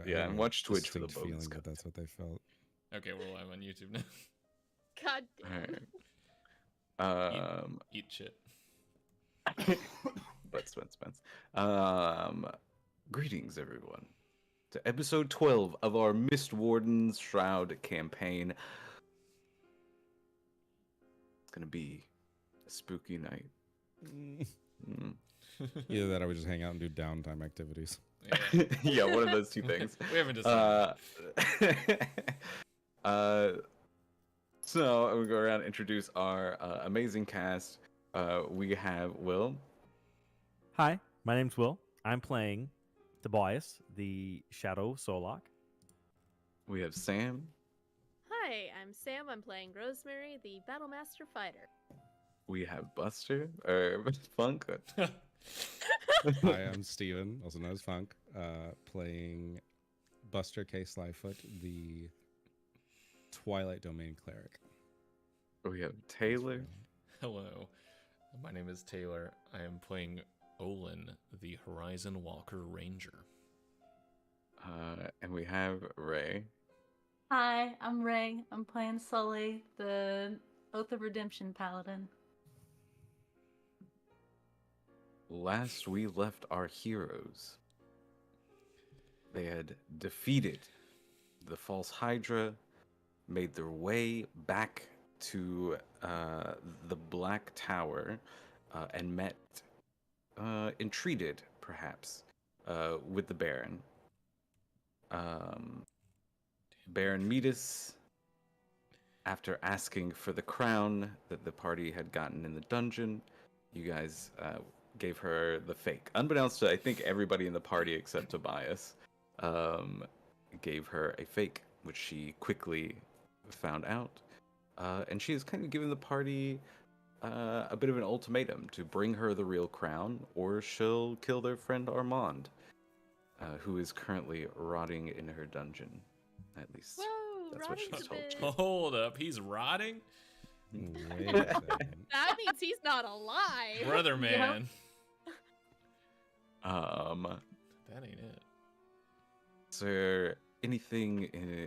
Yeah, and watch Twitch for the distinct bonus feeling that's what they felt. Okay, we're live on YouTube now. God damn. Alright. Eat shit. Spence. Greetings, everyone, to episode 12 of our Mistwardens Shroud campaign. It's gonna be a spooky night. Either that or we just hang out and do downtime activities. Yeah, Yeah, one of those two things. we haven't decided. So we'll go around and introduce our amazing cast. We have Will. Hi, my name's Will. I'm playing Tobias, the Shadow Solok. We have Sam. Hi, I'm Sam. I'm playing Rosemary, the Battlemaster Fighter. We have Buster, or Funk. Hi, I'm Steven, also known as Funk, playing Buster K. Slyfoot, the Twilight Domain Cleric. We have Taylor. Hello, my name is Taylor. I am playing Olin, the Horizon Walker Ranger. And we have Ray. Hi, I'm Ray. I'm playing Sully, the Oath of Redemption Paladin. Last we left our heroes, they had defeated the false Hydra, made their way back to the Black Tower, and met, entreated perhaps, with the Baron. Baron Metis, after asking for the crown that the party had gotten in the dungeon, you guys gave her the fake. Unbeknownst to, I think, everybody in the party except Tobias, gave her a fake, which she quickly found out. And she has kind of given the party a bit of an ultimatum to bring her the real crown, or she'll kill their friend Armand, who is currently rotting in her dungeon. At least that's what she told you. Hold up, he's rotting? Wait a second. That means he's not alive. Brother man. That ain't it. Is there anything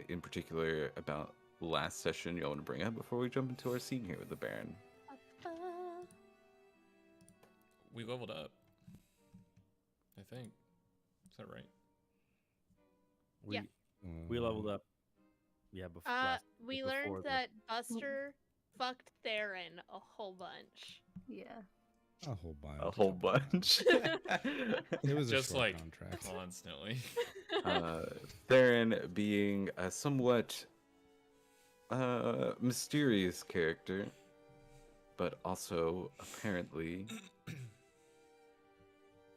in particular about last session you want to bring up before we jump into our scene here with the Baron? We leveled up, I think. Is that right? Yeah. We leveled up. Yeah, We learned that Buster fucked Theron a whole bunch. Yeah. A whole bunch. A whole bunch. It was Just a short like contract. constantly. Theron being a somewhat mysterious character, but also apparently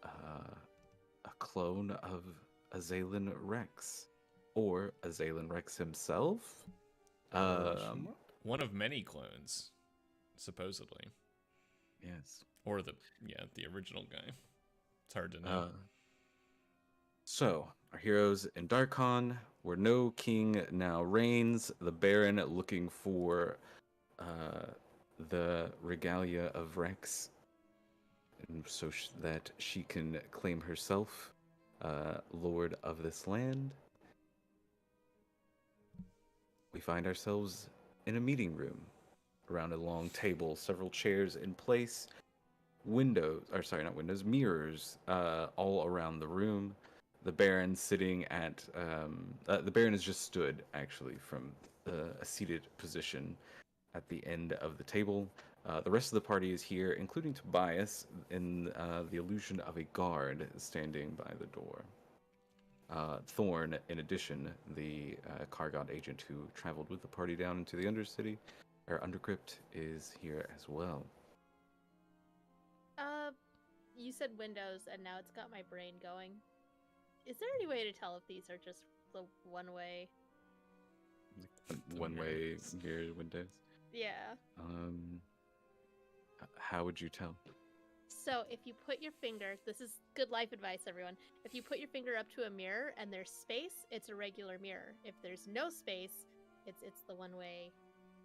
a clone of Azalen Rex, or Azalen Rex himself. One of many clones, supposedly. Yes. Or the original guy. It's hard to know. So, our heroes in Darkon, where no king now reigns, the Baron looking for the regalia of Rex, and so that she can claim herself lord of this land. We find ourselves in a meeting room around a long table, several chairs in place, mirrors all around the room. The Baron sitting at the Baron has just stood actually from a seated position at the end of the table. The rest of the party is here, including Tobias, in the illusion of a guard standing by the door. Thorn, in addition, the Kargot agent who traveled with the party down into the Undercrypt, is here as well. You said windows, and now it's got my brain going. Is there any way to tell if these are just the one-way? One-way mirror windows? Yeah. How would you tell? So if you put your finger, this is good life advice, everyone. If you put your finger up to a mirror and there's space, it's a regular mirror. If there's no space, it's the one-way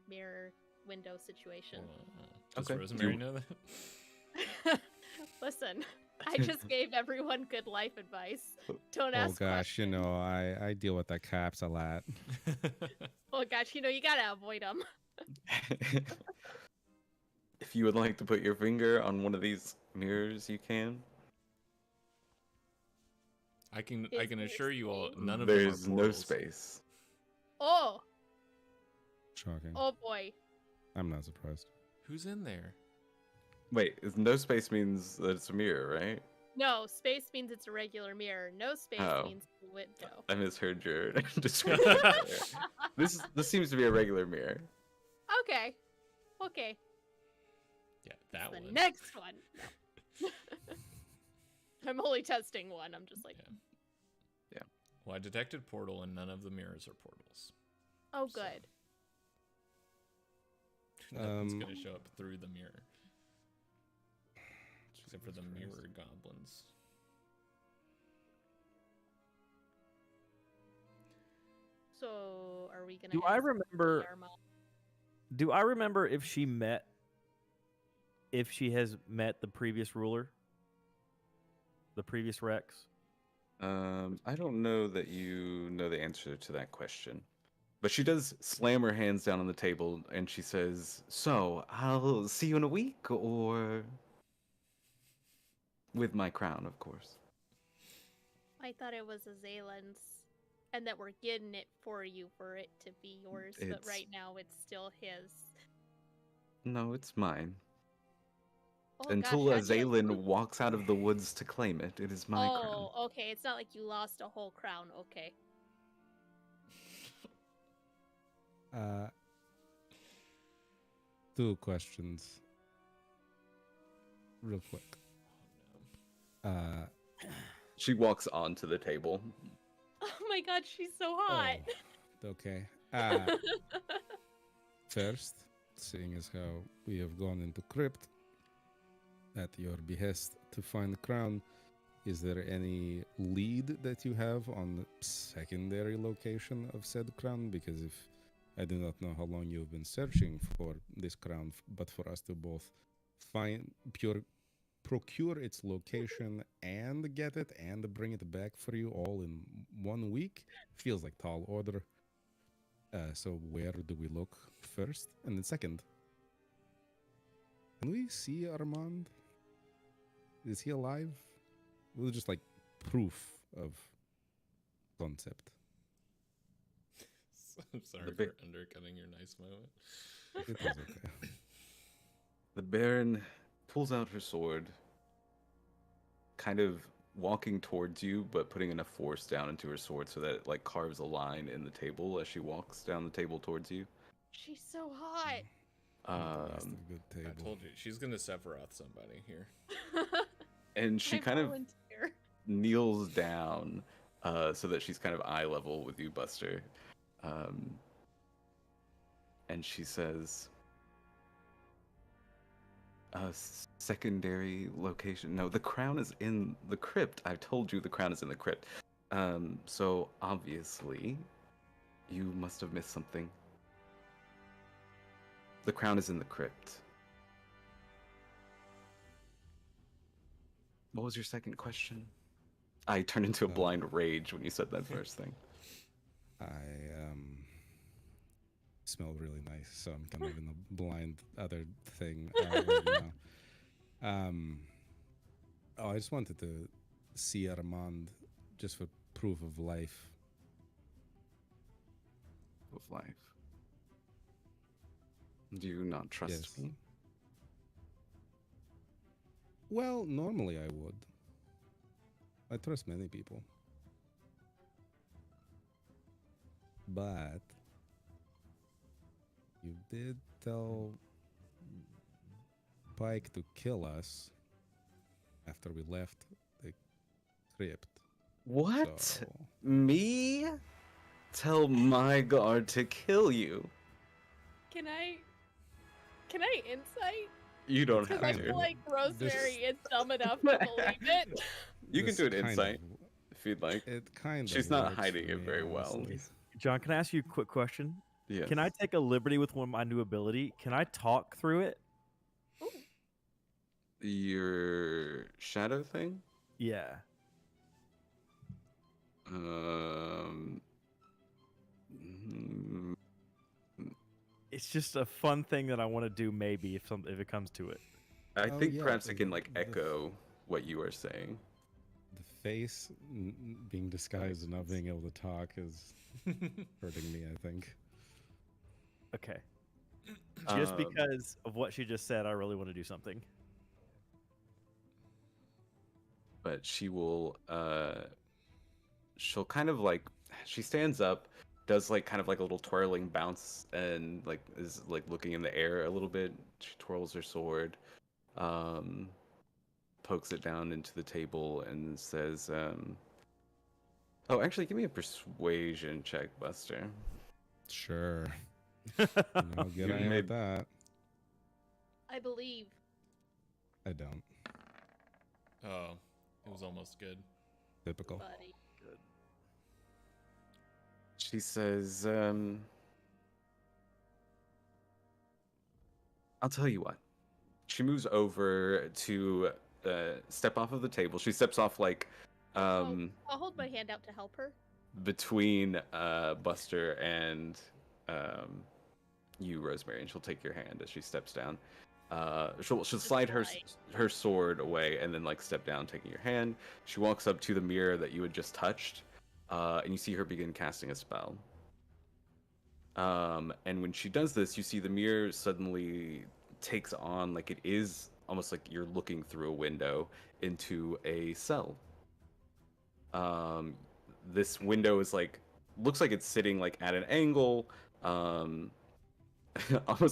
mirror window situation. Does Okay. Rosemary know that? Listen, I just gave everyone good life advice. Don't Oh ask gosh, you questions. know, I deal with the caps a lot. Oh gosh, you gotta avoid them. If you would like to put your finger on one of these mirrors, you can. I can Is there assure you all, space? none of There's them are no portals. space. Oh, Shocking. oh boy. I'm not surprised. Who's in there? Wait, no space means that it's a mirror, right? No, space means it's a regular mirror. No space Oh. means it's a window. I misheard your description. This seems to be a regular mirror. Okay. Okay. Yeah, that The one. next one. No. I'm only testing one. I'm just like, Yeah. Well, I detected portal, and none of the mirrors are portals. oh, So- good. Nothing's gonna show up through the mirror, except for the Jesus Christ. mirror goblins. So, are we gonna? Do I ask remember? Dharma? Do I remember if she has met the previous ruler, the previous Rex? I don't know that you know the answer to that question. But she does slam her hands down on the table and she says, "So, I'll see you in a week, or with my crown, of course." I thought it was Azaelin's, and that we're getting it for you for it to be yours. But It's- right now, it's still his. No, it's mine. Oh, Until gosh, how'd you- Azaelin walks out of the woods to claim it, it is my crown. Oh, okay. It's not like you lost a whole crown. Okay. Two questions. Real quick. She walks onto the table. Oh my god, she's so hot. Okay. First, seeing as how we have gone into crypt at your behest to find the crown, is there any lead that you have on the secondary location of said crown? Because if I do not know how long you've been searching for this crown, but for us to both procure its location and get it and bring it back for you all in 1 week feels like tall order. So where do we look first? And then second, can we see Armand? Is he alive? It was just like proof of concept. I'm sorry The big- for undercutting your nice moment. It was okay. The Baron pulls out her sword, kind of walking towards you, but putting enough force down into her sword so that it like carves a line in the table as she walks down the table towards you. She's so hot. That's a good I table. told you she's gonna Sephiroth somebody here. And she I kind of volunteer. kneels down so that she's kind of eye level with you, Buster. And she says, secondary location. No, the crown is in the crypt. I told you the crown is in the crypt. So obviously, you must have missed something. The crown is in the crypt. What was your second question? I turned into a blind rage when you said that first thing. I smell really nice, so I'm kind of in a blind other thing right now. I just wanted to see Armand just for proof of life. Of life. Do you not trust Yes. me? Well, normally I would. I trust many people. But you did tell Pike to kill us after we left the crypt. What? So, Me? Tell my guard to kill you. Can I insight? You don't Because have I to. feel like Rosemary This- is dumb enough to believe it. You can this do an kind insight of- if you'd like. It kind of. She's not works hiding for it me, very well. honestly. John, can I ask you a quick question? Yes. Can I take a liberty with one of my new ability? Can I talk through it? Your shadow thing? Yeah. Um, mm, It's just a fun thing that I want to do maybe if it comes to it. I Oh, think yeah, perhaps it can like the echo what you are saying. The face being disguised and not being able to talk is hurting me, I think. Okay. Just Um, because of what she just said, I really want to do something. but she will she'll kind of like she stands up, does like kind of like a little twirling bounce and like is like looking in the air a little bit. She twirls her sword, um pokes it down into the table and says, oh, actually give me a persuasion check, Buster. Sure. No good You I am may- at that. I believe. I don't. Oh, it was almost good. Typical. Buddy. She says, I'll tell you what. She moves over to step off of the table. She steps off like I'll hold my hand out to help her. between Buster and you, Rosemary, and she'll take your hand as she steps down. She'll slide her sword away and then like step down, taking your hand. She walks up to the mirror that you had just touched, and you see her begin casting a spell. And when she does this, you see the mirror suddenly takes on like it is almost like you're looking through a window into a cell. This window is like looks like it's sitting like at an angle, almost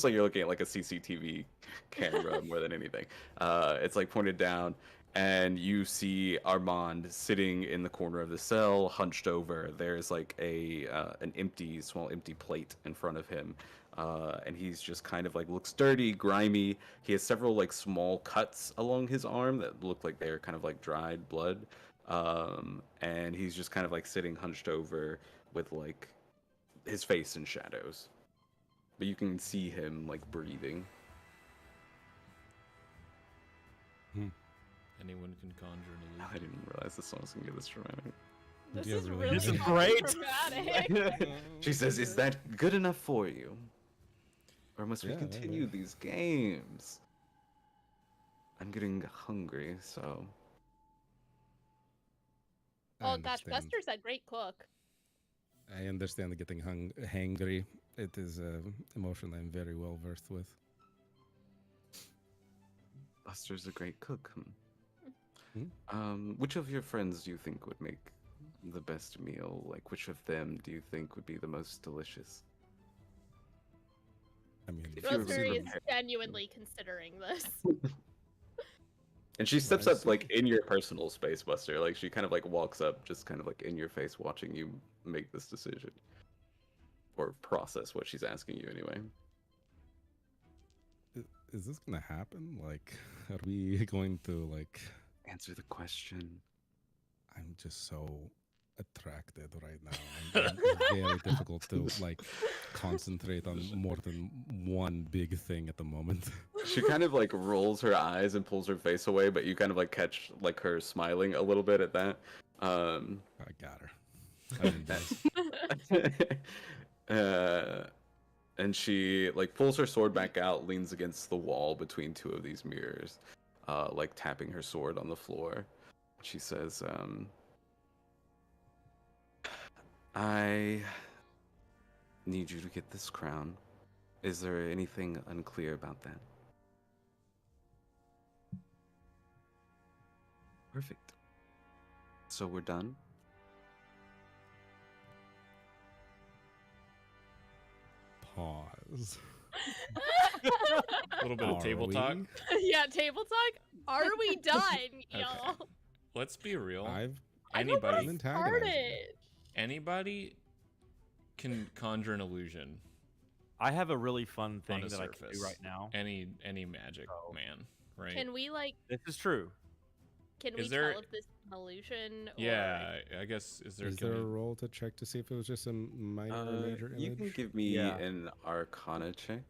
like you're looking at like a CCTV camera more than anything. It's like pointed down, and you see Armand sitting in the corner of the cell, hunched over. There's like an small empty plate in front of him, and he's just kind of like looks dirty, grimy. He has several like small cuts along his arm that look like they're kind of like dried blood, and he's just kind of like sitting hunched over with like his face in shadows. But you can see him like breathing. Anyone can conjure an I illusion. didn't realize this song was gonna get this dramatic. This Yeah, is really. really This is fucking great. dramatic. She says, "Is that good enough for you, or must we Yeah, continue yeah. these games?" I'm getting hungry, so I Oh gosh, understand. Buster's a great cook. I understand getting hangry. It is an emotion I'm very well versed with. Buster's a great cook. Hmm? Which of your friends do you think would make the best meal? Like, which of them do you think would be the most delicious? I mean, If you were Rosemary is prepared. genuinely considering this. And she steps I up see. like in your personal space, Buster. Like she kind of like walks up, just kind of like in your face, watching you make this decision or process what she's asking you anyway. is this gonna happen? Like, are we going to like? Answer the question. I'm just so attracted right now. And it's very difficult to like concentrate on more than one big thing at the moment. She kind of like rolls her eyes and pulls her face away, but you kind of like catch like her smiling a little bit at that. I got her. I'm impressed. And she like pulls her sword back out, leans against the wall between two of these mirrors, like tapping her sword on the floor. She says, I need you to get this crown. Is there anything unclear about that? Perfect. So we're done? Pause. A little bit of Are table we? talk. Yeah, table talk. Are we done, y'all? Let's be real. I've Anybody, been antagonizing. Started. anybody can conjure an illusion. I have a really fun thing a that I can do surface. right now. Any magic Oh. man, right? Can we like? This is true. Can Is we there- tell if this is an illusion? Or... Yeah, I guess is there? Is can there a we- roll to check to see if it was just a minor or major You image? can give me Yeah. an Arcana check.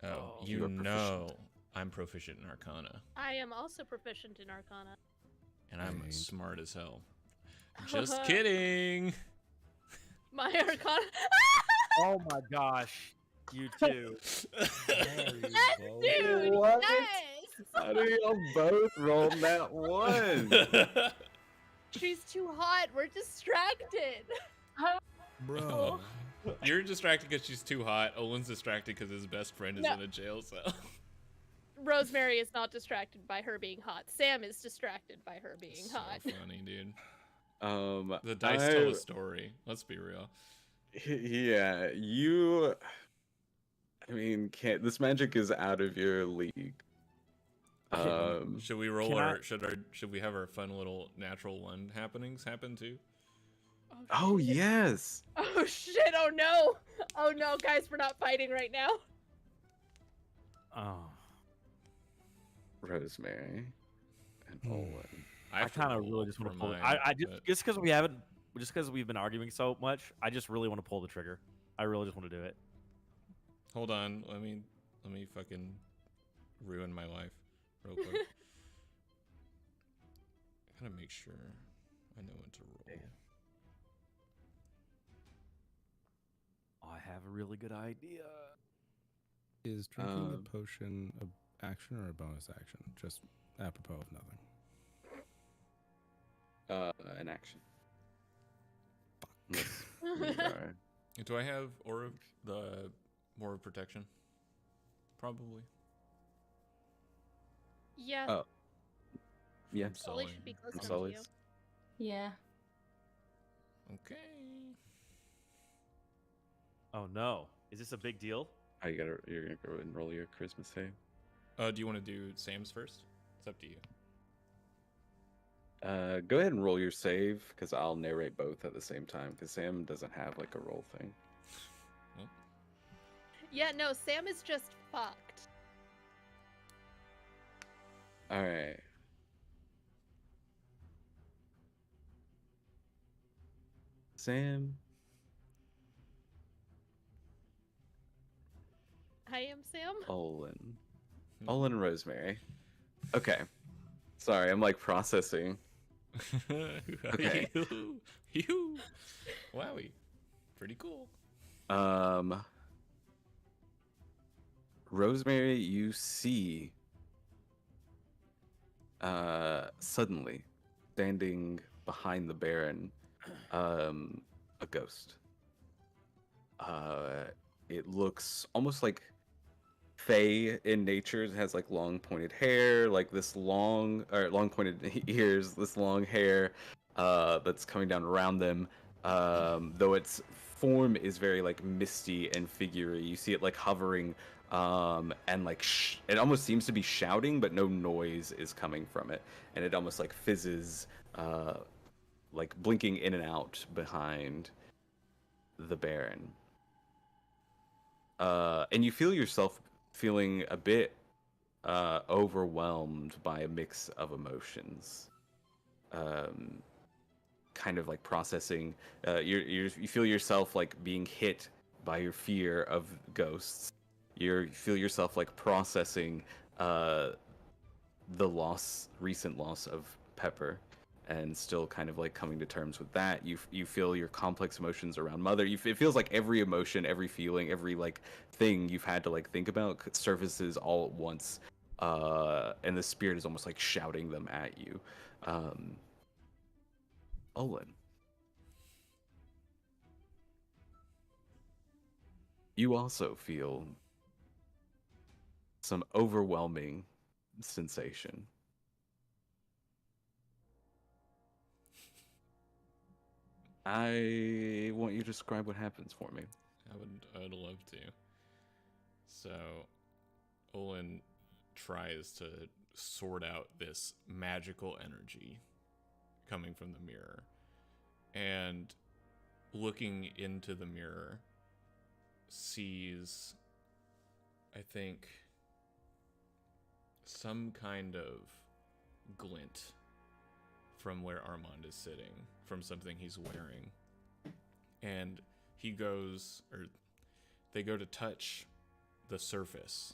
Oh, Oh, you you're know, I'm proficient in Arcana, I am also proficient in Arcana. and I'm Right. smart as hell. Just kidding. My Arcana. Oh my gosh, you two. Yes, dude. What? Yes. How do y'all both roll that one? She's too hot. We're distracted. Bro. You're distracted because she's too hot. Olin's distracted because his best friend is No. in a jail cell. Rosemary is not distracted by her being hot. Sam is distracted by her being So hot. funny, dude. The The dice tell a story. Let's be real. Yeah, you. I mean, can't. This magic is out of your league. Should we roll Can I- our? Should we have our fun little natural one happenings happen too? Oh shit. yes. Oh shit! Oh no! Oh no, guys, we're not fighting right now. Oh, Rosemary and Olin. I have to kind of roll really just want for to pull. mine, I just but- just because we've been arguing so much, I just really want to pull the trigger. I really just want to do it. Hold on. Let me fucking ruin my life real quick. Gotta make sure I know when to roll. I have a really good idea. Is drinking Um, the potion an action or a bonus action? Just apropos of nothing. An action. Yes, we are. Do I have the Aura of Protection? Probably. Yeah, Oh. Yeah. From Sully Sully. should be close From enough to you. Sully's. Yeah. Okay. Oh no, is this a big deal? Oh, you're gonna go and roll your charisma save. Do you want to do Sam's first? It's up to you. Go ahead and roll your save, because I'll narrate both at the same time. Because Sam doesn't have like a roll thing. Yeah, no, Sam is just fucked. All right. Sam. I am Sam. Olin. Olin and Rosemary. Okay. Sorry, I'm like processing. Okay. Yoo. Wowie. Pretty cool. Rosemary, you see suddenly standing behind the Baron, a ghost. It looks almost like Fae in nature. It has like long pointed hair, like this long pointed ears, this long hair that's coming down around them. Though its form is very like misty and figurey. You see it like hovering, and like it almost seems to be shouting, but no noise is coming from it, and it almost like fizzes, like blinking in and out behind the Baron. And you feel yourself feeling a bit overwhelmed by a mix of emotions. Kind of like processing. You feel yourself like being hit by your fear of ghosts. You feel yourself like processing the recent loss of Pepper, and still kind of like coming to terms with that. You feel your complex emotions around Mother. It feels like every emotion, every feeling, every like thing you've had to like think about surfaces all at once, and the spirit is almost like shouting them at you. Olin, you also feel some overwhelming sensation. I want you to describe what happens for me. I'd love to. So, Olin tries to sort out this magical energy coming from the mirror, and looking into the mirror, sees, I think, some kind of glint from where Armand is sitting, from something he's wearing. And they go to touch the surface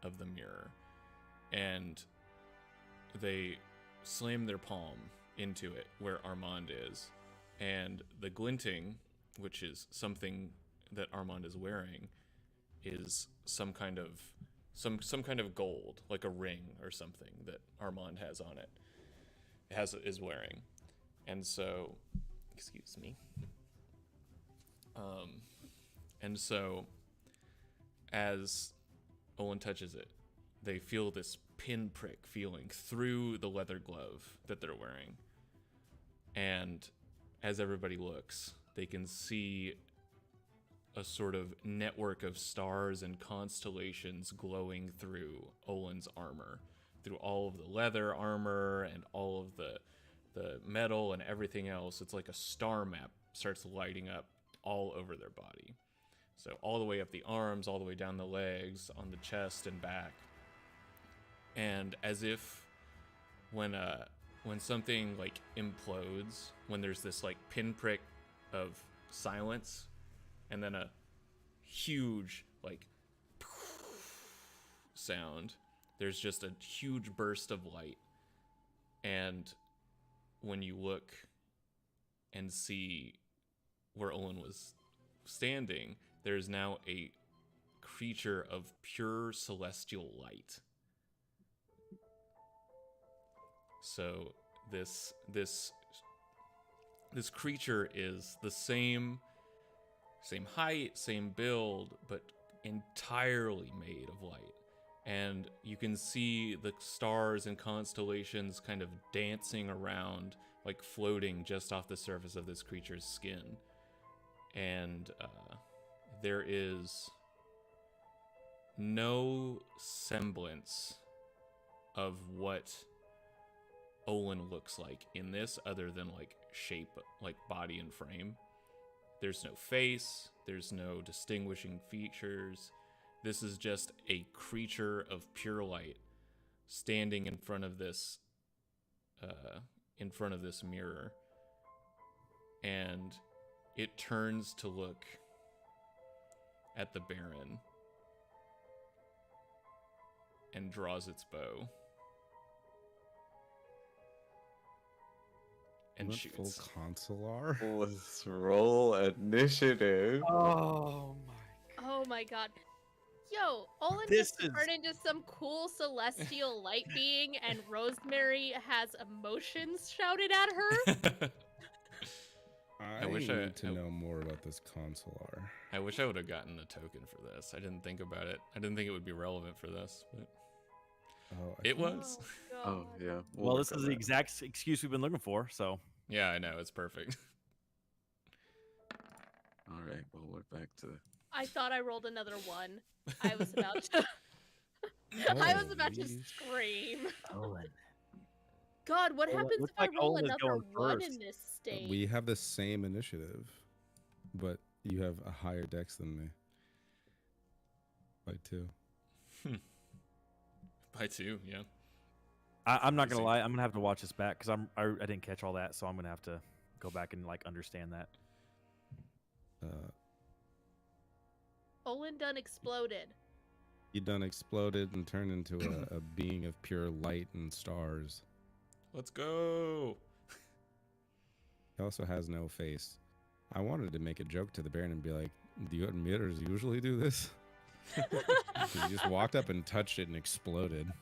of the mirror, and they slam their palm into it where Armand is, and the glinting, which is something that Armand is wearing, is some kind of gold, like a ring or something that Armand has on it. Is wearing. And so, excuse me. And so as Olin touches it, they feel this pinprick feeling through the leather glove that they're wearing. And as everybody looks, they can see a sort of network of stars and constellations glowing through Olin's armor, through all of the leather armor and all of the metal and everything else. It's like a star map starts lighting up all over their body. So all the way up the arms, all the way down the legs, on the chest and back. And as if when something like implodes, when there's this like pinprick of silence, and then a huge like sound, there's just a huge burst of light. And when you look and see where Olin was standing, there's now a creature of pure celestial light. So this creature is the same height, same build, but entirely made of light. And you can see the stars and constellations kind of dancing around, like floating just off the surface of this creature's skin. And there is no semblance of what Olin looks like in this other than like shape, like body and frame. There's no face, there's no distinguishing features. This is just a creature of pure light standing in front of this mirror. And it turns to look at the Baron and draws its bow and What shoots. full consular? Let's roll initiative. Oh my. Oh my god. Yo, Olin This just is- turned into some cool celestial light being, and Rosemary has emotions shouted at her. I wish need to know more about this consular. I wish I would have gotten a token for this. I didn't think about it. I didn't think it would be relevant for this, but Oh, it think- was. Oh, God. yeah. Well, work this on is the that. exact excuse we've been looking for. So Yeah, I know. It's perfect. All right, well, we're back to I thought I rolled another one. I was about to. I was about to Holy scream. Olin. God, what Well, it happens looks if I like roll Olin is another going one first. in this state? We have the same initiative, but you have a higher dex than me. By 2. By 2, yeah. I'm not gonna Easy. lie. I'm gonna have to watch this back because I didn't catch all that, so I'm gonna have to go back and like understand that. Olin done exploded. You done exploded and turned into a being of pure light and stars. Let's go. He also has no face. I wanted to make a joke to the Baron and be like, do you emitters usually do this? He just walked up and touched it and exploded.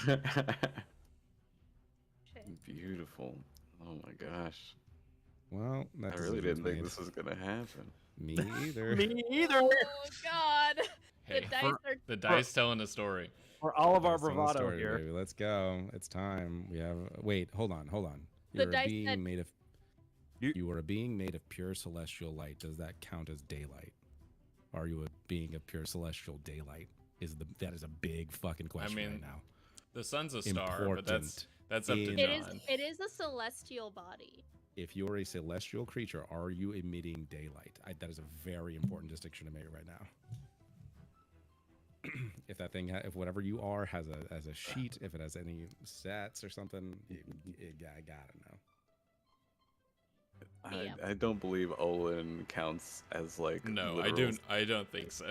Shit. Beautiful. Oh my gosh. Well, that I really decision's didn't think made. this was going to happen. Me either. Me either. Oh God. Hey, the dice are. the dice telling a story. For all of our That's the bravado story, here. baby. Let's go. It's time. We have. Wait, hold on. The You're a dice being said- made of. You- You are a being made of pure celestial light. Does that count as daylight? Are you a being of pure celestial daylight? That is a big fucking question mean, right now. The sun's a star, Important. but that's up to It John. It is a celestial body. If you're a celestial creature, are you emitting daylight? That is a very important distinction to make right now. If that thing, if whatever you are has a sheet, if it has any stats or something, I gotta know. Yeah. I don't believe Olin counts as like No, literal- I don't think so.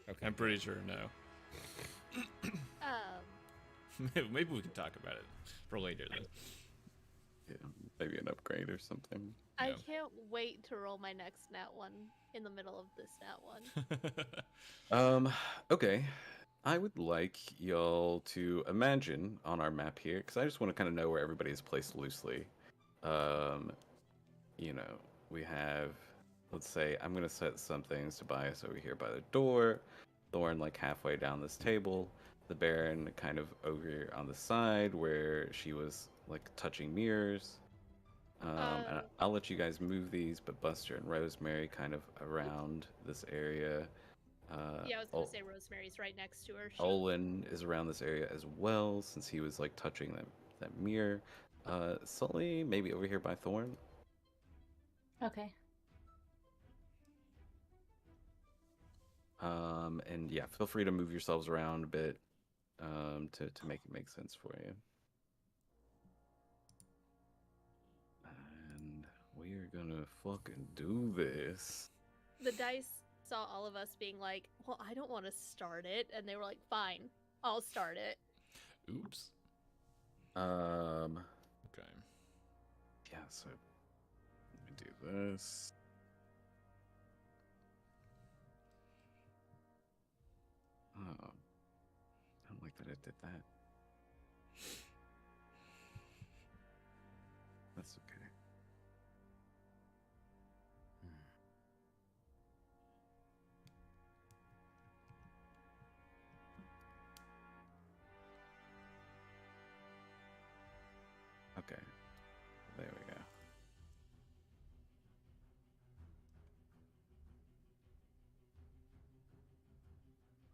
Okay. I'm pretty sure no. Maybe we can talk about it for later then. Yeah, maybe an upgrade or something. I Yeah. can't wait to roll my next nat one in the middle of this nat one. Okay. I would like y'all to imagine on our map here, because I just want to kind of know where everybody is placed loosely. Um, you know, we have, let's say, I'm going to set some things. Tobias over here by the door, Thorn like halfway down this table, the Baron kind of over on the side where she was like touching mirrors. And I'll let you guys move these, but Buster and Rosemary kind of around this area. Yeah, I was gonna say Rosemary's right next to her. Olin is around this area as well, since he was like touching that mirror. Sully maybe over here by Thorn. Okay. And yeah, feel free to move yourselves around a bit, to make it make sense for you. And we are gonna fucking do this. The dice saw all of us being like, "Well, I don't want to start it," and they were like, "Fine, I'll start it." Oops. Okay. Yeah, so let me do this. Oh, I don't like that it did that. That's okay. Okay, there we go.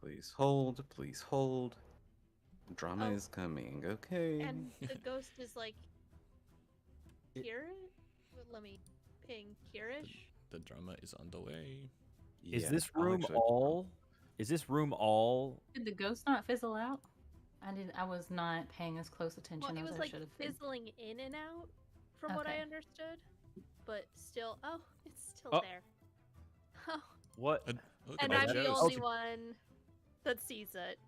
Please hold, please hold. Drama Oh. is coming, okay. And the ghost is like, Kirish? Let me ping Kirish. The drama is on the way. Is Yeah, this I'll room actually- all? Is this room all? Did the ghost not fizzle out? I was not paying as close attention Well, it as was I like should have been. fizzling in and out, from what I Okay. understood. But still, oh, it's still Oh. there. Oh, What Look and at I'm that the ghost. only one that sees it.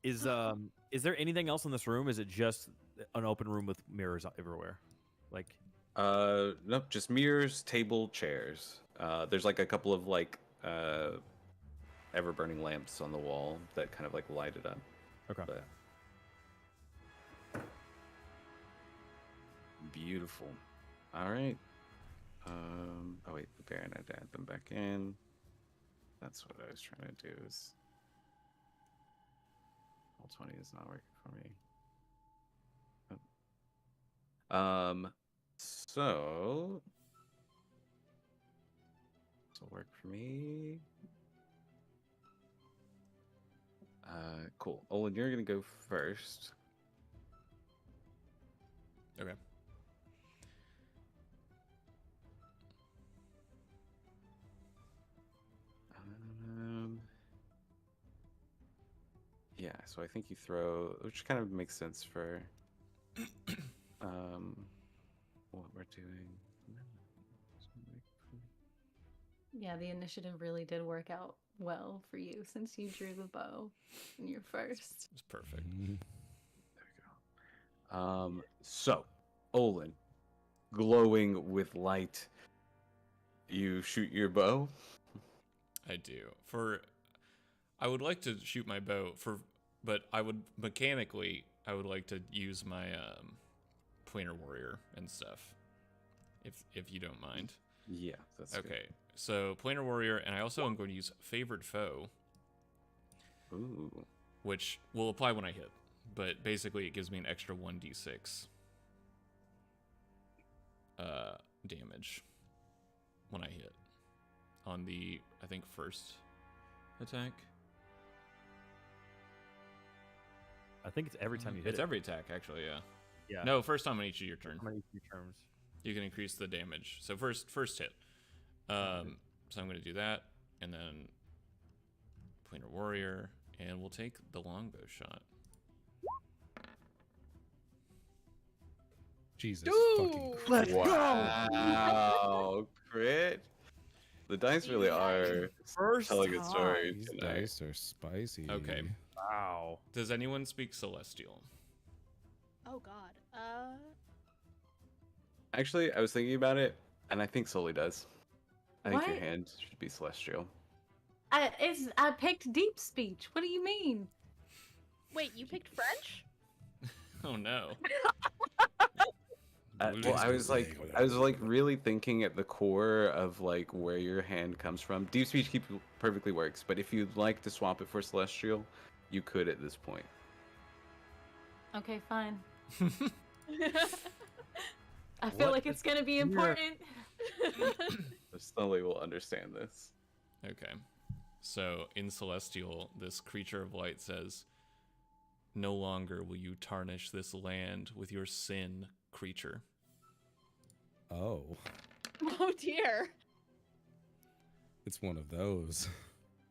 is there anything else in this room? Is it just an open room with mirrors everywhere? Like, Nope, just mirrors, table, chairs. There's like a couple of like ever burning lamps on the wall that kind of like light it up. okay. But beautiful. All right. Oh wait, the Baron had to add them back in. That's what I was trying to do. Is all 20 is not working for me. So this will work for me. Cool. Olin, you're gonna go first. Okay. Yeah, so I think you throw, which kind of makes sense for what we're doing. Yeah, the initiative really did work out well for you since you drew the bow in your first. It's perfect. There we go. So Olin, glowing with light, you shoot your bow. I do. I would like to shoot my bow but I would like to use my planar warrior and stuff. If you don't mind. Yeah, that's good. Okay. So planar warrior, and I also am going to use favored foe, Ooh. which will apply when I hit, but basically it gives me an extra 1d6 damage when I hit on the, I think, first attack. I think it's every time you hit It's it. every attack, actually. Yeah. Yeah. No, first time on each of your turn. How many terms? You can increase the damage. So first hit. So I'm going to do that, and then planar warrior, and we'll take the longbow shot. Jesus fucking Let's Wow, crit. The dice really These dice. are First telling a story These tonight. dice are spicy. Okay. Wow. Does anyone speak Celestial? Oh God. Actually, I was thinking about it, and I think Sully does. I think your What? hand should be celestial. I picked deep speech. What do you mean? Wait, you picked French? Oh no. Well, I was like really thinking at the core of like where your hand comes from. Deep speech perfectly works, but if you'd like to swap it for celestial, you could at this point. Okay, fine. I feel What like it's gonna be Yeah. important. Sully will understand this. Okay. So in Celestial, this creature of light says, "No longer will you tarnish this land with your sin, creature." Oh, Oh dear. it's one of those.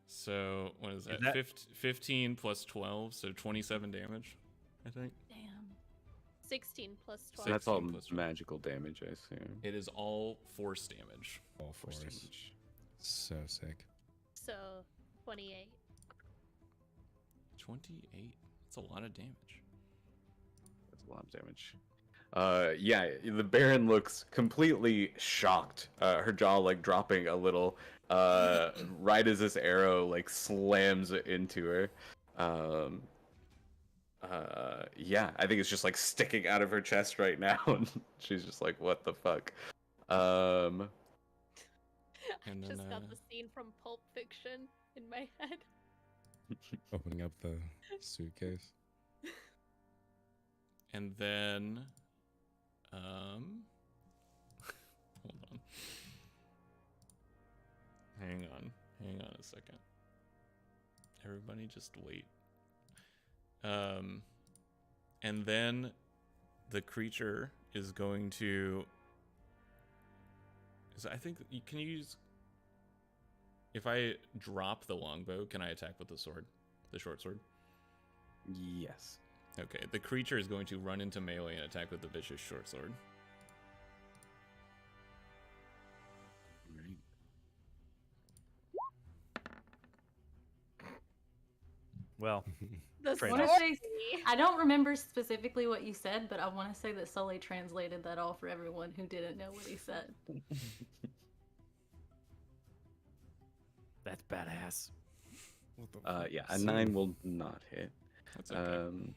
So what is that? that- 15 plus 12, so 27 damage, I think. Damn. 16 plus 12. So that's all 16 plus 12. magical damage, I assume. It is all force damage. All Force force. damage. So sick. So 28. 28. That's a lot of damage. That's a lot of damage. Yeah, the Baron looks completely shocked. Her jaw like dropping a little. Right as this arrow like slams into her. Yeah, I think it's just like sticking out of her chest right now, and she's just like, "What the fuck?" And I then, just got the scene from Pulp Fiction in my head. Opening up the suitcase. And then, hold on. Hang on a second. Everybody just wait. And then the creature is going to, I think you can use, if I drop the longbow, can I attack with the sword, the short sword? Yes. Okay, the creature is going to run into melee and attack with the vicious short sword. Right. Well, The Fair I wanna enough. say, I don't remember specifically what you said, but I want to say that Sully translated that all for everyone who didn't know what he said. that's badass. What the Yeah, a fuck? 9 will not hit. That's okay.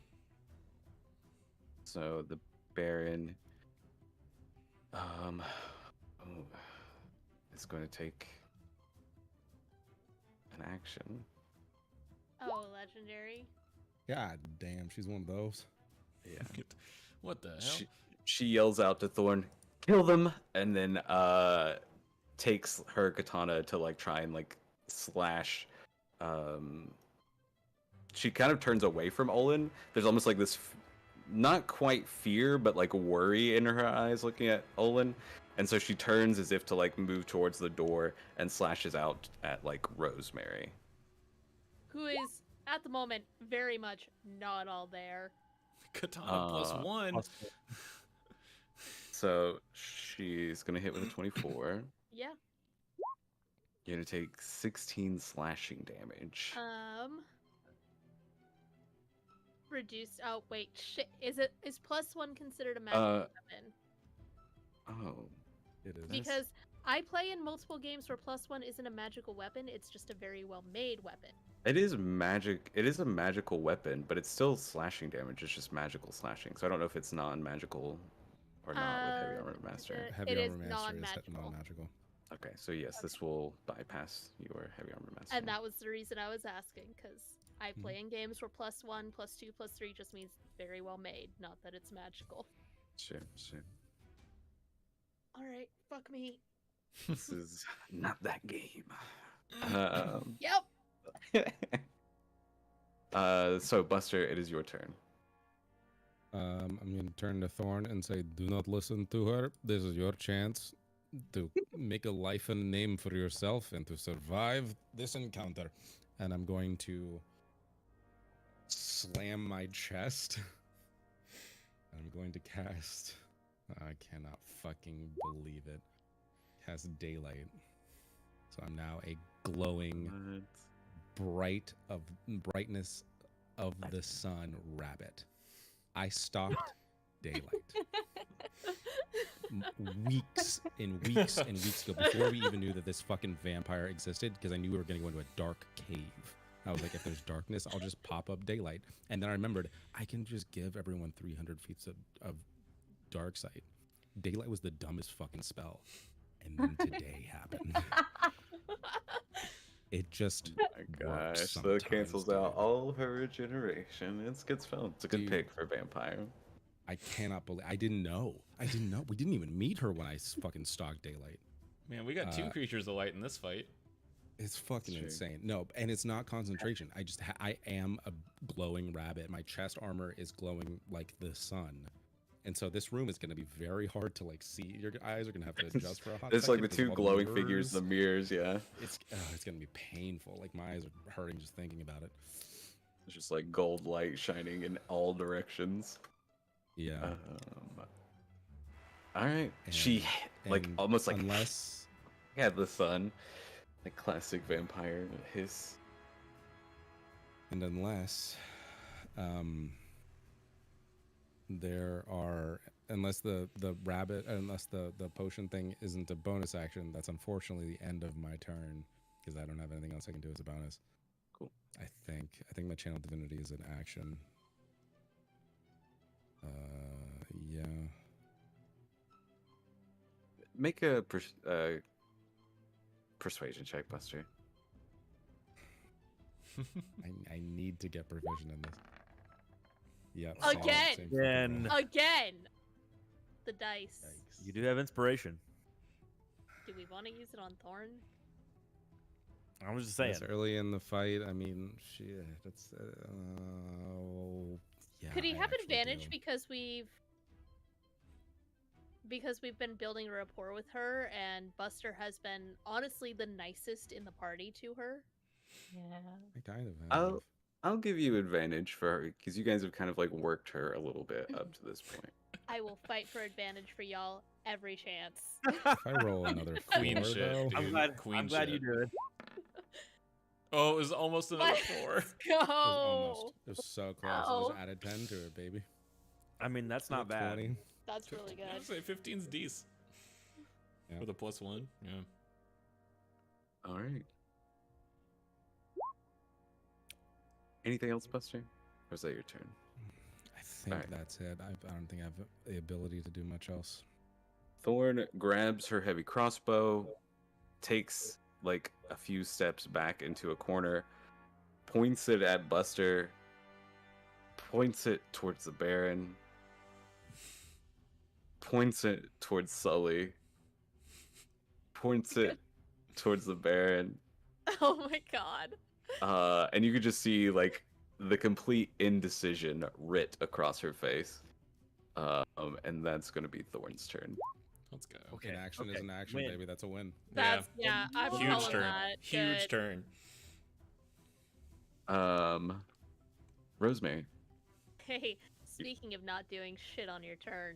So the Baron, is going to take an action. Oh, legendary. God damn, she's one of those. Yeah. What the hell? She yells out to Thorn, "Kill them!" and then takes her katana to like try and like slash. She kind of turns away from Olin. There's almost like this, not quite fear, but like worry in her eyes looking at Olin. And so she turns as if to like move towards the door and slashes out at like Rosemary. Who is, at the moment, very much not all there. Katana plus 1. So she's gonna hit with a 24. Yeah. You're gonna take 16 slashing damage. Reduced. Oh wait, shit. Is plus 1 considered a magical weapon? Oh, It is. Because I play in multiple games where plus 1 isn't a magical weapon. It's just a very well made weapon. it is magic. It is a magical weapon, but it's still slashing damage. It's just magical slashing. So I don't know if it's non-magical or not with Heavy Armor Master. Heavy it Armor is Master is non-magical. non-magical. Okay, so yes, this will bypass your Heavy Armor Master. And that was the reason I was asking, because I Mm-hmm. play in games where plus 1, plus 2, plus 3 just means very well made, not that it's magical. Sure. Alright, fuck me. This is not that game. Yep! So Buster, it is your turn. I'm going to turn to Thorn and say, do not listen to her. This is your chance to make a life and a name for yourself and to survive this encounter. And I'm going to slam my chest. I'm going to cast... I cannot fucking believe it. Cast Daylight. So So I'm now a glowing, brightness of the sun rabbit. I stalked daylight. Weeks and weeks and weeks ago, before we even knew that this fucking vampire existed, because I knew we were going to go into a dark cave. I was like, if there's darkness, I'll just pop up daylight. And then I remembered, I can just give everyone 300 feet of dark sight. Daylight was the dumbest fucking spell. And then today happened. It just Oh my gosh, so it cancels out all her regeneration. It's good spell. It's a good pick for vampire. I cannot believe I didn't know. We didn't even meet her when I fucking stalked daylight. Man, we got 2 creatures of light in this fight. It's fucking insane. No, and it's not concentration. I am a glowing rabbit. My chest armor is glowing like the sun. And so this room is going to be very hard to like see. Your eyes are going to have to adjust for a hot It's second. like the 2 glowing figures in the mirrors, yeah. It's going to be painful. Like my eyes are hurting just thinking about it. It's just like gold light shining in all directions. Yeah. All right. And almost like unless the sun, like classic vampire hiss. And unless unless the potion thing isn't a bonus action, that's unfortunately the end of my turn because I don't have anything else I can do as a bonus. Cool. I think my channel divinity is an action. Yeah. Make a persuasion check, Buster. I need to get provision in this. Yeah. Again. The dice. Yikes. You do have inspiration. Do we want to use it on Thorn? I was just saying. It's early in the fight. I mean, shit. It's yeah. Could he I have actually advantage do. because we've been building a rapport with her, and Buster has been honestly the nicest in the party to her? Yeah. I kind of have. I'll give you advantage for her because you guys have kind of like worked her a little bit up to this point. I will fight for advantage for y'all every chance. If I roll another 4, Queen shit, though, dude. I'm glad you do it. Oh, it was almost another 4. Let's it go. was so close. I Ow. just added 10 to it, baby. I mean, that's not bad. 20. That's really I would good. say 15's decent. Yeah. With a +1. Yeah. All right. Anything else, Buster? Or is that your turn? I think Alright. that's it. I don't think I have the ability to do much else. Thorn grabs her heavy crossbow, takes like a few steps back into a corner, points it at Buster, points it towards the Baron, points it towards Sully, points it towards the Baron, Oh my god. and you could just see like the complete indecision writ across her face. And that's going to be Thorn's turn. Let's go. Okay. An action is an action, Win. baby. That's a win. That's I'm Huge calling turn. that. Huge Good. turn. Rosemary. Hey, speaking of not doing shit on your turn,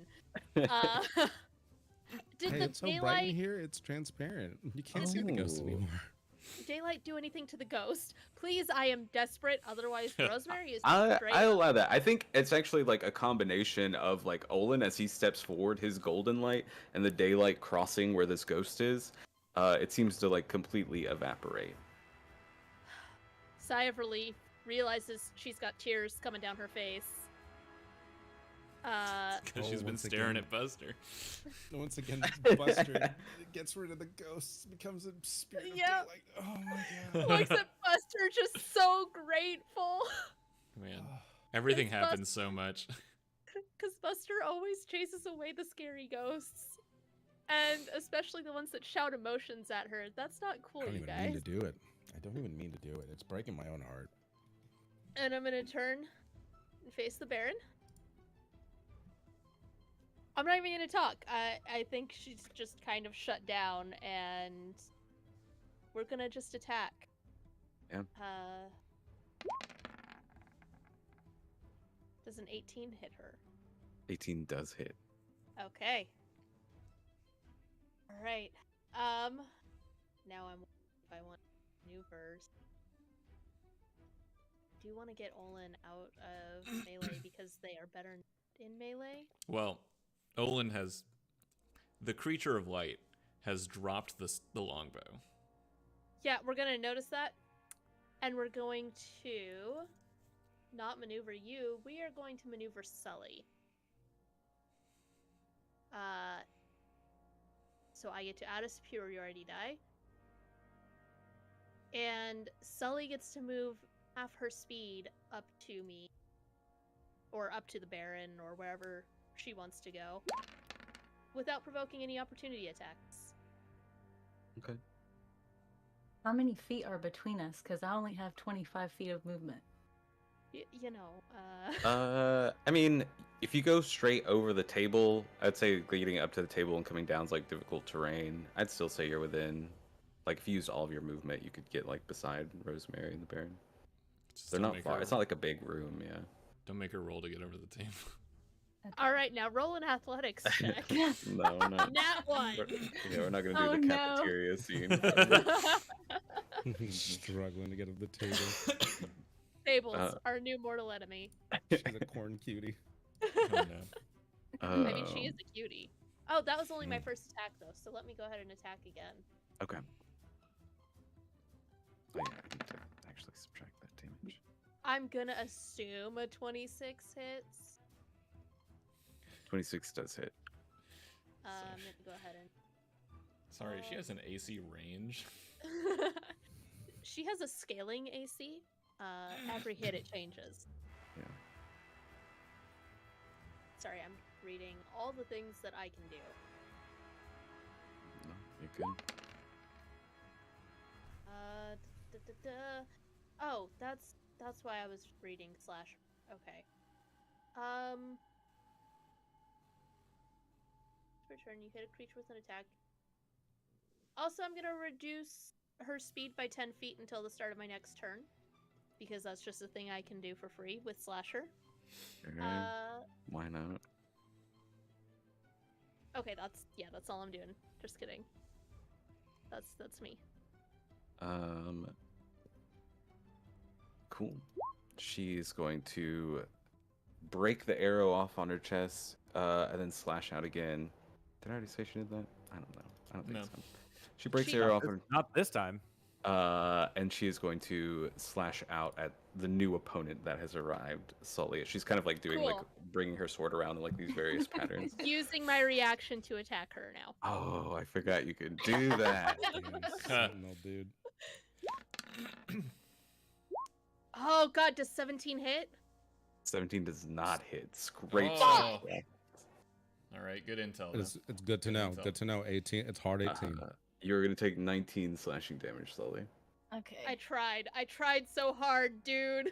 did Hey, the it's so bright in daylight here. It's transparent. You can't see the ghost Oh. anymore. do anything to the ghost? Please, I am desperate. Otherwise, Rosemary is I straight. allow that. I think it's actually like a combination of like Olin as he steps forward, his golden light, and the daylight crossing where this ghost is. It seems to like completely evaporate. Sigh of relief. Realizes she's got tears coming down her face. Because she's been once staring again. at Buster. Once again, Buster gets rid of the ghosts, becomes a spirit of Yep. daylight. Oh my god. Looks at Buster, just so grateful. Man, everything It's happens so much. Because Buster always chases away the scary ghosts. And especially the ones that shout emotions at her. That's not cool, I don't you even mean guys. to do it. I don't even mean to do it. It's breaking my own heart. And I'm gonna turn and face the Baron. I'm not even gonna talk. I think she's just kind of shut down, and we're gonna just attack. Yeah. Does an 18 hit her? 18 does hit. Okay. All right. Now I'm I want maneuvers. Do you want to get Olin out of melee because they are better in melee? Well, Olin has the creature of light has dropped the longbow. Yeah, we're gonna notice that, and we're going to not maneuver you. We are going to maneuver Sully. So I get to add a superiority die. And Sully gets to move half her speed up to me. Or up to the Baron, or wherever she wants to go. Without provoking any opportunity attacks. Okay. How many feet are between us? Because I only have 25 feet of movement. I mean, if you go straight over the table, I'd say leading up to the table and coming down is like difficult terrain. I'd still say you're within. Like if you used all of your movement, you could get like beside Rosemary and the Baron. Just They're don't not far. It's not like a big room, yeah. Don't make her roll to get over the table. Alright, now roll an athletics check. No, we're not. Nat 1! We're not gonna do Oh, the no. cafeteria scene. Struggling to get up the table. Tables, our new mortal enemy. She's a corn cutie. Oh no. I mean, she is a cutie. Oh, that was only my Hmm. first attack, though, so let me go ahead and attack again. Okay. Oh yeah, I need to actually subtract that damage. I'm gonna assume a 26 hits. 26 does hit. I'm gonna go ahead Sorry, she has an AC range. and... She has a scaling AC. Every hit it changes. Yeah. Sorry, I'm reading all the things that I can do. No, you're good. Oh, that's why I was reading slash. Okay. Return. You hit a creature with an attack. Also, I'm gonna reduce her speed by 10 feet until the start of my next turn, because that's just a thing I can do for free with slasher. Okay. Why not? Okay, that's all I'm doing. Just kidding. That's me. Cool. She's going to break the arrow off on her chest, and then slash out again. Did I already say she did that? I don't know. I don't think No. so. She breaks She- the arrow off her, Not this time. and she is going to slash out at the new opponent that has arrived, Sully. She's kind of like doing like Cool. bringing her sword around in like these various patterns. Using my reaction to attack her now. Oh, I forgot you could do that. Damn, sentinel, dude. Oh god, does 17 hit? 17 does not hit. Scrapes. Oh. All right, good intel. then. It's good to know. intel. Good to know. 18. It's hard 18. You're gonna take 19 slashing damage, Sully. Okay. I tried so hard, dude.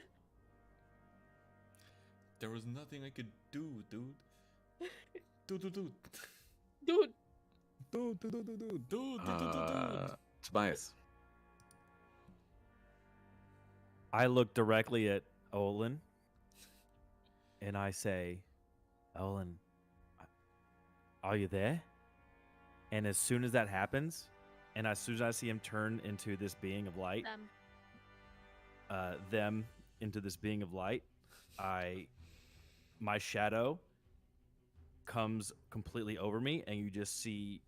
There was nothing I could do, dude. Dude. Dude, Dude. Tobias. I look directly at Olin and I say, Olin, are you there? And as soon as that happens, and as soon as I see him turn into this being of light, them into this being of light, my shadow comes completely over me, and you just see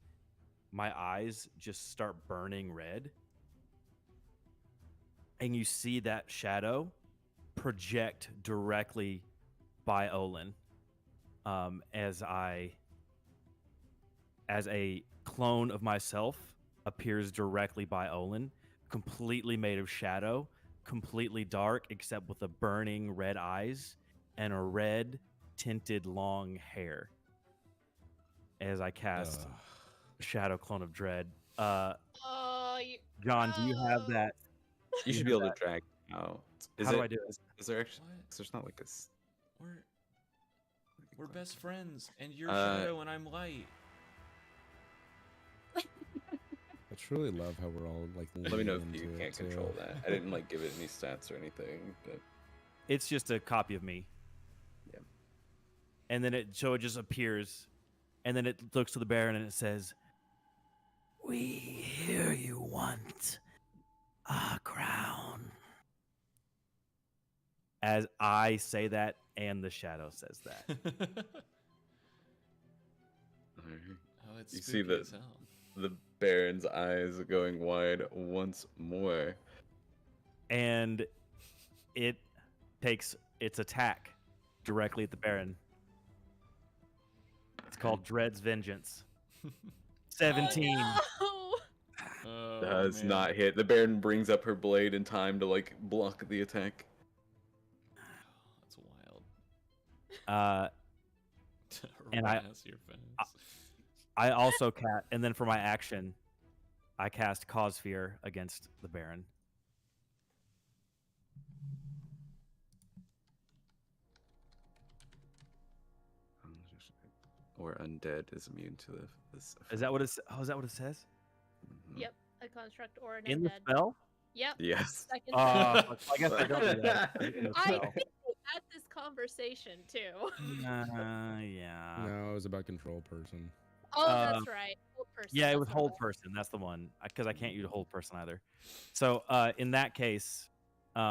my eyes just start burning red. And you see that shadow project directly by Olin, as a clone of myself appears directly by Olin, completely made of shadow, completely dark, except with the burning red eyes and a red tinted long hair. As I cast Shadow Clone of Dread. oh, John, do you have that? You should be able to drag out. How do I do it? Is there actually? What? 'Cause there's not like a. We're best friends, and you're Uh, shadow and I'm light. I truly love how we're all like. Let me know if leaning you into can't it, too. control that. I didn't like give it any stats or anything, but It's just a copy of me. Yeah. And then it just appears, and then it looks to the Baron and it says, "We hear you want A crown. As I say that, and the shadow says that. Alright. Oh, it's You spooky see as hell. the Baron's eyes going wide once more. And it takes its attack directly at the Baron. It's called Dread's Vengeance. 17. Oh, Oh, Does man. not hit. The Baron brings up her blade in time to like block the attack. That's wild. Uh, And I- Harass your fans. I also cast, and then for my action, I cast Cause Fear against the Baron. Or undead is immune to this. Is that what it? Oh, is that what it says Mhm. Yep, a construct or an in the undead. spell? Yep. Yes. Second I guess I don't do that. In the I spell. think we had this conversation too. Yeah. No, it was about control person. Oh, that's right. Hold person. Yeah, it that's was what hold was. person. That's the one. Because I can't use hold person either. So in that case, We're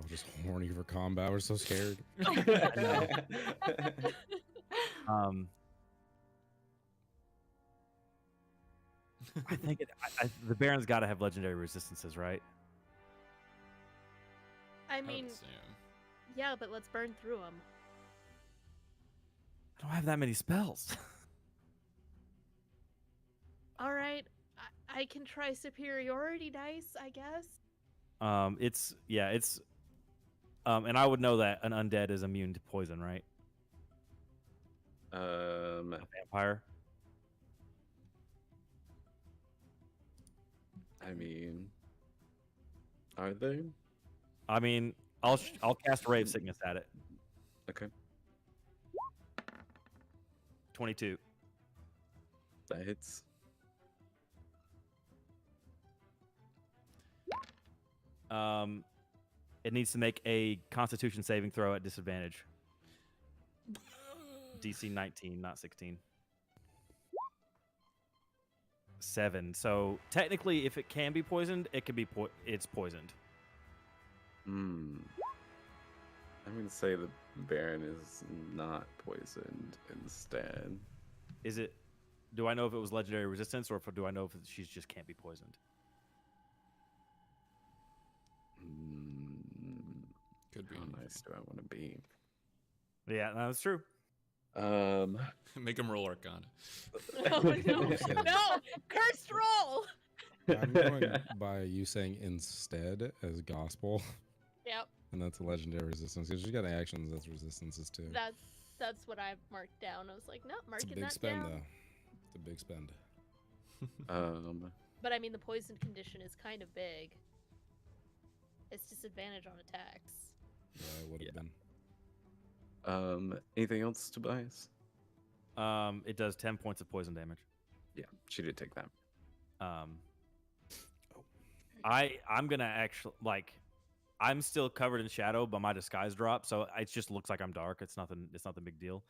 all just horny for combat. We're so scared. I think the Baron's got to have legendary resistances, right? I I would mean, assume. yeah, but let's burn through them. I don't have that many spells. All right, I can try superiority dice, I guess. It's and I would know that an undead is immune to poison, right? A vampire. I mean, are they? I mean, I'll cast Ray of Sickness at it. Okay, 22. that hits. It needs to make a Constitution saving throw at disadvantage. DC 19, not 16. 7. So technically, if it can be poisoned, it can be it's poisoned. Hmm. I'm gonna say the Baron is not poisoned instead. Is it? Do I know if it was legendary resistance, or do I know if she just can't be poisoned? Could be. How nice do I want to be? Yeah, that's true. Make him roll Arcana. Oh no, no, cursed roll. I'm going by you saying instead as gospel, Yep, and that's a legendary resistance. Because you got actions that's resistances too. that's what I marked down. I was like, no, It's a marking big that spend down. though. It's a big spend. But I mean, the poison condition is kind of big. It's disadvantage on attacks. Yeah, it would have been. Anything else, Tobias? It does 10 points of poison damage. Yeah, she did take that. I'm gonna actually I'm still covered in shadow, but my disguise dropped, so it just looks like I'm dark. It's nothing big deal,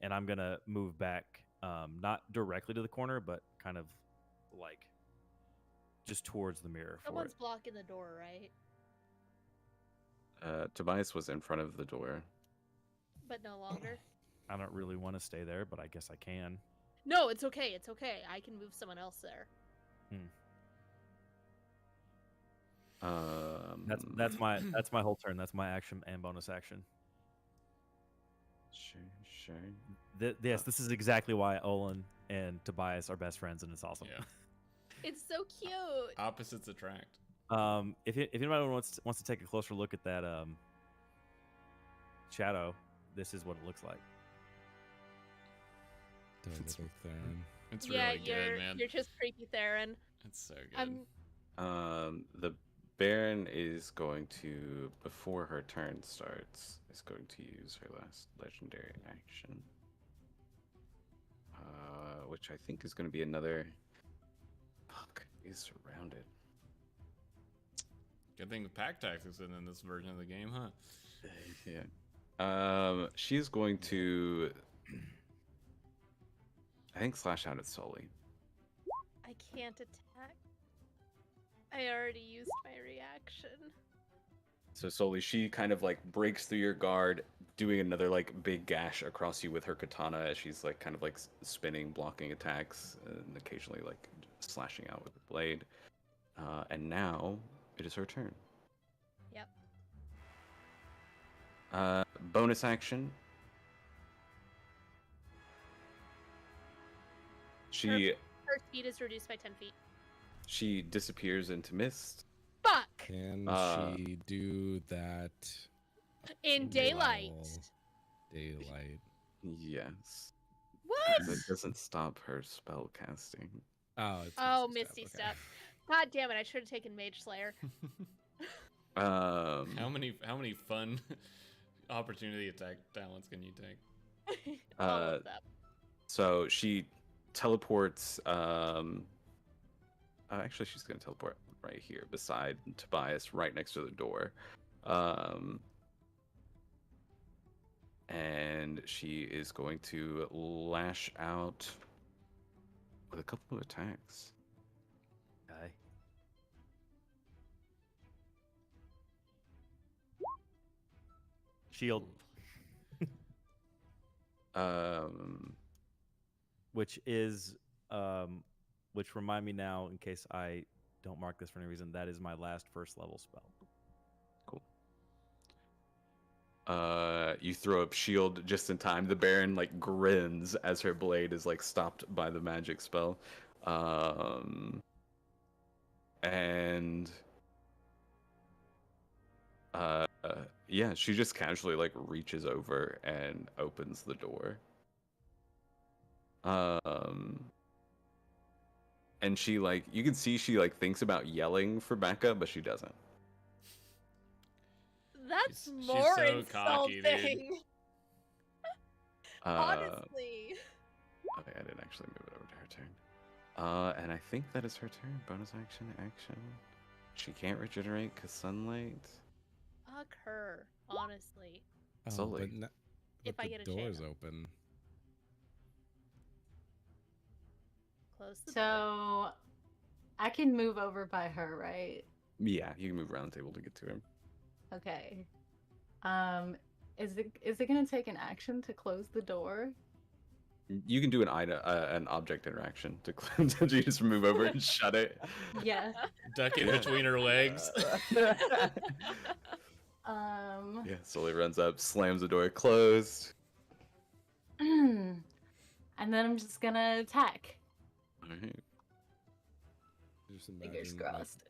and I'm gonna move back, not directly to the corner, but kind of like just towards the mirror for Someone's it. blocking the door, right? Tobias was in front of the door. But no longer. I don't really want to stay there, but I guess I can. No, it's okay. It's okay. I can move someone else there. That's my whole turn. That's my action and bonus action. Sure. Yes, this is exactly why Olin and Tobias are best friends, and it's awesome. Yeah. It's so cute. Opposites attract. If anybody wants to take a closer look at that shadow, this is what it looks like. It's Theron. It's Yeah, really good, man. you're just creepy Theron. It's so good. The Baron is going to, before her turn starts, is going to use her last legendary action. Which I think is going to be another... Fuck, he's surrounded. Good thing the pack tactics in this version of the game, huh? Yeah. She's going to... I think slash out at Sully. I can't attack. I already used my reaction. So slowly she kind of like breaks through your guard, doing another like big gash across you with her katana as she's like kind of like spinning, blocking attacks, and occasionally like slashing out with the blade. And now it is her turn. Yep. Bonus action. Her speed is reduced by 10 feet. She disappears into mist. Fuck! Can she do that In daylight. while daylight? Yes. What? It doesn't stop her spell casting. Oh, it's Oh, Misty Misty Step, okay. Step. God damn it! I should have taken Mage Slayer. How many fun opportunity attack talents can you take? All of them. So she teleports. Actually, she's going to teleport right here beside Tobias, right next to the door. And she is going to lash out with a couple of attacks. Okay. Shield, which is which remind me now, in case I don't mark this for any reason, that is my last first level spell. Cool. You throw up shield just in time. The Baron like grins as her blade is like stopped by the magic spell. And yeah, she just casually like reaches over and opens the door. And she like, you can see she like thinks about yelling for backup, but she doesn't. That's She's more so insulting. cocky, dude. Honestly. Okay, I didn't actually move it over to her turn. And I think that is her turn. Bonus action, action. She can't regenerate because sunlight. Fuck her. Honestly. Oh, Sully. but If I the get a door's chance. open. Close the door. So I can move over by her, right? Yeah, you can move around the table to get to him. Okay. Is it gonna take an action to close the door? You can do an object interaction to you just move over and shut it. Yeah. Duck it Yeah. between her legs. Yeah, Sully runs up, slams the door closed. And then I'm just gonna attack. All right. Just Fingers imagine, like, crossed.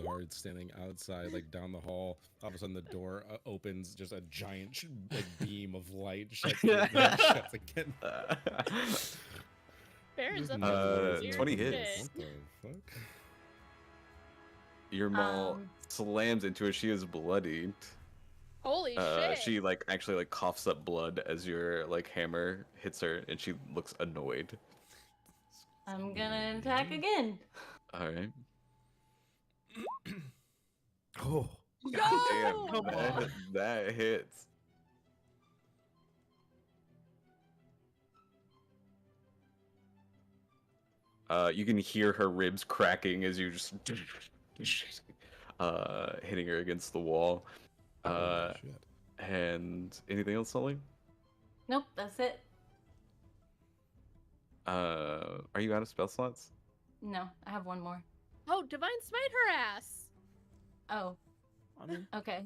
guards standing outside, like down the hall. All of a sudden, the door opens. Just a giant like beam of light shuts, shuts again. Baron's up Uh, to 20 weird hits. shit. What the fuck? Your maul slams into her. She is bloodied. Holy shit. She like actually like coughs up blood as your like hammer hits her, and she looks annoyed. I'm gonna attack again. All right. Oh, God No! damn, that hits. You can hear her ribs cracking as you just hitting her against the wall. Holy shit. And anything else, Sully? Nope, that's it. Are you out of spell slots? No, I have one more. Oh, Divine Smite her ass. Oh, I mean, okay.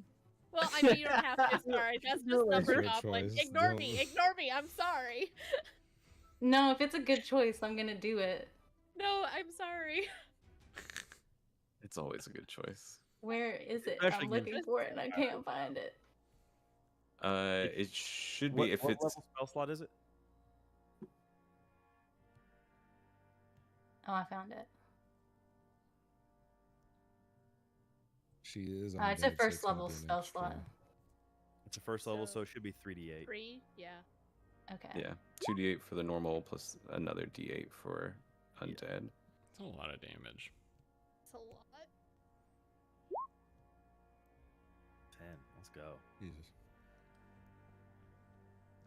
Well, I mean, you don't have to. Sorry, that's just It's number your goblin. choice, Ignore don't- me. Ignore me. I'm sorry. No, if it's a good choice, I'm gonna do it. No, I'm sorry. It's always a good choice. Where is it? Especially I'm good. looking for it and I can't find it. It should be if what it's level spell slot is it? Oh, I found it. She is. It's a undead, so first gonna level be an spell extra- slot. It's a first level, So- so it should be 3d8. 3? Yeah. Okay. yeah 2d8 for the normal plus another d8 for undead. It's a lot of damage. It's a lot. 10. Let's go. Jesus.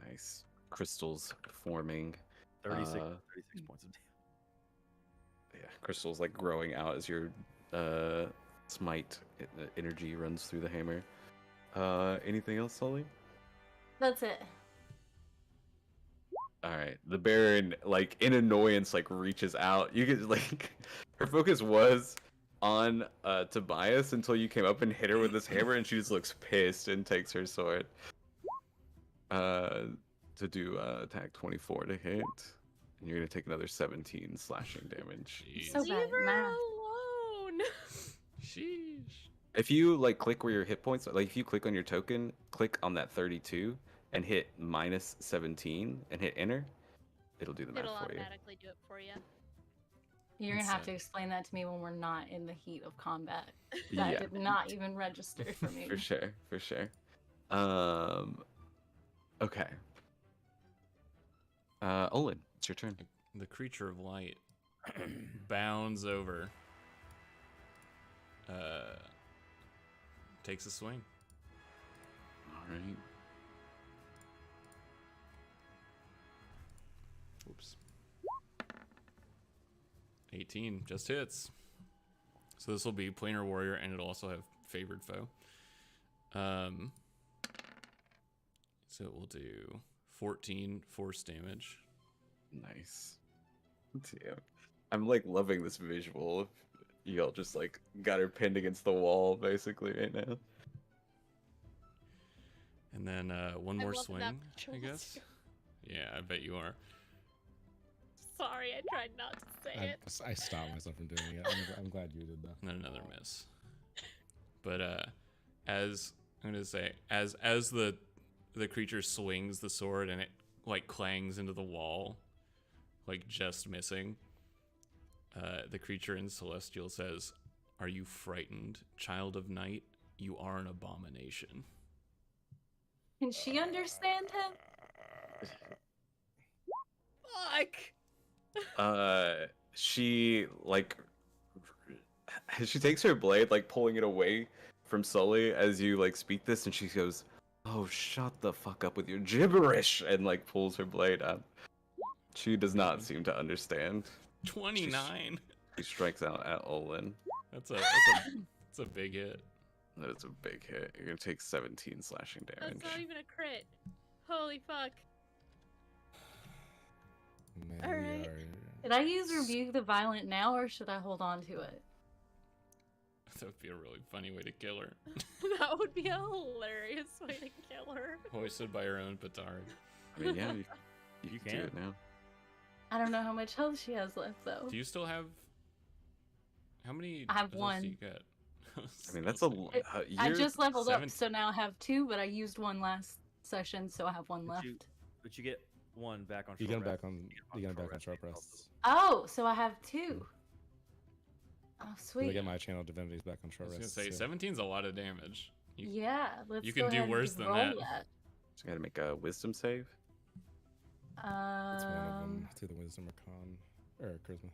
Nice crystals forming. 36, Uh, 36 points of damage. Yeah, crystals like growing out as you're smite energy runs through the hammer. Anything else, Sully? That's it. All right. The Baron, like in annoyance, like reaches out. You can like, her focus was on Tobias until you came up and hit her with this hammer, and she just looks pissed and takes her sword. To do attack 24 to hit, and you're gonna take another 17 slashing damage. Jeez. So bad Leave at her math. alone. Sheesh. If you like click where your hit points, like if you click on your token, click on that 32 and hit minus 17 and hit enter, it'll do the math It'll for you. automatically do it for you. You're gonna That's have it. to explain that to me when we're not in the heat of combat. That Yeah. did not even register for me. For sure, for sure. Okay. Olin, it's your turn. The creature of light bounds over. Takes a swing. All right. Oops. 18 just hits. So this will be planar warrior, and it'll also have favored foe. So it will do 14 force damage. Nice. Damn. I'm like loving this visual. Y'all just like got her pinned against the wall basically right now. And then one more loving that swing, I visual guess. too. Yeah, I bet you are. Sorry, I tried not to say it. I stopped myself from doing it. I'm glad you did that. And then another miss. But as I'm gonna say, as the creature swings the sword and it like clangs into the wall, like just missing, the creature in Celestial says, "Are you frightened, child of night? You are an abomination." Can she understand him? Fuck. She like she takes her blade, like pulling it away from Sully as you like speak this, and she goes, "Oh, shut the fuck up with your gibberish," and like pulls her blade up. She does not seem to understand. 29. She strikes out at Olin. That's a big hit. That is a big hit. You're gonna take 17 slashing damage. That's not even a crit. Holy fuck. Man, Alright. Did I use Rebuke the Violent now, or should I hold on to it? That would be a really funny way to kill her. That would be a hilarious way to kill her. Hoisted by her own petard. I mean, yeah, you You can do can. it now. I don't know how much health she has left, though. Do you still have? How many? I have of those one. Do you get? I mean, that's a. I You're just leveled up, 17. so now I have 2, but I used one last session, so I have one left. But you get one back on. You short get him rest. back on. You get him back on sharp rests. Oh, so I have 2. Oh, I sweet. get my channel divinities back on I short was gonna rests. say too. 17's a lot of damage. Yeah, let's you go can do ahead and worse just than roll that. just gotta make a wisdom save. It's one of them. Um, It's either wisdom or con or charisma.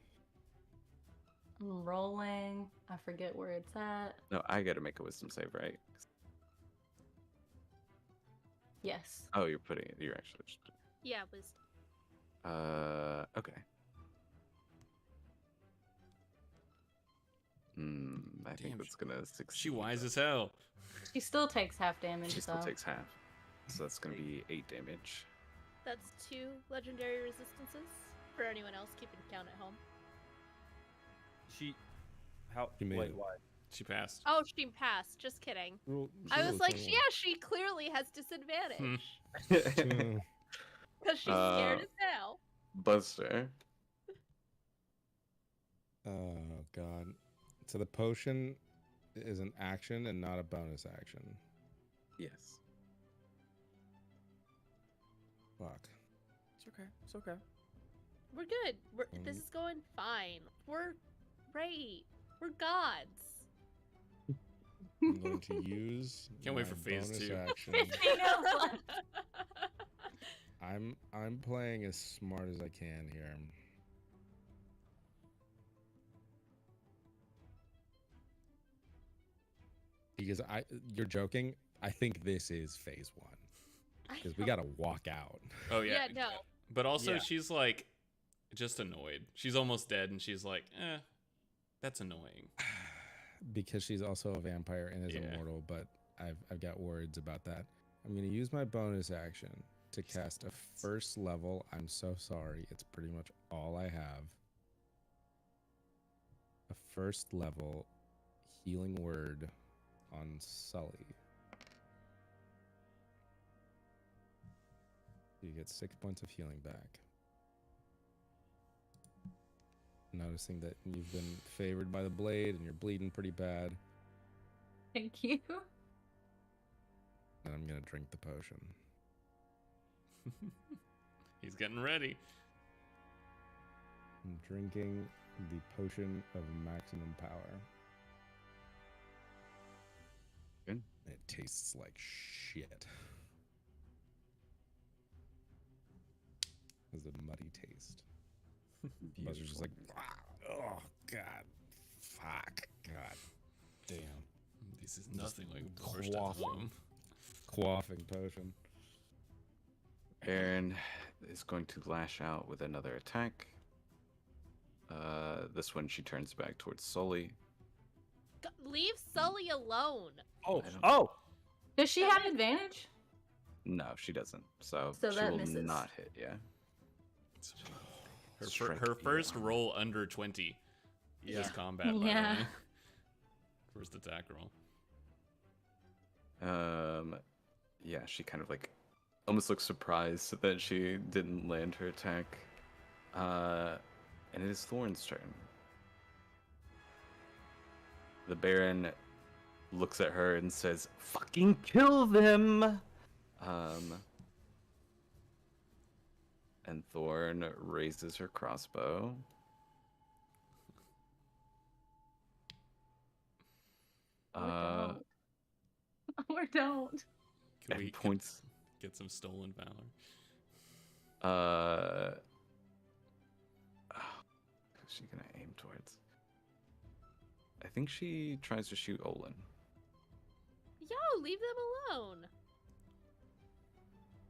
I'm rolling. I forget where it's at. No, I gotta make a wisdom save, right? Yes. Oh, you're putting it. You're actually just putting Yeah, wisdom. okay. I think Damn, that's gonna succeed. She wise as hell. She still takes half damage, She still though. takes half. So that's gonna be 8 damage. That's 2 legendary resistances for anyone else keeping count at home. She. How? You made Wait, it. why? She passed. Oh, she passed. Just kidding. I was like, yeah, she clearly has disadvantage. Because she's scared as hell. Buster. Oh god. So the potion is an action and not a bonus action. Yes. Fuck. It's okay. It's okay. We're good. This is going fine. We're great. We're gods. I'm going to use Can't wait my for phase bonus 2. action. 15 health left. I'm playing as smart as I can here. Because you're joking. I think this is phase 1 because we gotta walk out. Oh yeah. Yeah, no. But also, Yeah. she's like, just annoyed. She's almost dead, and she's like, that's annoying. because she's also a vampire and is Yeah. immortal, but I've got words about that. I'm going to use my bonus action to cast a first level. I'm so sorry. It's pretty much all I have. A first level healing word on Sully. You get 6 points of healing back. Noticing that you've been favored by the blade and you're bleeding pretty bad. Thank you. And I'm going to drink the potion. He's getting ready. I'm drinking the potion of maximum power. Good. It tastes like shit. Has a muddy taste. Buzzer's just like, oh, God. Fuck. God damn. This is Just nothing like the first at quaffing. home. Quaffing potion. Baron is going to lash out with another attack. This one she turns back towards Sully. Leave Sully alone. Oh, I don't- oh, Does she have advantage? No, she doesn't. So, So she that will misses. not hit, yeah. Her, Strike her the first arm. roll under 20 is combat, by Yeah. the way. First attack roll. Yeah, she kind of like almost looks surprised that she didn't land her attack. And it is Thorn's turn. The Baron looks at her and says, "Fucking kill them!" And Thorn raises her crossbow. Or don't. Or don't. Can And we points. get some stolen valor? Who's she gonna aim towards? I think she tries to shoot Olin. Yo, leave them alone.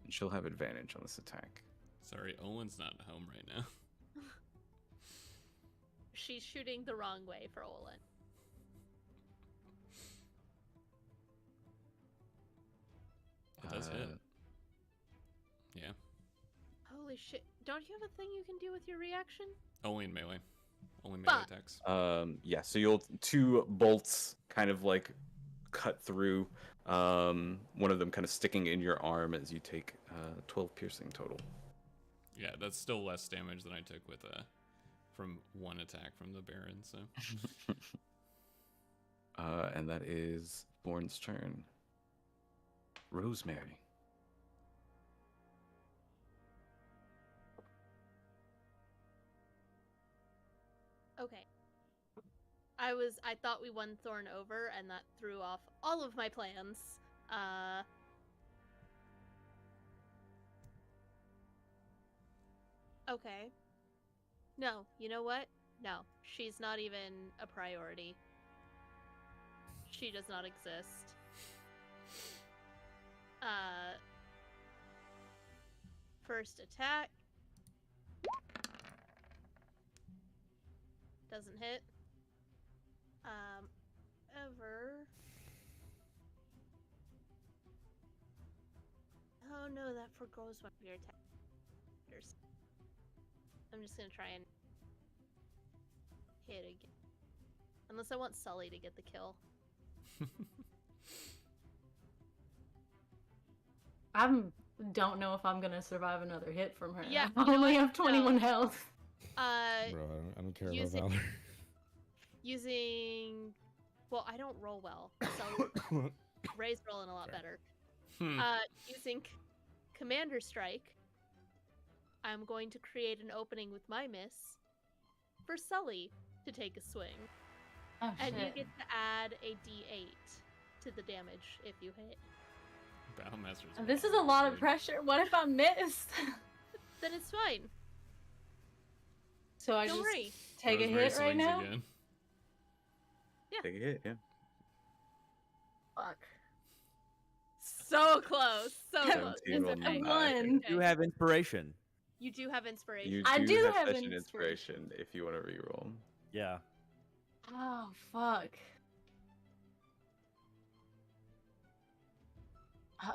And she'll have advantage on this attack. Sorry, Owen's not at home right now. She's shooting the wrong way for Olin. It does hit. Yeah. Holy shit. Don't you have a thing you can do with your reaction? Only in melee. Only melee Fuck. attacks. Yeah, so you'll two bolts kind of like cut through. One of them kind of sticking in your arm as you take 12 piercing total. Yeah, that's still less damage than I took with from one attack from the Baron, so. And that is Thorn's turn. Rosemary. Okay. I thought we won Thorn over, and that threw off all of my plans. Okay. No, you know what? No, she's not even a priority. She does not exist. First attack. Doesn't hit. Ever. Oh no, that forgoes one of your attacks. I'm just gonna try and hit again. Unless I want Sully to get the kill. I don't know if I'm gonna survive another hit from her. Yeah, I you know only what? have 21 No. health. Bro, I don't care about using- Valor. Using, well, I don't roll well, so Ray's rolling a lot Fair. better. Hmm. Using Commander Strike, I'm going to create an opening with my miss for Sully to take a swing, Oh and you shit. get to add a D8 to the damage if you hit. Battlemaster's This is a lot of good. pressure. What if I miss? Then it's fine. So I Don't just worry. take a Rosemary hit right swings now? again. Take a hit, yeah. Fuck. So close. So close. 17 will It's a not one. hit. you have inspiration. You do have inspiration. You I do do have have session inspiration. inspiration if you want to reroll. Yeah. Oh fuck.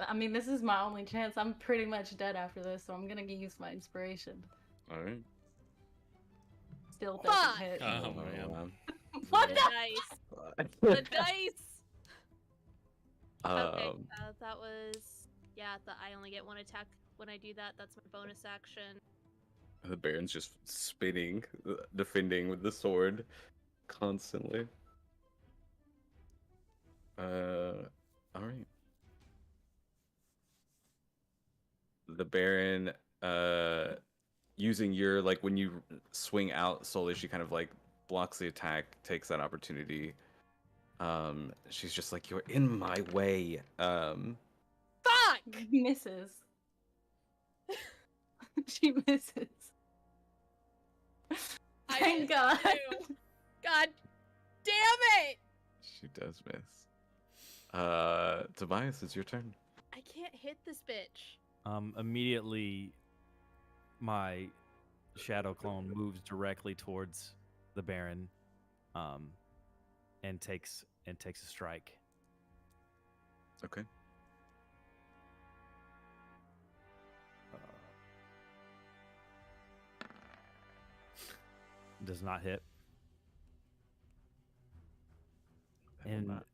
I mean, this is my only chance. I'm pretty much dead after this, so I'm gonna use my inspiration. All right. Still doesn't Fuck! hit. Oh, man. wow. What The the? dice. The dice. Okay, Um, that was I only get one attack when I do that. That's my bonus action. the Baron's just spinning, defending with the sword constantly. All right. The Baron, using your like when you swing out slowly, she kind of like blocks the attack, takes that opportunity. She's just like, "You're in my way." Fuck! Misses. She misses. I Thank missed God. too. God damn it! She does miss. Tobias, it's your turn. I can't hit this bitch. Immediately, my shadow clone moves directly towards the Baron, and takes a strike. Okay. Does not hit, That will and not.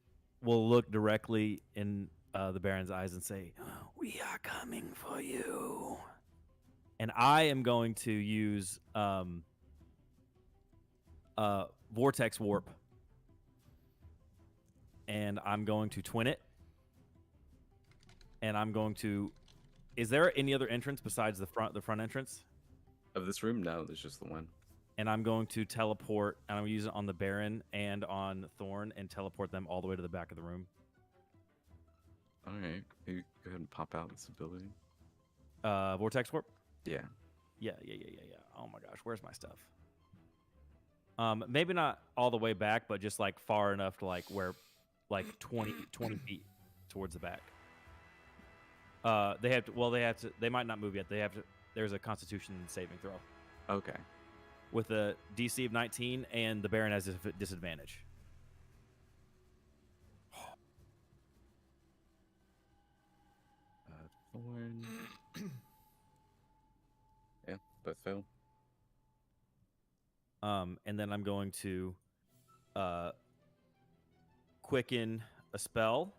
will look directly in the Baron's eyes and say, "We are coming for you." And I am going to use Vortex Warp, and I'm going to twin it, and I'm going to. Is there any other entrance besides the front entrance? Of this room, no, there's just the one. And I'm going to teleport, and I'm going to use it on the Baron and on Thorn, and teleport them all the way to the back of the room. All right. You go ahead and pop out this ability. Vortex Warp? Yeah. Yeah. Oh my gosh, where's my stuff? Maybe not all the way back, but just like far enough to like where, like 20 feet towards the back. They have to. Well, they have to. They might not move yet. They have to. There's a Constitution saving throw Okay. with a DC of 19, and the Baron has a disadvantage. Thorn. Yeah, both fail. And then I'm going to quicken a spell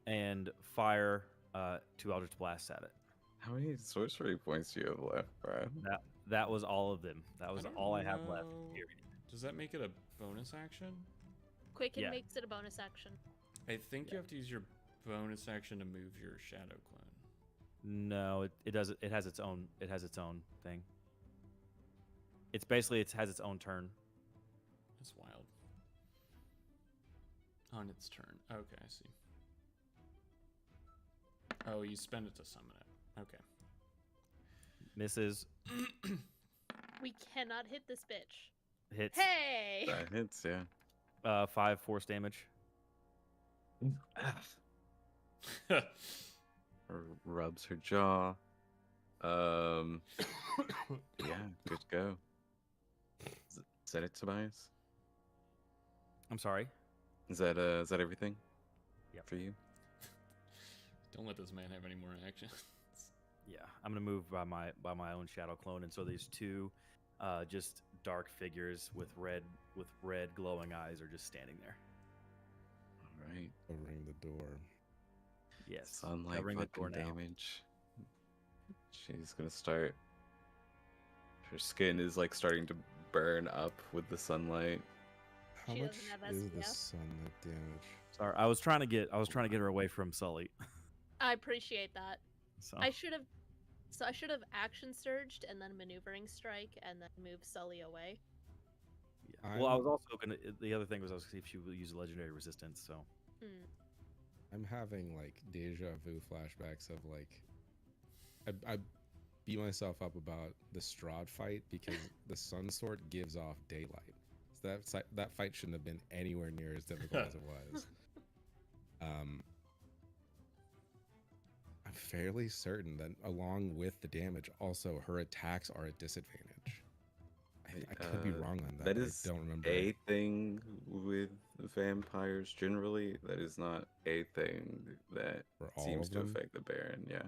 and fire 2 Eldritch Blasts at it. How many sorcery points do you have left, bro? That was all of them. That was don't all I have left. know. Period. Does that make it a bonus action? Quicken Yeah. makes it a bonus action. I think you have to use your bonus action to move your shadow clone. No, it doesn't. It has its own. It has its own thing. It's basically it has its own turn. That's wild. On its turn. Okay, I see. Oh, you spend it to summon it. Okay. Misses, We cannot hit this bitch. hits, Hey! That hits, yeah. 5 force damage. Rubs her jaw. Yeah, good to go. Is that it, Tobias? I'm sorry. Is that everything? Yep. For you? Don't let this man have any more actions. Yeah, I'm gonna move by my own shadow clone, and so these two, just dark figures with red glowing eyes are just standing there. All right. Covering the door. Yes, Sunlight covering the door fucking now. damage. She's gonna start. Her skin is like starting to burn up with the sunlight. How She much doesn't have is the SPF. sunlight damage? Sorry, I was trying to get her away from Sully. I appreciate that. So I should have action surged and then maneuvering strike and then move Sully away. yeah. Well, I was I'm- also gonna. The other thing was I was gonna see if she would use legendary resistance. So Hmm. I'm having like deja vu flashbacks of like I beat myself up about the Shroud fight because the Sun Sword gives off daylight. So that fight shouldn't have been anywhere near as difficult as it was. I'm fairly certain that along with the damage, also her attacks are at disadvantage. I could be wrong on that. That but is I don't remember. a thing with vampires generally. That is not a thing that For all seems of to them? affect the Baron. Yeah.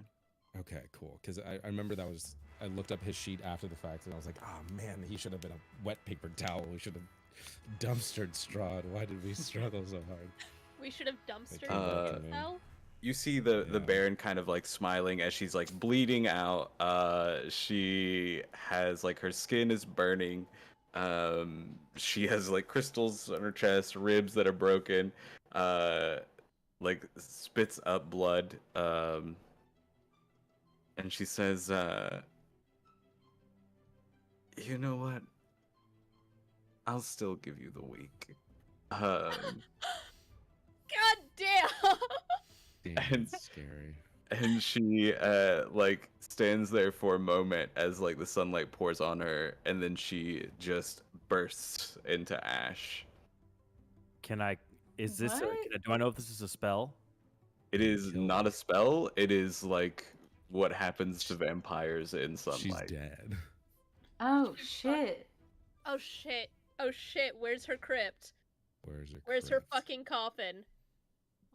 Okay, cool. Because I remember that was, I looked up his sheet after the fact and I was like, oh man, he should have been a wet paper towel. We should have dumpstered Strahd. Why did we struggle so hard? We should have dumpstered came back him to me. well. You see the Yeah. Baron kind of like smiling as she's like bleeding out. She has like her skin is burning. She has like crystals on her chest, ribs that are broken. Like spits up blood. And she says, "You know what? I'll still give you the week." Um, God damn! Damn, And- that's scary. and she like stands there for a moment as like the sunlight pours on her, and then she just bursts into ash. Can I? Is this? What? Do I know if this is a spell? It is Kill not her. a spell. It is like what happens to vampires in She's sunlight. dead. Oh shit. Oh shit! Oh shit! Where's her crypt? Where's her? Where's her crypt? fucking coffin?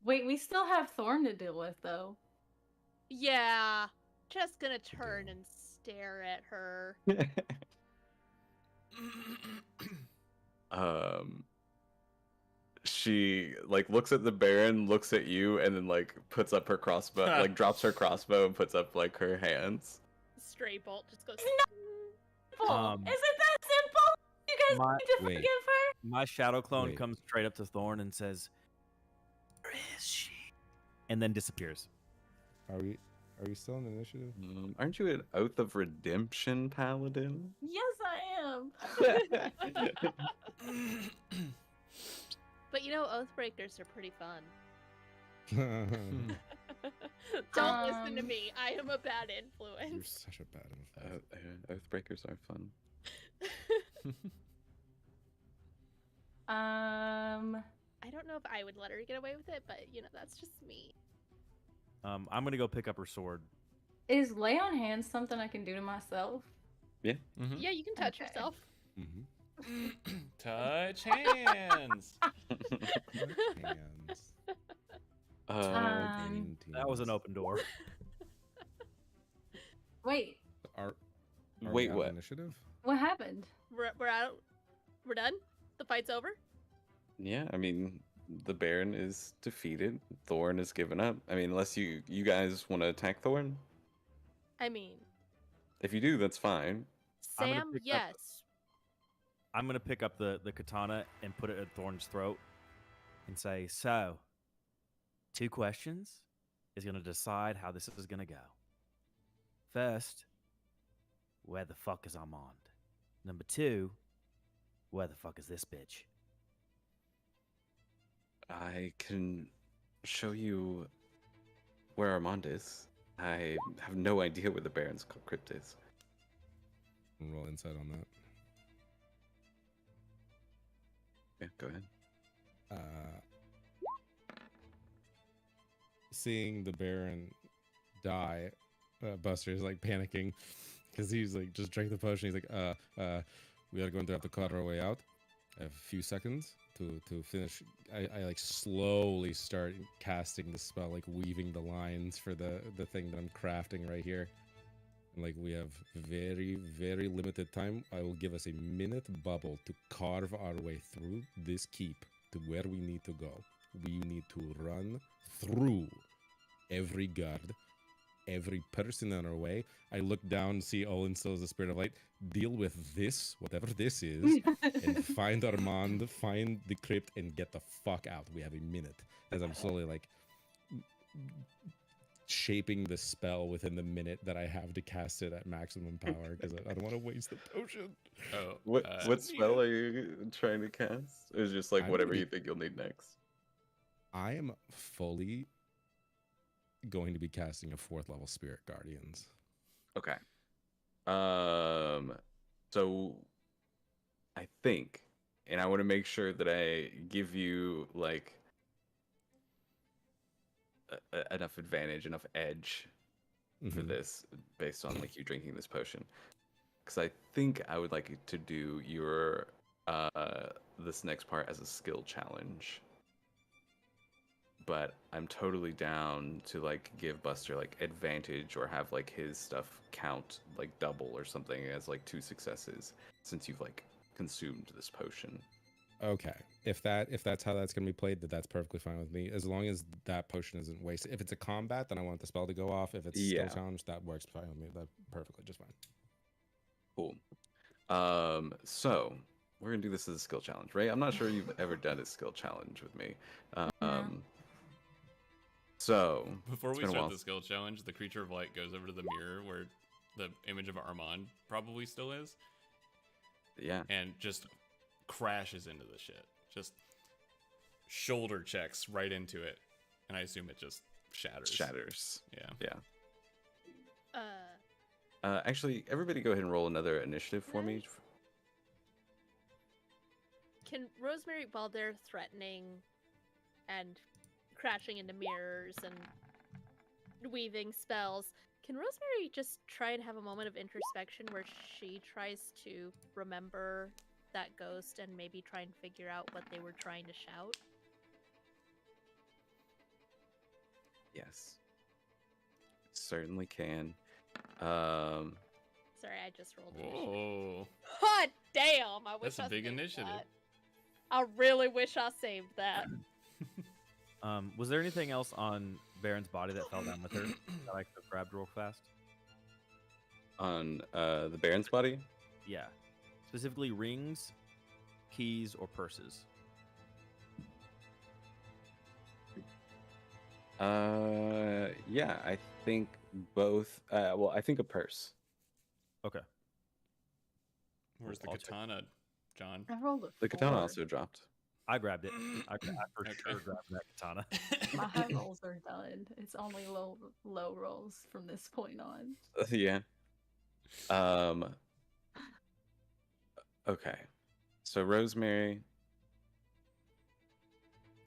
Wait, we still have Thorn to deal with though. Yeah. Just gonna turn deal. and stare at her. She like looks at the Baron, looks at you, and then like puts up her crossbow, like drops her crossbow and puts up like her hands. Stray bolt just goes. Simple. Um, Is it that simple? You guys my- need to Wait. forgive her? My shadow clone Wait. comes straight up to Thorn and says, "Where is she?" And then disappears. Are we still in initiative? Aren't you an Oath of Redemption paladin? Yes, I am. But you know, Oathbreakers are pretty fun. You're Don't listen to Um, me. I am a bad influence. such a bad influence. Oathbreakers are fun. I don't know if I would let her get away with it, but you know, that's just me. I'm gonna go pick up her sword. Is lay on hands something I can do to myself? Mhm. Yeah, you can touch Okay. yourself. Mm-hmm. Touch hands. Hands. That was an open door. Wait, Are Wait, we out of what? Initiative? what happened? We're out. We're done. The fight's over. Yeah, I mean, the Baron is defeated. Thorn is given up. I mean, unless you guys want to attack Thorn. I mean, If you do, that's fine. I'm gonna Sam, pick up- yes. I'm gonna pick up the katana and put it at Thorn's throat and say, "So, 2 questions is gonna decide how this is gonna go. First, where the fuck is Armand? Number 2, where the fuck is this bitch?" I can show you where Armand is. I have no idea where the Baron's crypt is. Roll insight on that. Yeah, go ahead. Seeing the Baron die, Buster is like panicking because he's like just drank the potion. He's like, we are going to have to cut our way out. I have a few seconds to finish. I like slowly start casting the spell, like weaving the lines for the thing that I'm crafting right here. And like we have very, very limited time. I will give us a minute bubble to carve our way through this keep to where we need to go. We need to run through every guard, every person on our way. I look down, see Olin still as a spirit of light. Deal with this, whatever this is, and find Armand, find the crypt, and get the fuck out. We have a minute. As I'm slowly like shaping the spell within the minute that I have to cast it at maximum power because I don't want to waste the potion. Oh, What spell are you trying to cast? It's just like I'm whatever gonna you be- think you'll need next. I am fully going to be casting a 4th level Spirit Guardians. Okay. So I think, and I want to make sure that I give you like enough advantage, enough edge for Mhm. this based on like you drinking this potion. Because I think I would like you to do your the this next part as a skill challenge. But I'm totally down to like give Buster like advantage or have like his stuff count like double or something as like 2 successes since you've like consumed this potion. Okay, if that's how that's gonna be played, that's perfectly fine with me. As long as that potion isn't wasted. If it's a combat, then I want the spell to go off. If it's Yeah. skill challenge, that works fine with me. That's perfectly just fine. Cool. So we're gonna do this as a skill challenge, right? I'm not sure you've ever done a skill challenge with me. So Before it's we been a start while. the skill challenge, the creature of light goes over to the mirror where the image of Armand probably still is, Yeah. and just crashes into the shit. Just shoulder checks right into it, and I assume it just shatters. Yeah. Actually, everybody go ahead and roll another initiative for me. Can Rosemary, while they're threatening and crashing into mirrors and weaving spells, can Rosemary just try and have a moment of introspection where she tries to remember that ghost and maybe try and figure out what they were trying to shout? Yes. Certainly can. Sorry, I just rolled initiative. Whoa. Hot damn! I wish That's a I big saved initiative. that. I really wish I saved that. Was there anything else on Baron's body that fell down with her that I could have grabbed real fast? On the Baron's body? Yeah. Specifically rings, keys, or purses. Yeah, I think both. Well, I think a purse. Okay. Where's the I'll check. katana, John? I rolled a The katana 4. also dropped. I grabbed it. I for Okay. sure grabbed that katana. My high rolls are done. It's only low rolls from this point on. Yeah. Okay. So Rosemary,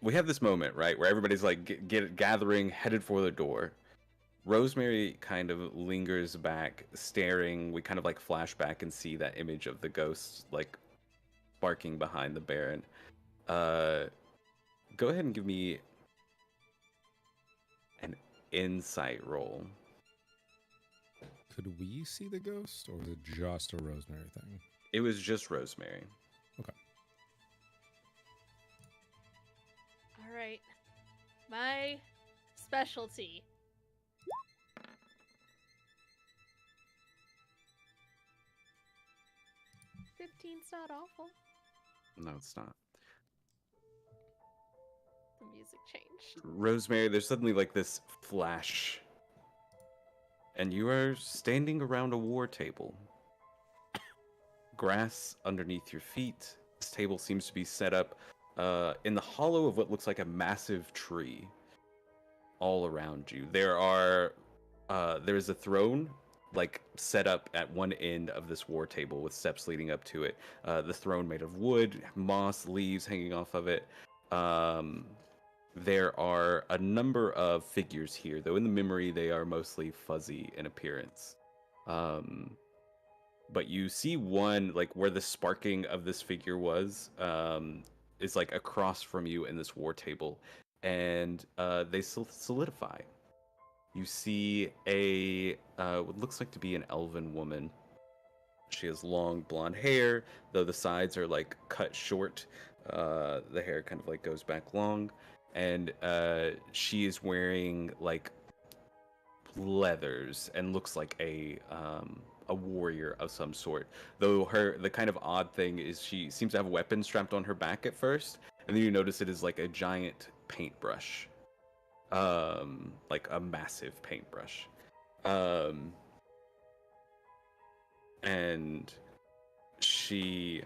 we have this moment, right, where everybody's like gathering, headed for the door. Rosemary kind of lingers back, staring. We kind of like flash back and see that image of the ghost like barking behind the Baron. Go ahead and give me an insight roll. Could we see the ghost, or was it just a Rosemary thing? It was just Rosemary. All right. My specialty. $15's not awful. No, it's not. The music changed. Rosemary, there's suddenly like this flash, and you are standing around a war table. Grass underneath your feet. This table seems to be set up in the hollow of what looks like a massive tree. All around you, there is a throne like set up at one end of this war table with steps leading up to it. The throne made of wood, moss, leaves hanging off of it. There are a number of figures here, though in the memory they are mostly fuzzy in appearance. But you see one, like where the sparking of this figure was, is like across from you in this war table, and they solidify. You see a what looks like to be an elven woman. She has long blonde hair, though the sides are like cut short. The hair kind of like goes back long, and she is wearing like leathers and looks like a warrior of some sort. Though the kind of odd thing is she seems to have a weapon strapped on her back at first, and then you notice it is like a giant paintbrush, like a massive paintbrush, and she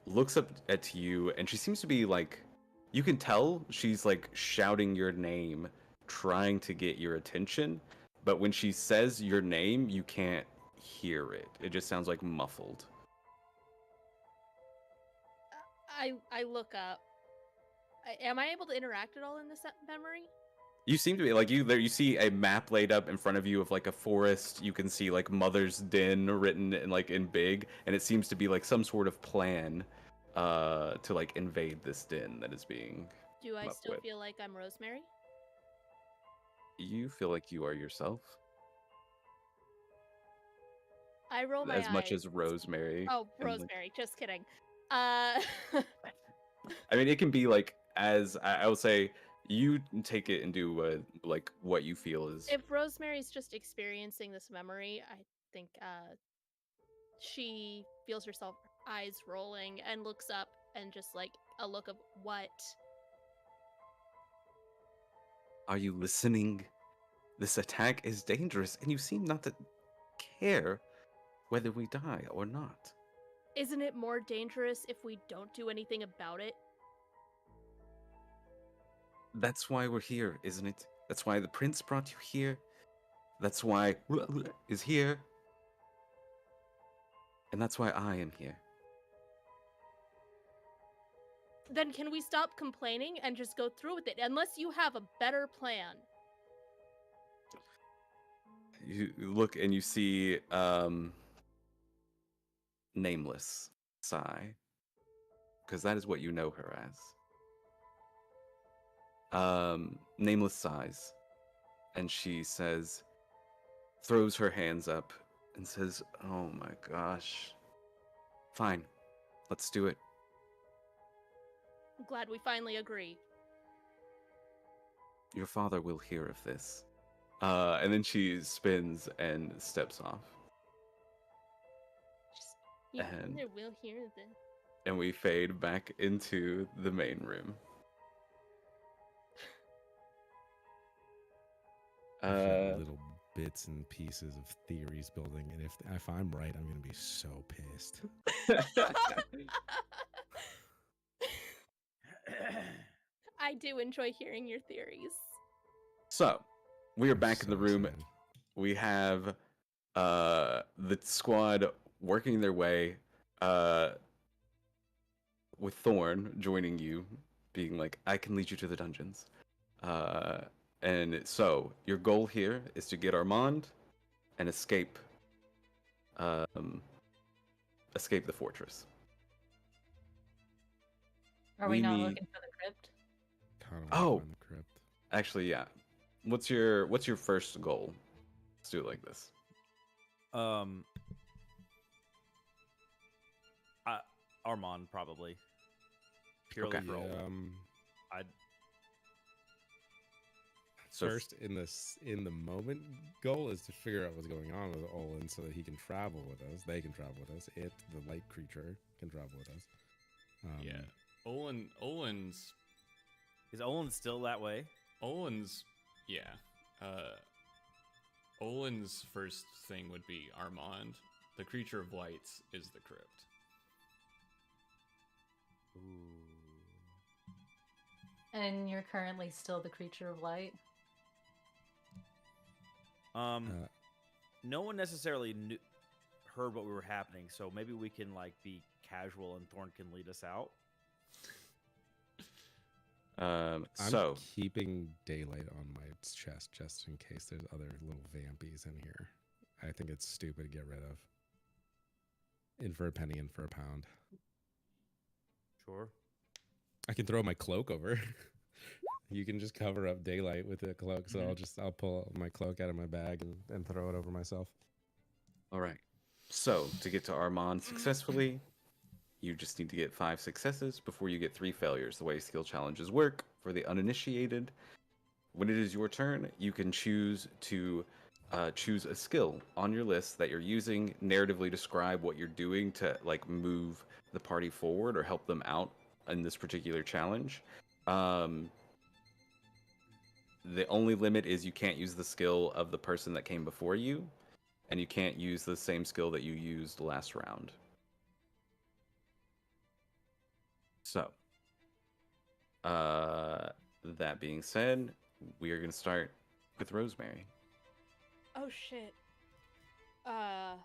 looks up at you, and she seems to be like, you can tell she's like shouting your name, trying to get your attention, but when she says your name, you can't hear it. It just sounds like muffled. I look up. Am I able to interact at all in this memory? You seem to be like you see a map laid up in front of you of like a forest. You can see like Mother's Den written in like in big, and it seems to be like some sort of plan. to like invade this den that is being Do I come up still with. feel like I'm Rosemary? You feel like you are yourself I roll my as much eyes. as Rosemary. Oh, and, like, Rosemary. Just kidding. Uh, I mean, it can be like as I would say. You take it and do like what you feel is. if Rosemary's just experiencing this memory, I think she feels herself eyes rolling and looks up and just like a look of what? Are you listening? This attack is dangerous, and you seem not to care whether we die or not. Isn't it more dangerous if we don't do anything about it? That's why we're here, isn't it? That's why the prince brought you here. That's why is here. And that's why I am here. Then can we stop complaining and just go through with it? Unless you have a better plan. You look and you see Nameless sigh. Because that is what you know her as. Nameless sighs. And she says, throws her hands up and says, "Oh my gosh. Fine. Let's do it." I'm glad we finally agree. Your father will hear of this. And then she spins and steps off. Just, your And- father will hear this. And we fade back into the main room. I feel little bits and pieces of theories building, and if I'm right, I'm gonna be so pissed. I do enjoy hearing your theories. So, we are I'm back in the so room. excited. We have the squad working their way with Thorn joining you, being like, "I can lead you to the dungeons." And so, your goal here is to get Armand and escape the fortress. Are we We not need- looking for the crypt? Kinda wanna Oh. find the crypt. Actually, yeah. What's your first goal? Let's do it like this. Armand probably. Purely Okay. for Yeah, Olin. I'd So first in the moment goal is to figure out what's going on with Olin so that he can travel with us. They can travel with us. It, the light creature, can travel with us. Yeah. Olin's is Olin still that way? yeah. Olin's first thing would be Armand. The creature of lights is the crypt. And you're currently still the creature of light? No one necessarily heard what we were happening, so maybe we can like be casual and Thorn can lead us out. I'm So keeping daylight on my chest just in case there's other little vampies in here. I think it's stupid to get rid of. In for a penny, in for a pound. Sure. I can throw my cloak over. You can just cover up daylight with the cloak, so I'll pull my cloak out of my bag and throw it over myself. all right. So to get to Armand successfully, you just need to get 5 successes before you get 3 failures. The way skill challenges work for the uninitiated, when it is your turn, you can choose to choose a skill on your list that you're using, narratively describe what you're doing to like move the party forward or help them out in this particular challenge. The only limit is you can't use the skill of the person that came before you, and you can't use the same skill that you used last round. So, that being said, we are going to start with Rosemary. Oh shit. I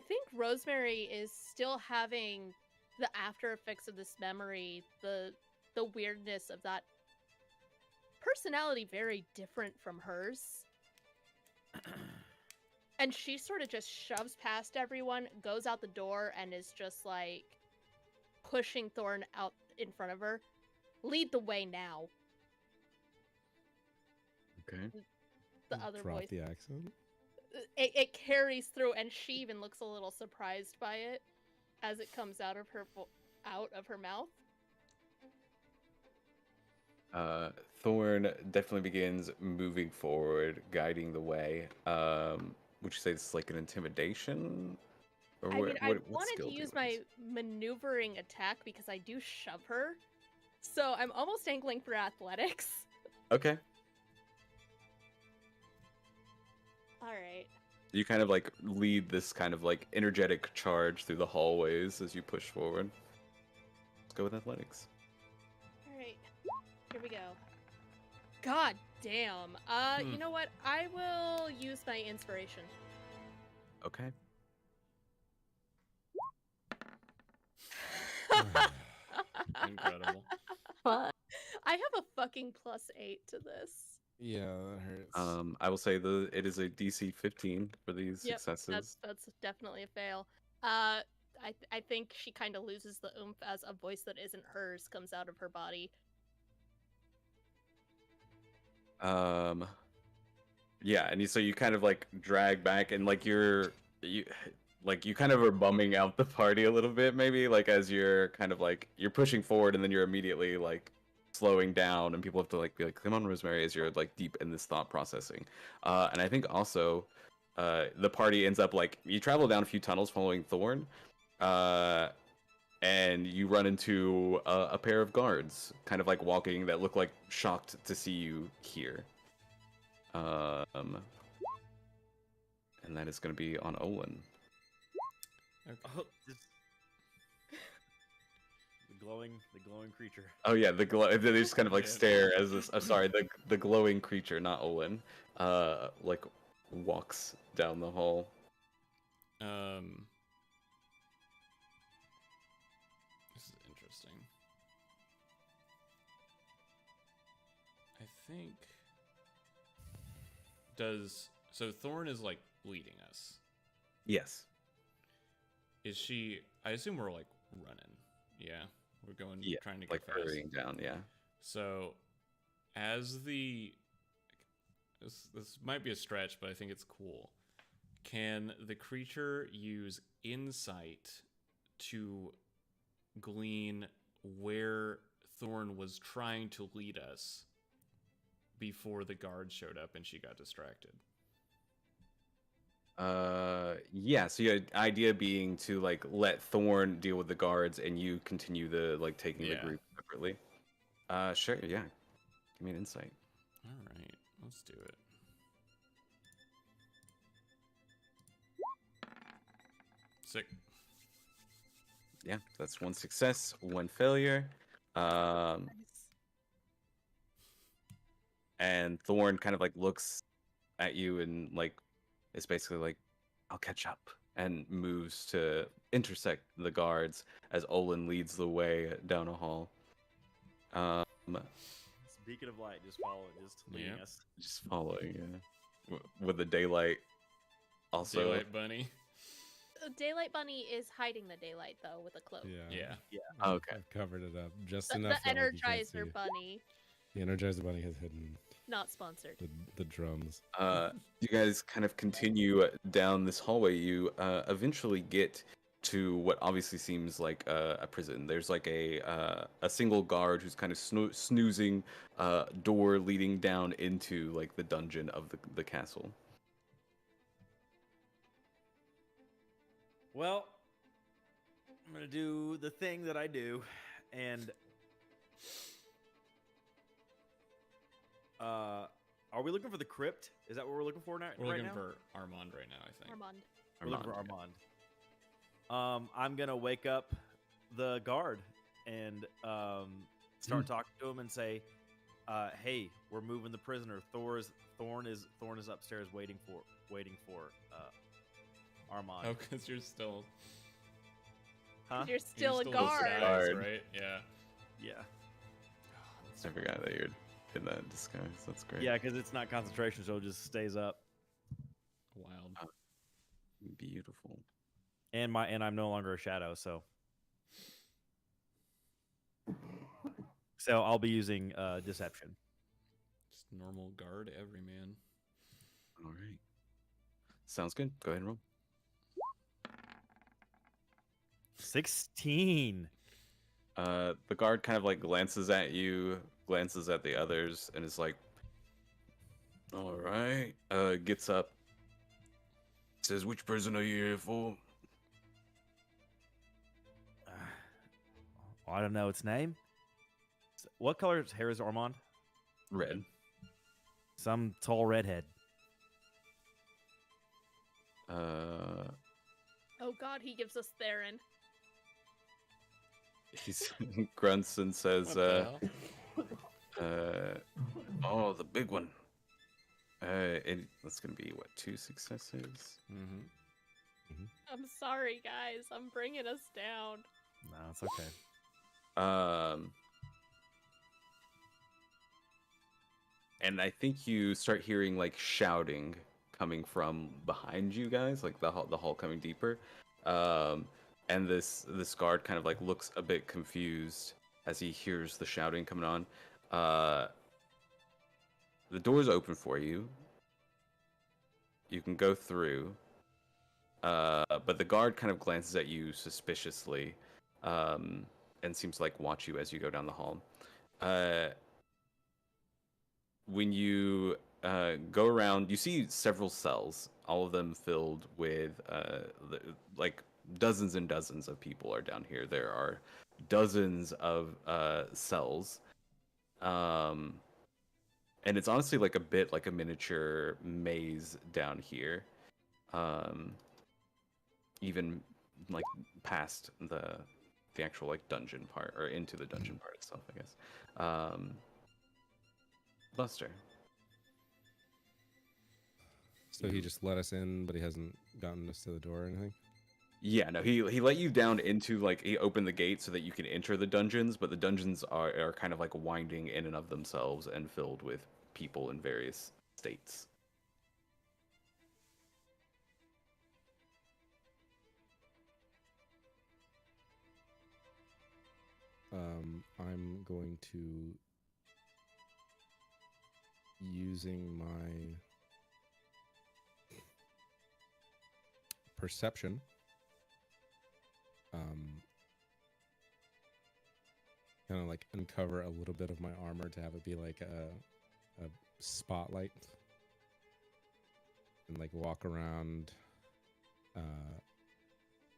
think Rosemary is still having the after effects of this memory, the weirdness of that personality very different from hers. And she sort of just shoves past everyone, goes out the door, and is just like pushing Thorn out in front of her. Lead the way now. Okay. The other Drop voice. the accent. It carries through, and she even looks a little surprised by it as it comes out of her mouth. Thorn definitely begins moving forward, guiding the way. Would you say this is like an intimidation? Or I mean, I what wanted skill to do you use wanna my maneuvering attack because I do shove her. So I'm almost angling for athletics. Okay. Alright. You kind of like lead this kind of like energetic charge through the hallways as you push forward. Let's go with athletics. Alright. Here we go. God damn. You know what? I will use my inspiration. Okay. Incredible. Fuck. I have a fucking +8 to this. Yeah, that hurts. I will say it is a DC 15 for these Yep, successes. that's definitely a fail. I think she kind of loses the oomph as a voice that isn't hers comes out of her body. Yeah, and so you kind of like drag back and like you kind of are bumming out the party a little bit, maybe like as you're kind of like you're pushing forward and then you're immediately like slowing down and people have to like be like, come on, Rosemary, as you're like deep in this thought processing. And I think also the party ends up like you travel down a few tunnels following Thorn, and you run into a pair of guards kind of like walking that look like shocked to see you here. And that is going to be on Olin. Okay. Oh, the glowing creature. Oh yeah, they just kind of like Yeah. stare as this. Sorry, the glowing creature, not Olin. Like walks down the hall. This is interesting. I think so Thorn is like leading us. Yes. Is she? I assume we're like running. Yeah, we're going. Yeah, trying to go like fast. hurrying down. Yeah. So, as this might be a stretch, but I think it's cool. Can the creature use insight to glean where Thorn was trying to lead us before the guard showed up and she got distracted? Yeah. So your idea being to like let Thorn deal with the guards and you continue the like taking the Yeah. group separately. Sure. Yeah. Give me an insight. All right, let's do it. Sick. Yeah, that's one success, one failure. And Thorn kind of like looks at you and like is basically like, I'll catch up, and moves to intersect the guards as Olin leads the way down a hall. Beacon of light, just leading Yep. us. Just following, yeah. With the daylight also. Daylight Bunny. Daylight Bunny is hiding the daylight though with a cloak. Yeah. Okay. I've covered it up just The enough. that, like, you can't Energizer see. Bunny, The Energizer Bunny has hidden not sponsored. the drums. You guys kind of continue down this hallway. You eventually get to what obviously seems like a prison. There's like a single guard who's kind of snoozing door leading down into like the dungeon of the castle. Well, I'm gonna do the thing that I do, and are we looking for the crypt? Is that what we're looking for now? We're right looking now? for Armand right now, I think. Armand. We're looking for Armand. Armand. I'm gonna wake up the guard and start talking to him and say, "Hey, we're moving the prisoner. Thorn is upstairs waiting for Armand." Oh, because you're still. Huh? You're still a still guard. disguised, Guard. right? Yeah. Yeah. I forgot that you're in that disguise. That's great. Yeah, because it's not concentration, so it just stays up. Wild. Beautiful. And I'm no longer a shadow, so I'll be using deception. Just normal guard everyman. All right. Sounds good. Go ahead and roll. 16. The guard kind of like glances at you, glances at the others, and is like, "All right." Gets up. Says, "Which person are you here for?" I don't know its name. What color's hair is Armand? Red. Some tall redhead. Oh God, he gives us Theron. He grunts and says, What the hell? "Oh, the big one." That's gonna be what, 2 successes? Mm-hmm. I'm sorry, guys. I'm bringing us down. No, it's okay. And I think you start hearing like shouting coming from behind you guys, like the hall coming deeper. And this guard kind of like looks a bit confused as he hears the shouting coming on. The door's open for you. You can go through. But the guard kind of glances at you suspiciously, and seems to like watch you as you go down the hall. When you go around, you see several cells, all of them filled with like dozens and dozens of people are down here. There are dozens of cells, and it's honestly like a bit like a miniature maze down here. Even like past the actual like dungeon part, or into the dungeon part itself, I guess. Buster. So he just let us in, but he hasn't gotten us to the door or anything? Yeah, no, he let you down into, like, he opened the gate so that you can enter the dungeons, but the dungeons are kind of like winding in and of themselves and filled with people in various states. I'm going to, using my perception, kind of like uncover a little bit of my armor to have it be like a spotlight, and like walk around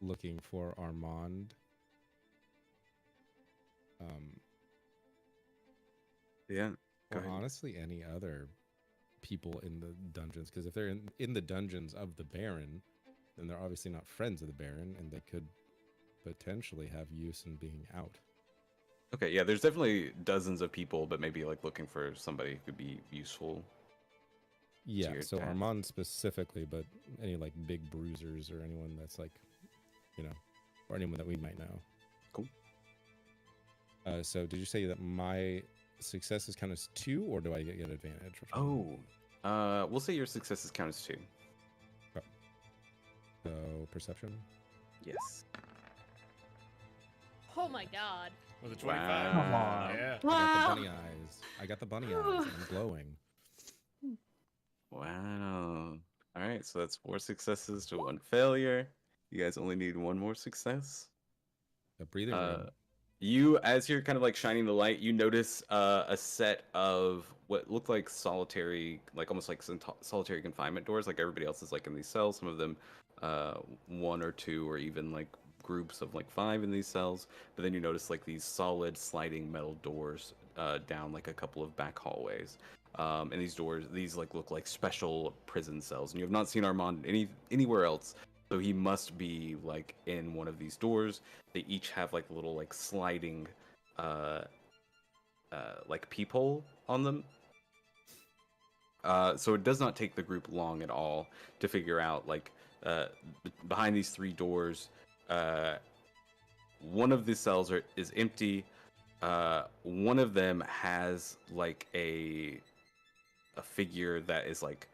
looking for Armand. Yeah. Go Or ahead. honestly, any other people in the dungeons, because if they're in the dungeons of the Baron, then they're obviously not friends of the Baron, and they could potentially have use in being out. Okay, yeah, there's definitely dozens of people, but maybe like looking for somebody who could be useful. Yeah, your so task. Armand specifically, but any like big bruisers or anyone that's like, or anyone that we might know. Cool. So did you say that my successes count as 2, or do I get advantage? We'll say your successes count as 2. So perception. Yes. Oh my God. With a 25. Wow. Yeah. I got the bunny eyes. I got the bunny eyes. And I'm glowing. Wow. All right, so that's 4 successes to 1 failure. You guys only need 1 more success. A breathing room. You, as you're kind of like shining the light, you notice a set of what look like solitary, like almost like solitary confinement doors. Like everybody else is like in these cells. Some of them, 1 or 2, or even like groups of like 5 in these cells. But then you notice like these solid sliding metal doors down like a couple of back hallways. And these doors, these like look like special prison cells. And you have not seen Armand anywhere else. So he must be like in one of these doors. They each have like little like sliding like peephole on them. So it does not take the group long at all to figure out like behind these 3 doors, one of the cells is empty. One of them has like a figure that is like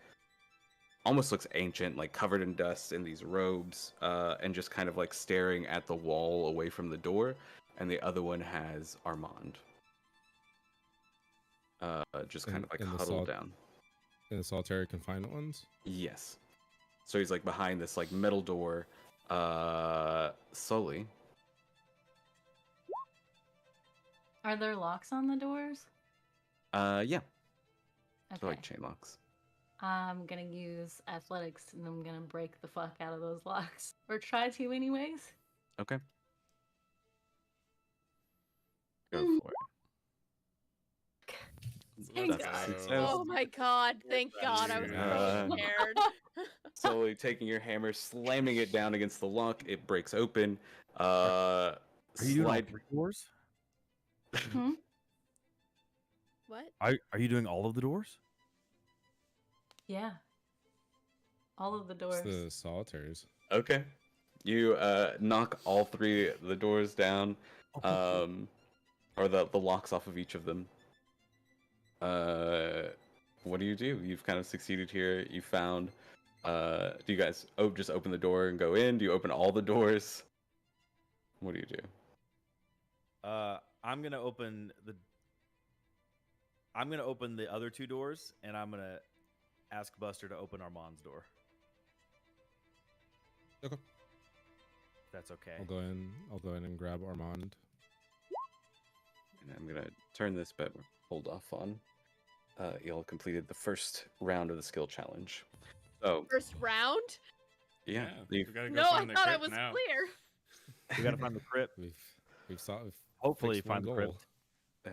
almost looks ancient, like covered in dust in these robes, and just kind of like staring at the wall away from the door. And the other one has Armand, just kind of like huddled down. In the solitary confinement ones? Yes. So he's like behind this like metal door, slowly. Are there locks on the doors? Yeah. Okay. So like chain locks. I'm gonna use athletics and I'm gonna break the fuck out of those locks. Or try to anyways. Okay. Go for it. Thank Let's God. go. Success. Oh my god, thank God, I was so scared. Slowly taking your hammer, slamming it down against the lock, it breaks open. Are you doing all Slide. 3 doors? Hmm? What? Are you doing all of the doors? Yeah. All of the It's doors. the solitaries. Okay. You knock all 3 of the doors down, or the locks off of each of them. What do? You've kind of succeeded here. You found. Do you guys just open the door and go in? Do you open all the doors? What do you do? I'm gonna open the other 2 doors, and I'm gonna ask Buster to open Armand's door. Okay. If that's okay. I'll go in and grab Armand. And I'm gonna turn this, but hold off on. Y'all completed the first round of the skill challenge. So First round? yeah, we you gotta go No, I find the thought I crypt was now. clear. We gotta find the crypt. We've Hopefully fixed one find the goal. crypt. yeah.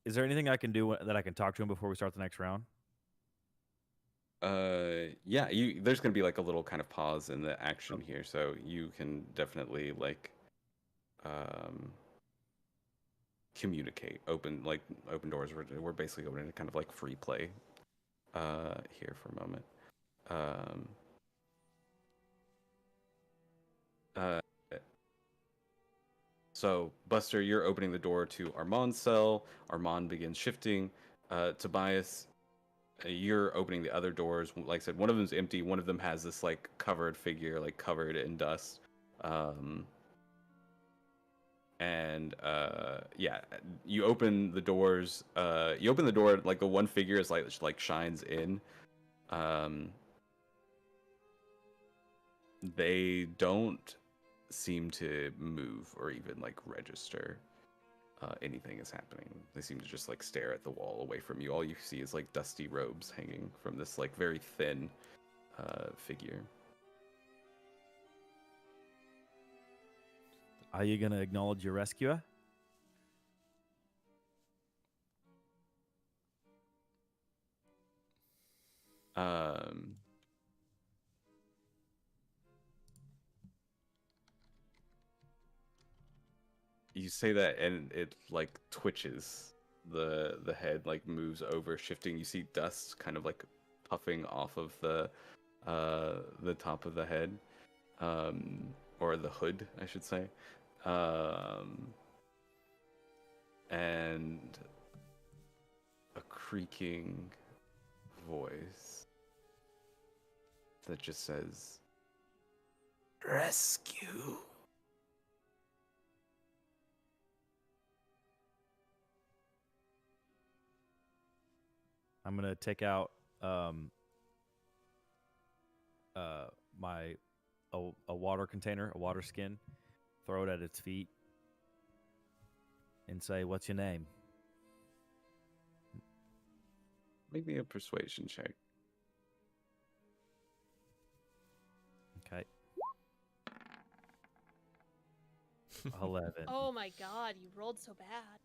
Is there anything I can do that I can talk to him before we start the next round? Yeah, there's gonna be like a little kind of pause in the action here, so you can definitely like communicate. Open doors. We're basically going into kind of like free play here for a moment. So Buster, you're opening the door to Armand's cell. Armand begins shifting. Tobias, you're opening the other doors. Like I said, one of them's empty. One of them has this like covered figure, like covered in dust. Yeah, you open the doors. You open the door, like the one figure is like shines in. They don't seem to move or even like register anything is happening. They seem to just like stare at the wall away from you. All you see is like dusty robes hanging from this like very thin figure. Are you gonna acknowledge your rescuer? You say that and it like twitches. The head like moves over, shifting. You see dust kind of like puffing off of the top of the head, or the hood, I should say, and a creaking voice that just says, "Rescue." I'm gonna take out a water container, a water skin, throw it at its feet, and say, "What's your name?" Make me a persuasion check. Okay. 11. Oh my god, you rolled so bad.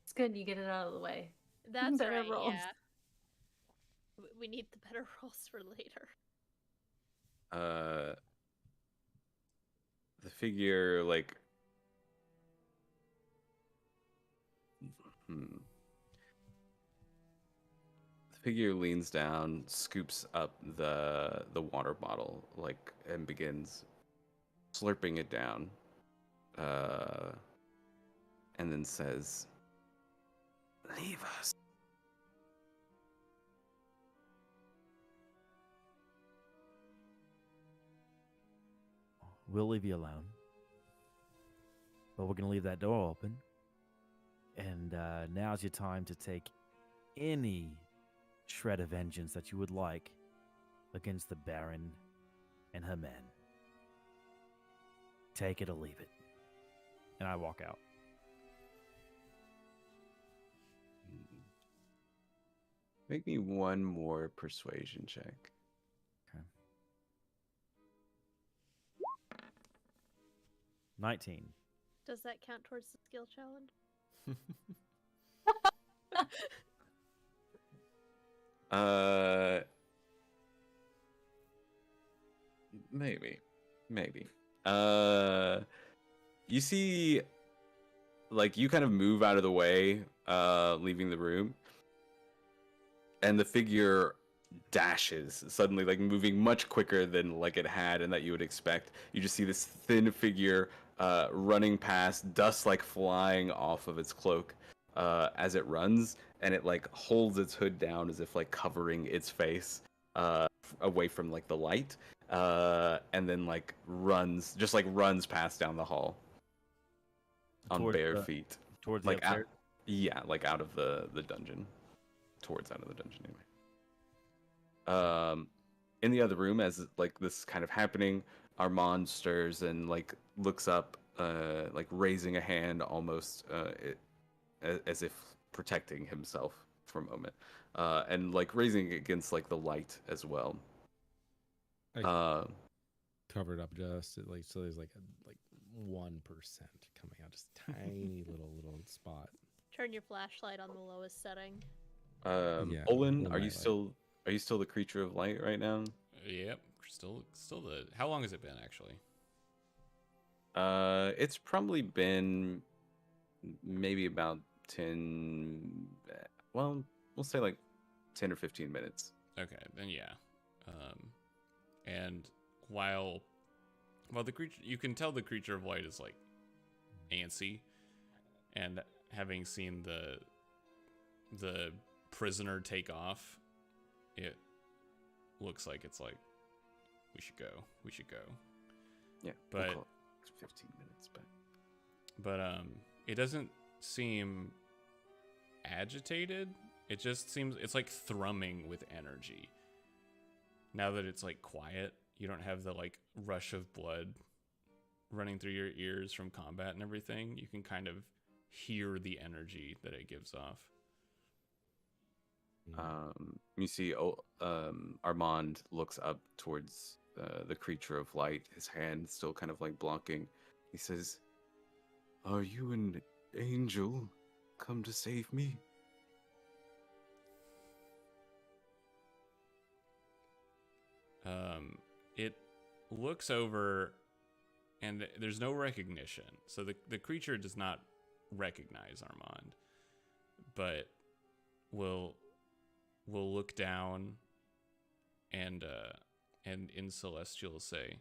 It's good you get it out of the way. That's Better right, rolls. yeah. We need the better rolls for later. The figure like the figure leans down, scoops up the water bottle, like, and begins slurping it down, and then says, Leave us. We'll leave you alone. But we're going to leave that door open. And now's your time to take any shred of vengeance that you would like against the Baron and her men. Take it or leave it. And I walk out. Make me one more persuasion check. Okay. 19. Does that count towards the skill challenge? Maybe. You see, like, you kind of move out of the way, leaving the room, and the figure dashes suddenly, like moving much quicker than like it had and that you would expect. You just see this thin figure running past, dust like flying off of its cloak as it runs, and it like holds its hood down as if like covering its face away from like the light, and then like runs past down the hall on Towards bare the- feet, Towards the like out, upstairs. yeah, like out of the dungeon, towards out of the dungeon anyway. In the other room, as like this kind of happening, Armand stirs and like looks up, like raising a hand almost as if protecting himself for a moment, and like raising it against like the light as well. Covered up just like so. There's like 1% coming out, just tiny little spot. Turn your flashlight on the lowest setting. Yeah, Olin, low are you nightlight. still the creature of light right now? Yep. Still the. How long has it been actually? It's probably been maybe about 10, well, we'll say like 10 or 15 minutes. Okay, then yeah. And while the creature, you can tell the creature of light is like antsy, and having seen the prisoner take off, it looks like it's like we should go. Yeah, But- we'll call it 15 minutes, But it doesn't seem agitated. It just seems it's like thrumming with energy. Now that it's like quiet, you don't have the like rush of blood running through your ears from combat and everything. You can kind of hear the energy that it gives off. You see, Armand looks up towards the creature of light, his hand still kind of like blocking. He says, "Are you an angel come to save me?" It looks over, and there's no recognition. So the creature does not recognize Armand, but will look down and in Celestial say,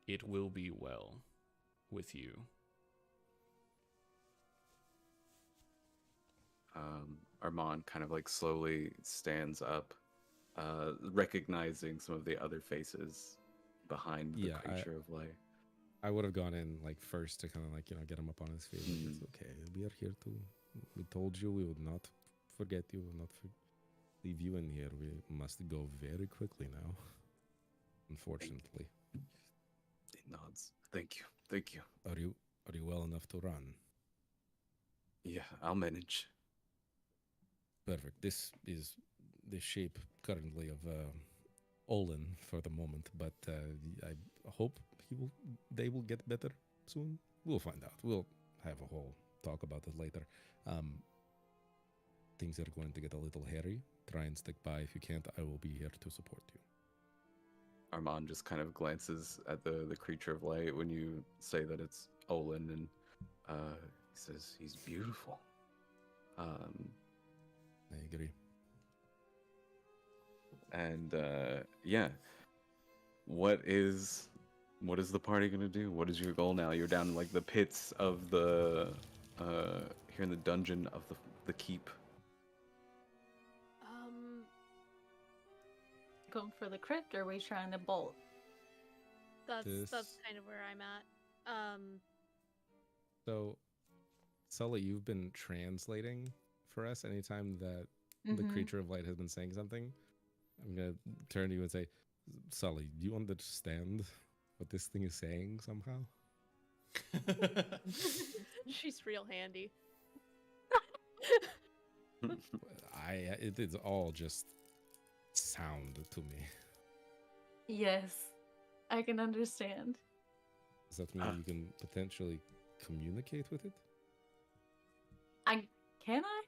"It will be well with you." Armand kind of like slowly stands up, recognizing some of the other faces behind the Yeah, creature of light. I would have gone in like first to kind of like get him up on his feet. Mhm. It's okay. We are here to. We told you we would not forget you. We would not leave you in here. We must go very quickly now. Unfortunately, He nods. Thank you. are you well enough to run? Yeah, I'll manage. Perfect. This is the shape currently of Olin for the moment, but I hope they will get better soon. We'll find out. We'll have a whole talk about it later. Things are going to get a little hairy. Try and stick by. If you can't, I will be here to support you. Armand just kind of glances at the creature of light when you say that it's Olin, and he says he's beautiful. I agree. And yeah, what is the party gonna do? What is your goal now? You're down in like the pits of the here in the dungeon of the keep? Going for the crypt, or are we trying to bolt? That's This- kind of where I'm at. So, Sully, you've been translating for us anytime that the Mhm. creature of light has been saying something. I'm going to turn to you and say, Sully, do you understand what this thing is saying somehow? She's real handy. It is all just sound to me. Yes, I can understand. Does that mean you can potentially communicate with it? Can I?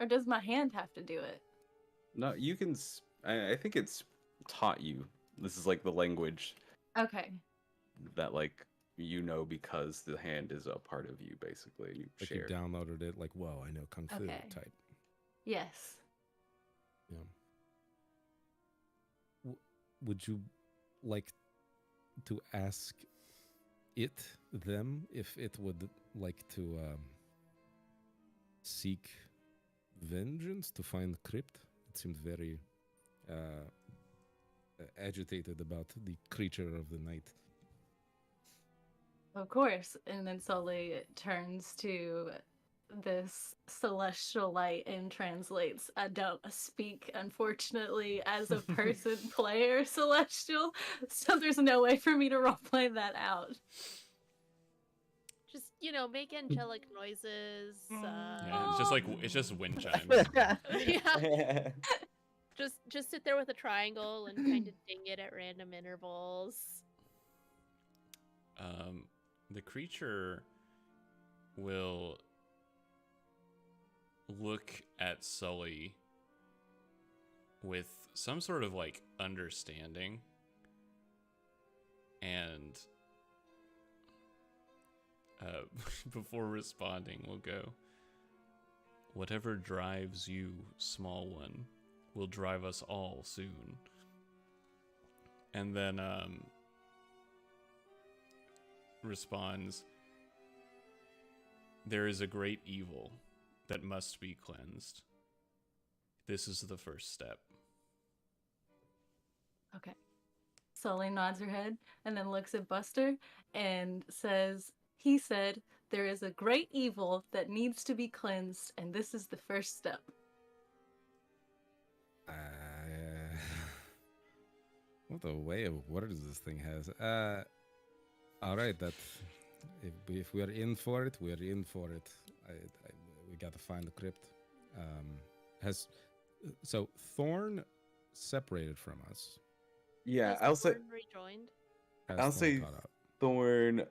Or does my hand have to do it? No, you can. I think it's taught you. This is like the language Okay. that like you know because the hand is a part of you, basically. You Like share. you downloaded it, like, whoa, I know Kung Fu Okay. type. Yes. Yeah. Would you like to ask them, if it would like to seek vengeance to find the crypt? It seemed very agitated about the creature of the night. Of course. And then Sully turns to this celestial light and translates. I don't speak, unfortunately, as a person player celestial, so there's no way for me to roleplay that out. Just, make angelic noises. Yeah, it's just wind chimes. Yeah. Just sit there with a triangle and kind of ding it at random intervals. The creature will look at Sully with some sort of like understanding, and before responding will go, "Whatever drives you, small one, will drive us all soon." And then responds, "There is a great evil that must be cleansed. This is the first step." Okay. Sully nods her head and then looks at Buster and says, he said, there is a great evil that needs to be cleansed, and this is the first step. What a way of words this thing has. All right, that if we're in for it, we're in for it. We got to find the crypt. So Thorn separated from us. Yeah, Has I'll say. Thorn rejoined. Has I'll Thorn say caught up? Thorn.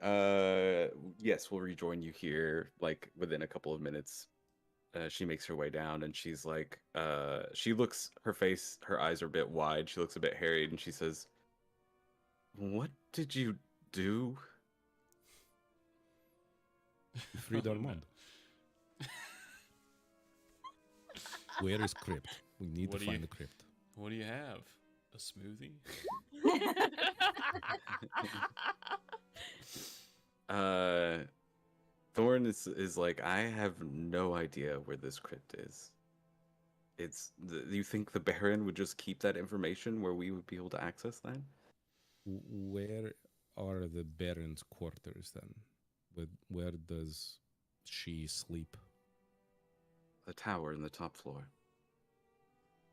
Yes, we'll rejoin you here, like within a couple of minutes. She makes her way down, and she's like, she looks, her eyes are a bit wide. She looks a bit harried, and she says, "What did you do?" Freed Armand. Where is crypt? We need What to do find you- the crypt. What do you have? A smoothie? Thorn is like, I have no idea where this crypt is. You think the Baron would just keep that information where we would be able to access that? Where are the Baron's quarters then? Where does she sleep? The tower in the top floor.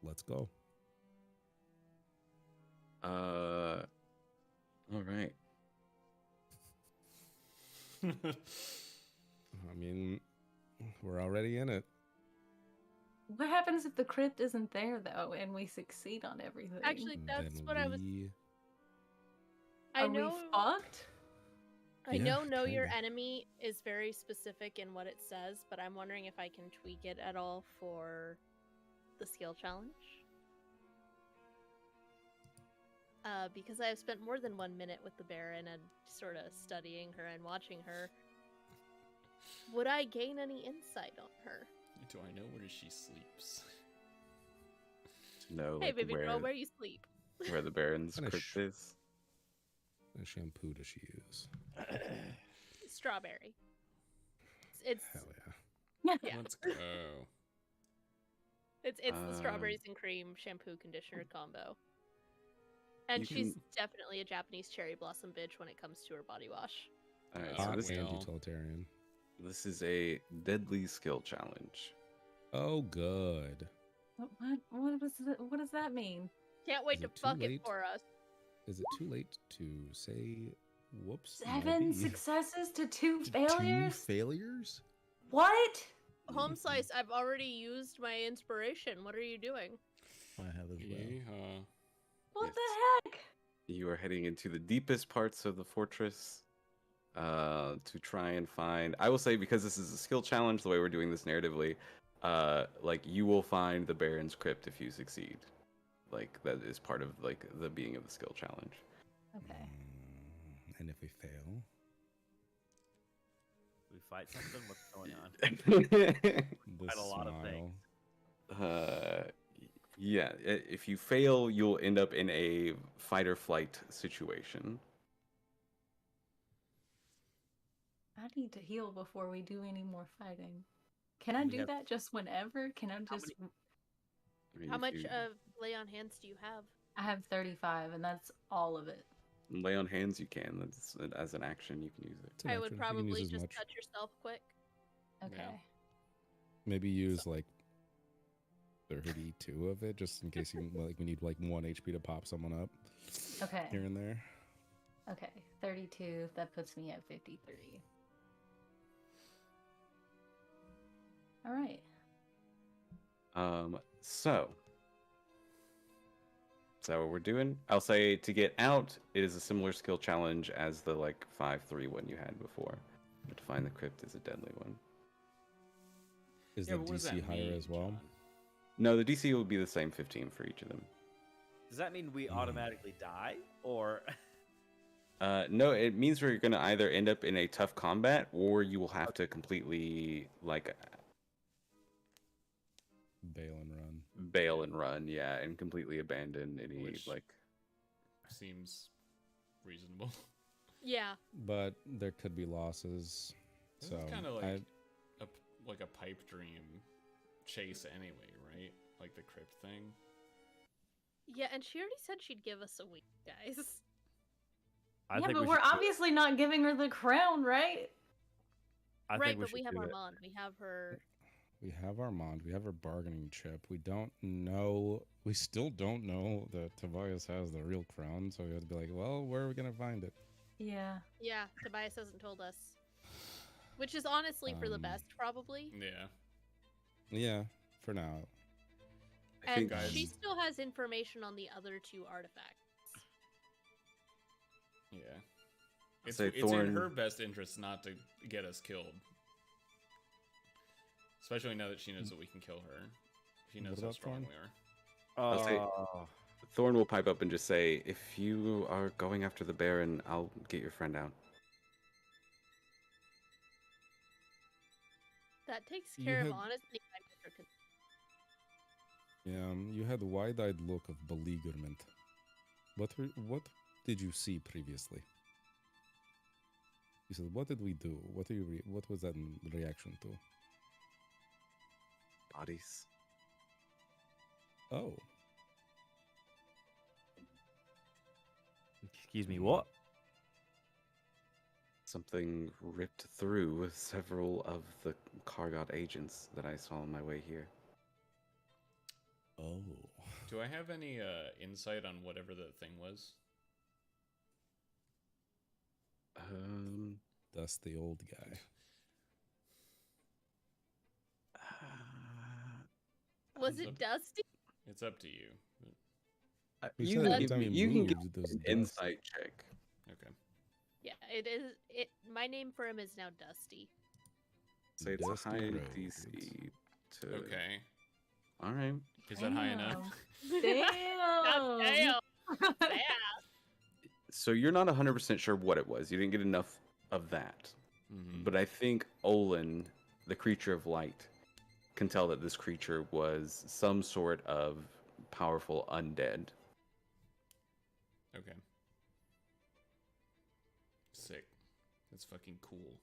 Let's go. All right. I mean, we're already in it. What happens if the crypt isn't there, though, and we succeed on everything? Actually, that's Then what I was. we- I Are know. we fucked? I Yeah, know your kinda. enemy is very specific in what it says, but I'm wondering if I can tweak it at all for the skill challenge. Because I have spent more than 1 minute with the Baron and sort of studying her and watching her. Would I gain any insight on her? Do I know where she sleeps? No, Hey, like baby where girl, where you sleep? where the Baron's Kinda crypt is. What kind of shampoo does she use? Strawberry. It's Hell yeah. yeah. Let's go. It's the strawberries and cream shampoo conditioner combo. And You she's can- definitely a Japanese cherry blossom bitch when it comes to her body wash. All right, Uh, so Hot this, and well. utilitarian. this is a deadly skill challenge. Oh, good. What does that mean? Can't wait Is to it too fuck it late? for us. Is it too late to say whoops? 7 maybe? successes to 2 To failures? 2 failures? What? Home slice, I've already used my inspiration. What are you doing? I have as well. Yeehaw. What Yes. the heck? You are heading into the deepest parts of the fortress to try and find. I will say, because this is a skill challenge, the way we're doing this narratively, like you will find the Baron's crypt if you succeed. Like that is part of like the being of the skill challenge. Okay. And if we fail? We fight something? What's going on? The Quite a lot of smile. things. Yeah, if you fail, you'll end up in a fight or flight situation. I need to heal before we do any more fighting. Can I We do have- that just whenever? Can I How just... I mean, How if much you of lay on hands do you have? I have 35, and that's all of it. lay on hands, you can. That's as an action, you can use it. It's an I action. would You can probably use as just much. touch yourself quick. Okay. Maybe use like 32 of it, just in case you like we need like 1 HP to pop someone up Okay. here and there. Okay. 32. That puts me at 53. All right. So is that what we're doing? I'll say to get out, it is a similar skill challenge as the like 5-3 one you had before. But to find the crypt is a deadly one. Is Yeah, the but what does that DC higher mean, as well? John? No, the DC will be the same 15 for each of them. Does that mean we automatically die? Or No, it means we're gonna either end up in a tough combat or you will have to completely like Bail and run. bail and run, yeah, and completely abandon any Which- like. Seems reasonable. Yeah. But there could be losses. This So is kind of I- like a pipe dream chase anyway, right? Like the crypt thing. Yeah, and she already said she'd give us a week, guys. I Yeah, think but we we're should do it. obviously not giving her the crown, right? I Right, think but we should have do it. Armand. We have her. we have Armand, we have our bargaining chip. We don't know. We still don't know that Tobias has the real crown. So we have to be like, well, where are we gonna find it? Yeah. Yeah, Tobias hasn't told us. Which is honestly for the Um, best, probably. Yeah. Yeah, for now. I And think she still has information on the other 2 artifacts. Yeah. It's say in Thorn- her best interest not to get us killed. Especially now that she knows that we can kill her. She knows What how about strong Thorn? we are. I'll say- Oh, Thorn will pipe up and just say, "If you are going after the Baron, I'll get your friend out." That takes You care of had- honestly my major concern. Yeah, you had a wide-eyed look of beleaguerment. What did you see previously? You said, "What did we do? What was that in reaction to?" Bodies. Oh, excuse me, what? Something ripped through several of the Kargot agents that I saw on my way here. oh. Do I have any insight on whatever the thing was? That's the old guy. Was Thumbs it up. Dusty? It's up to you. We You said can every give time me, he you can moved, give it was an dust. insight check. Okay. Yeah, it is. It. My name for him is now Dusty. Say it's a Dusty high Rhodes. DC. To... Okay. All right. Is that high enough? God Damn. damn. Yeah. So you're not 100% sure what it was. You didn't get enough of that. Mhm. But I think Olin, the creature of light, can tell that this creature was some sort of powerful undead. Okay. Sick. That's fucking cool.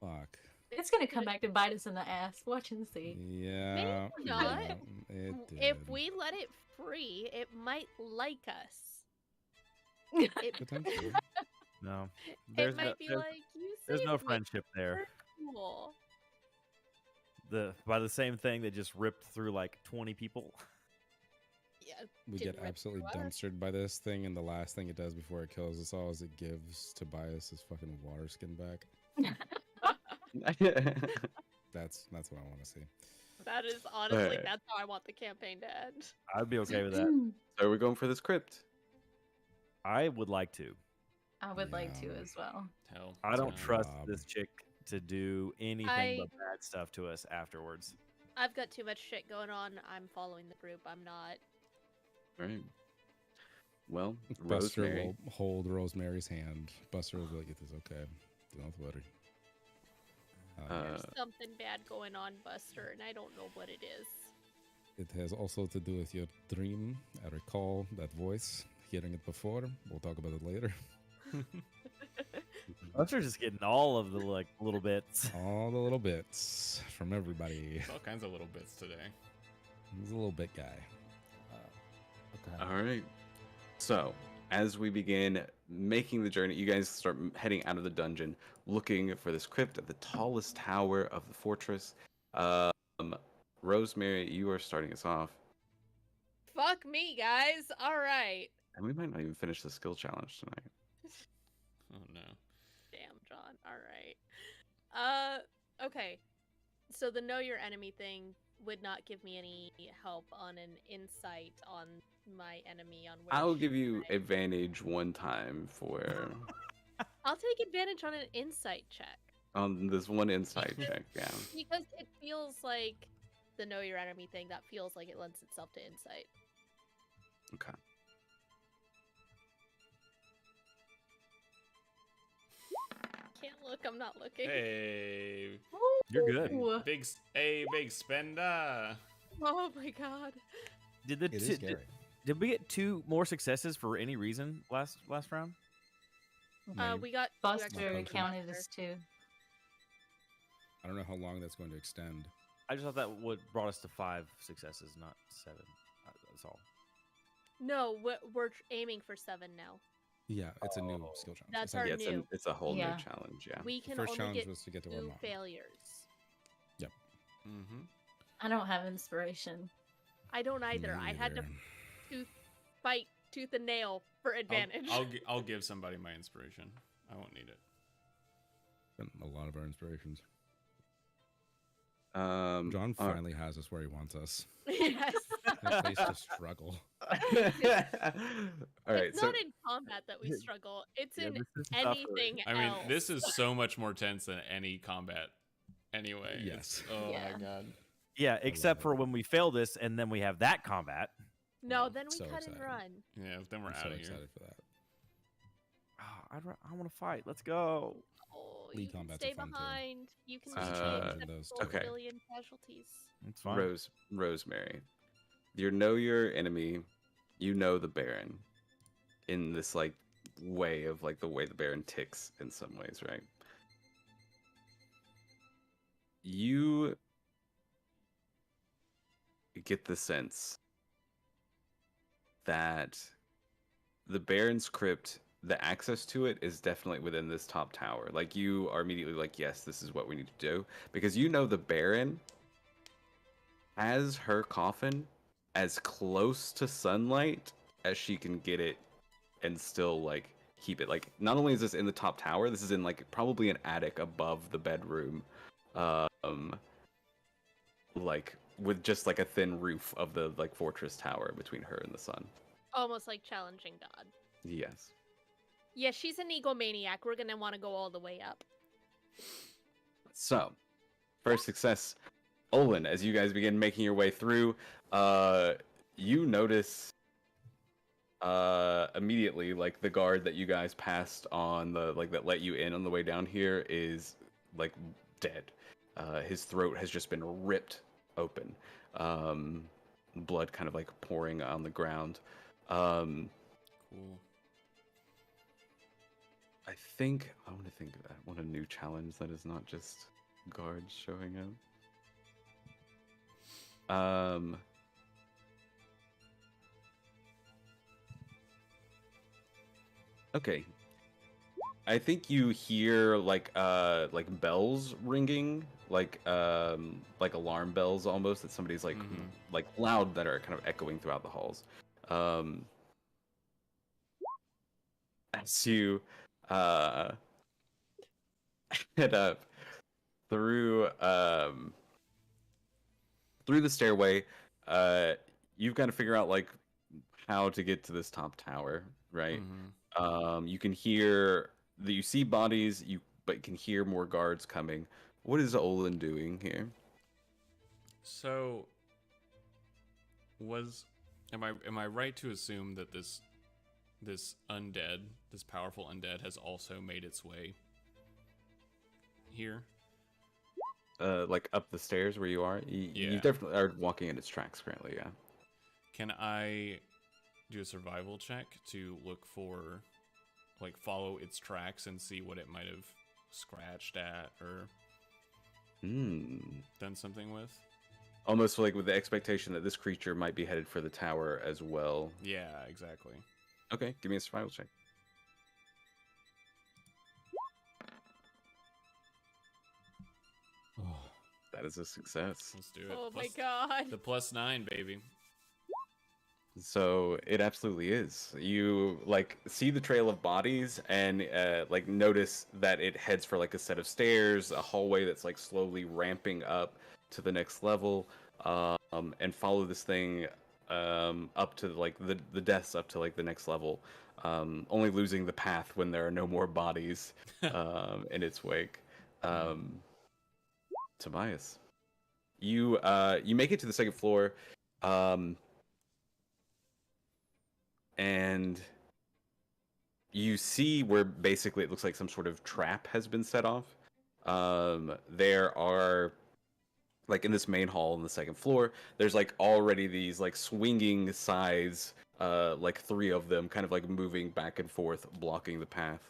Fuck. It's gonna come back to bite us in the ass. Watch and see. Yeah. not. yeah, it If did. we let it free, it might like us. It, Potentially. No, it might be like, you there's no saved me. friendship there. You're cool. By the same thing that just ripped through like 20 people. Yeah. We didn't get rip absolutely through us. dumpstered by this thing, and the last thing it does before it kills us all is it gives Tobias his fucking water skin back. That's what I want to see. That is honestly, Alright. that's how I want the campaign to end. I'd be okay with that. So are we going for this crypt? I would like to. I would like to Yeah. as well. Hell, I don't no. trust Rob. this chick to do anything I- but bad stuff to us afterwards. I've got too much shit going on. I'm following the group. I'm not. Right. Well, Buster Rosemary. will hold Rosemary's hand. Buster will be like, "It is okay. Do not worry." There's something bad going on, Buster, and I don't know what it is. It has also to do with your dream. I recall that voice, hearing it before. We'll talk about it later. Buster's just getting all of the like little bits. All the little bits from everybody. There's all kinds of little bits today. He's a little bit guy. Okay. All right. So, as we begin making the journey, you guys start heading out of the dungeon, looking for this crypt at the tallest tower of the fortress. Rosemary, you are starting us off, Fuck me, guys. All right. and we might not even finish the skill challenge tonight. Oh no. Damn, John. All right. Okay. So the know your enemy thing would not give me any help on an insight on my enemy on where I'll she give you is. advantage one time for I'll take advantage on an insight check on this one insight check. Yeah. because it feels like the know your enemy thing. That feels like it lends itself to insight. Okay. Can't look. I'm not looking. Hey, You're good. Ooh. big spender. Oh my god. Did the It is did, scary. did we get 2 more successes for any reason last round? We got two Buster extra counted Buster. as 2. I don't know how long that's going to extend. I just thought that would brought us to 5 successes, not 7. That's all. No, we're aiming for 7 now. Yeah, it's a new skill challenge. That's It's our like- Yeah, new. it's a whole Yeah. new challenge. Yeah. We the can first only challenge get was to get to 2 Vermont. failures. Mm-hmm. I don't have inspiration. I don't either. I had to fight tooth and nail for advantage. I'll give somebody my inspiration. I won't need it. A lot of our inspirations. John John finally has us where he wants us. Yes. That place to struggle. All right. It's So not in combat that we struggle. It's Yeah, in this is tougher. anything I mean, else. this is so much more tense than any combat. Anyway. Yes. Oh Yeah. my god. Yeah, except love for it. when we fail this and then we have that combat. No, Oh, then we so cut excited. and run. Yeah. Then we're I'm out so of here. excited for that. I want to fight. Let's go. Oh, League you can combats are stay fun, too. behind. You can Uh, change those the two. Okay. billion casualties. It's fine. Rosemary, you know your enemy. You know the Baron, in this like way of like the way the Baron ticks in some ways, right? You get the sense that the Baron's crypt, the access to it is definitely within this top tower. Like you are immediately like, yes, this is what we need to do. Because you know the Baron has her coffin as close to sunlight as she can get it and still like keep it. Like not only is this in the top tower, this is in like probably an attic above the bedroom. Like with just like a thin roof of the like fortress tower between her and the sun. Almost like challenging God. Yes. Yeah, she's an egomaniac. We're gonna want to go all the way up. So, first success, Olin. As you guys begin making your way through, you notice immediately, like the guard that you guys passed on the like that let you in on the way down here is like dead. His throat has just been ripped open. Blood kind of like pouring on the ground. Cool. I want to think of that. I want a new challenge that is not just guards showing up. Okay. I think you hear like bells ringing, like alarm bells almost that somebody's like loud that are kind of echoing throughout the halls. Um as you uh head up through through the stairway, uh you've got to figure out like how to get to this top tower, right? You can hear that you see bodies, but you can hear more guards coming. What is Olin doing here? So, am I right to assume that this undead, this powerful undead, has also made its way here? Like up the stairs where you are? Yeah. You definitely are walking in its tracks currently, yeah. Can I do a survival check to look for, like, follow its tracks and see what it might have scratched at or done something with? Almost like with the expectation that this creature might be headed for the tower as well. Yeah, exactly. Okay, give me a survival check. Oh, That is a success. Let's do it. Oh my Plus- god. The +9, baby. So it absolutely is. You like see the trail of bodies and like notice that it heads for like a set of stairs, a hallway that's like slowly ramping up to the next level, and follow this thing up to like the deaths up to like the next level, only losing the path when there are no more bodies in its wake. Tobias, you make it to the second floor. And you see where basically it looks like some sort of trap has been set off. There are, like in this main hall on the second floor, there's like already these like swinging sides, like 3 of them kind of like moving back and forth, blocking the path.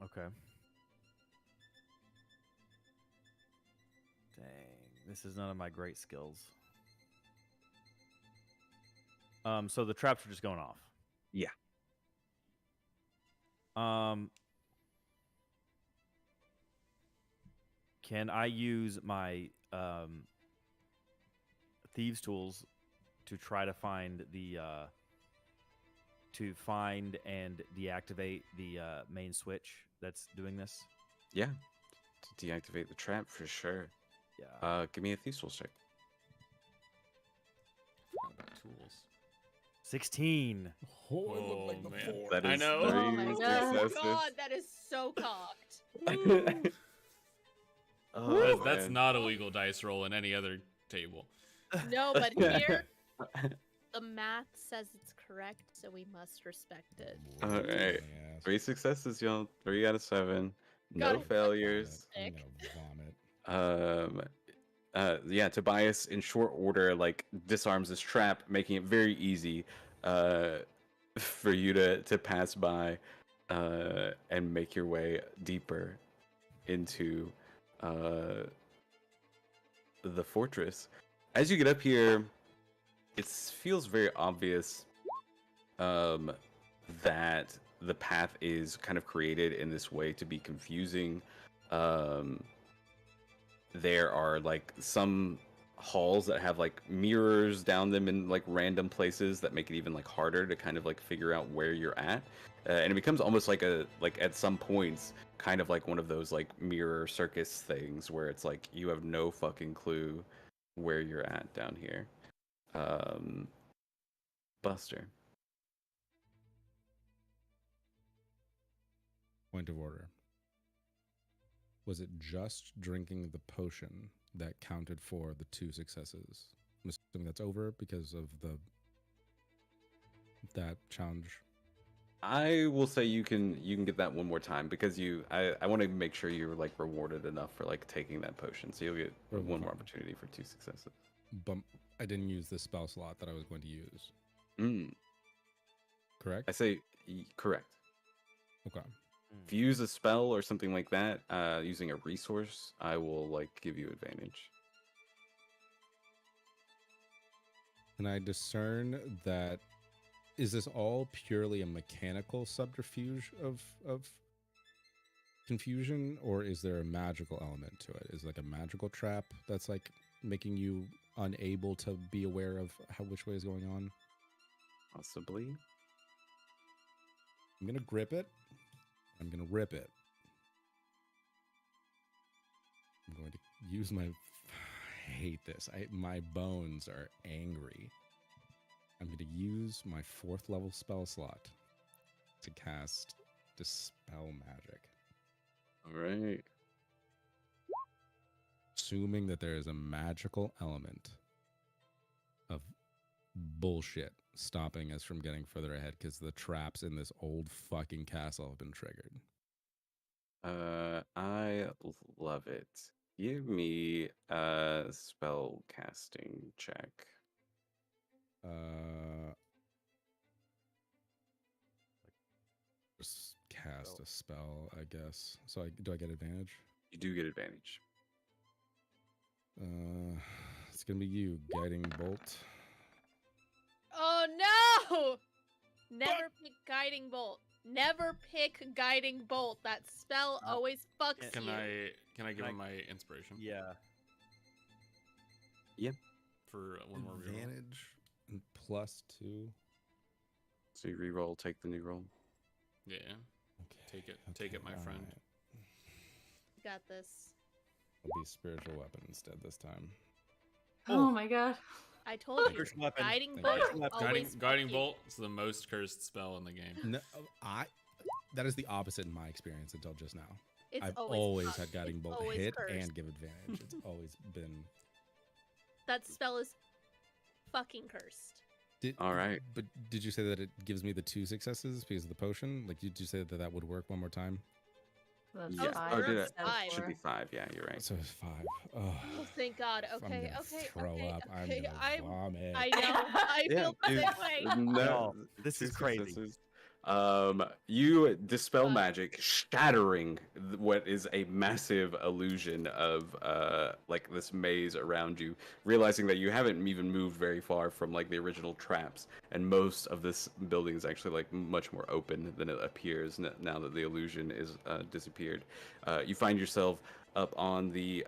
Okay. Dang, this is none of my great skills. So the traps are just going off. Yeah. Can I use my thieves' tools to try to find and deactivate the main switch that's doing this? Yeah. To deactivate the trap for sure. Yeah. Give me a thieves tools check. Forgot about tools. 16. Oh, man. That is I know. 3 Oh my God. Oh successes. god, that is so cocked. Oh, That's man. not a legal dice roll in any other table. No, but here the math says it's correct, so we must respect it. All right. yes. 3 successes, y'all. 3 out of 7. Got No it. failures. I'm gonna vomit. Yeah, Tobias in short order like disarms this trap, making it very easy for you to pass by and make your way deeper into the fortress. As you get up here, it feels very obvious that the path is kind of created in this way to be confusing. There are like some halls that have like mirrors down them in like random places that make it even like harder to kind of like figure out where you're at, and it becomes almost like at some points kind of like one of those like mirror circus things where it's like you have no fucking clue where you're at down here. Buster. Point of order. Was it just drinking the potion that counted for the 2 successes? I'm assuming that's over because of that challenge. I will say you can get that one more time because I want to make sure you're like rewarded enough for like taking that potion, so you'll get one more opportunity for 2 successes. But I didn't use the spell slot that I was going to use. Mm. Correct? I say correct. Okay. If you use a spell or something like that, using a resource, I will like give you advantage. Can I discern that? Is this all purely a mechanical subterfuge of confusion, or is there a magical element to it? Is it like a magical trap that's like making you unable to be aware of which way is going on? Possibly. I'm gonna grip it. I'm gonna rip it. I'm going to use my. I hate this. My bones are angry. I'm going to use my 4th level spell slot to cast Dispel Magic. All right. Assuming that there is a magical element of bullshit stopping us from getting further ahead because the traps in this old fucking castle have been triggered. I love it. Give me a spell casting check. Just cast a spell, I guess. So do I get advantage? You do get advantage. It's gonna be you, Guiding Bolt. Oh no! Never pick Guiding Bolt. Never pick Guiding Bolt. That spell always fucks Can you. I give him my inspiration? Yeah. Yep. For one more reroll. Advantage and +2. So you reroll, take the new roll. Yeah. Okay. Take it, my all friend. right. You got this. It'll be spiritual weapon instead this time. Oh my god. I told you. First weapon. Guiding Thank Bolt you. always fuck Guiding you. bolt is the most cursed spell in the game. No, that is the opposite in my experience until just now. It's I've always always fucked. had Guiding It's Bolt always hit cursed. and give advantage. It's always been. That spell is fucking cursed. All right. But did you say that it gives me the 2 successes because of the potion? Like, did you say that that would work one more time? That's Yeah. five. Oh, did it? instead of Five. Should be four. 5. Yeah, you're right. So it's 5. Oh, Oh, thank God. I'm Okay, gonna okay, throw okay, up. I'm okay. gonna vomit. I know. I feel the dude, same way. No, this is 2 crazy. successes. You dispel God. magic, shattering what is a massive illusion of like this maze around you, realizing that you haven't even moved very far from like the original traps, and most of this building is actually like much more open than it appears now that the illusion is disappeared. You find yourself up on the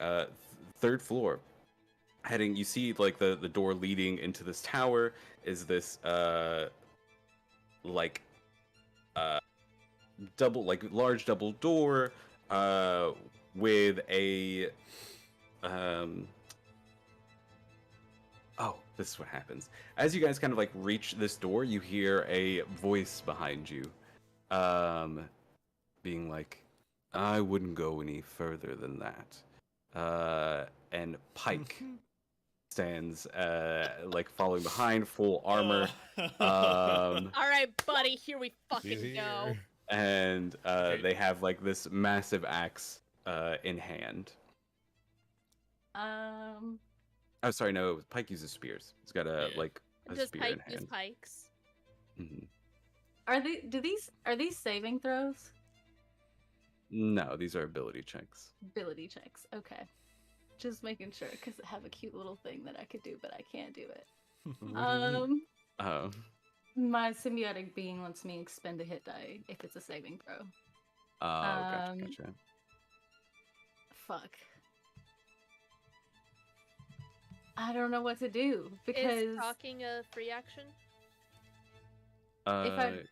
3rd floor. You see like the door leading into this tower is this like large double door with a oh, this is what happens. As you guys kind of like reach this door, you hear a voice behind you being like, I wouldn't go any further than that. And Pike stands like following behind, full armor. All right, buddy, here we He's fucking go. here. And they have like this massive axe in hand. Oh, sorry, no. Pike uses spears. He's got a Yeah. like a Does spear Pike in use hand. pikes? Mhm. Are these saving throws? No, these are ability checks. Ability checks. Okay. Just making sure because I have a cute little thing that I could do, but I can't do it. Oh, My symbiotic being lets me expend a hit die if it's a saving throw. gotcha, Um, gotcha. Fuck. I don't know what to do because Is talking a free action? if I-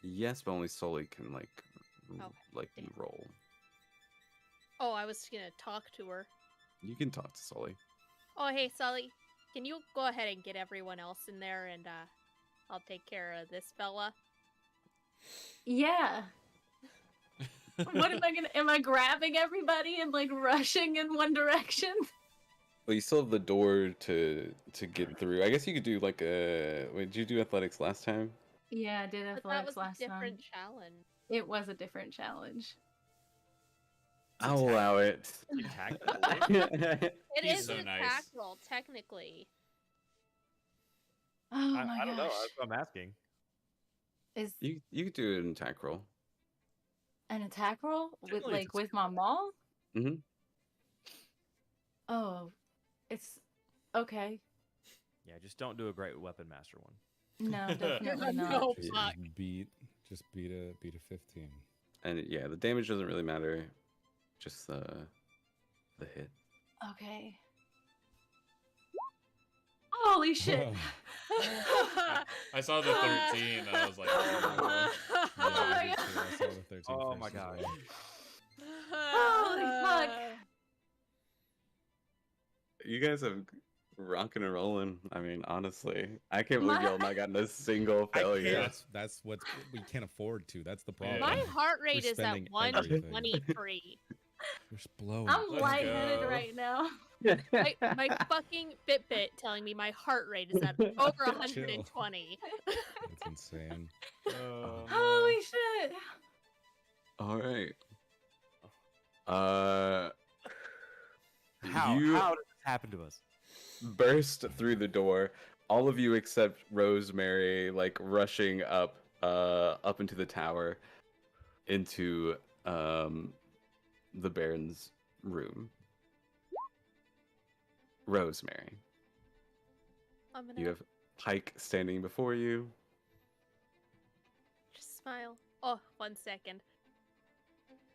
Yes, but only Sully can like Okay, damn. roll. Oh, I was gonna talk to her. You can talk to Sully. Oh, hey, Sully. Can you go ahead and get everyone else in there and I'll take care of this fella? yeah. What am I gonna? Am I grabbing everybody and like rushing in one direction? Well, you still have the door to get through. I guess you could do like a. Wait, did you do athletics last time? Yeah, I did But that athletics was a last different time. challenge. It was a different challenge. I'll allow it. Attack. It He's is so an nice. attack roll, technically. Oh my I don't know. gosh. That's what I'm asking. Is You could do an attack roll. An attack roll with Generally, it's a with my maul? Mm-hmm. Oh, it's okay. Yeah, just don't do a great weapon master one. No, definitely not. No, Just, fuck. just beat a 15. And yeah, the damage doesn't really matter. Just the hit. Okay. Holy shit! I saw the 13. I was like, oh. Yeah, my I did too. I saw the 13 Oh first my as gosh. well. Holy fuck! You guys have rocking and rolling. I mean, honestly, I can't believe y'all not gotten a single failure. That's what we can't afford to. That's the problem. My heart rate is at spending everything. 123. We're just blowing. I'm Let's lightheaded go. right now. my fucking Fitbit telling me my heart rate is at over 120. That's insane. Holy shit! All right. How You did this happen to us? burst through the door. All of you except Rosemary, like rushing up into the tower, into the Baron's room. Rosemary, I'm gonna you have Pike standing before you. just smile. Oh, 1 second.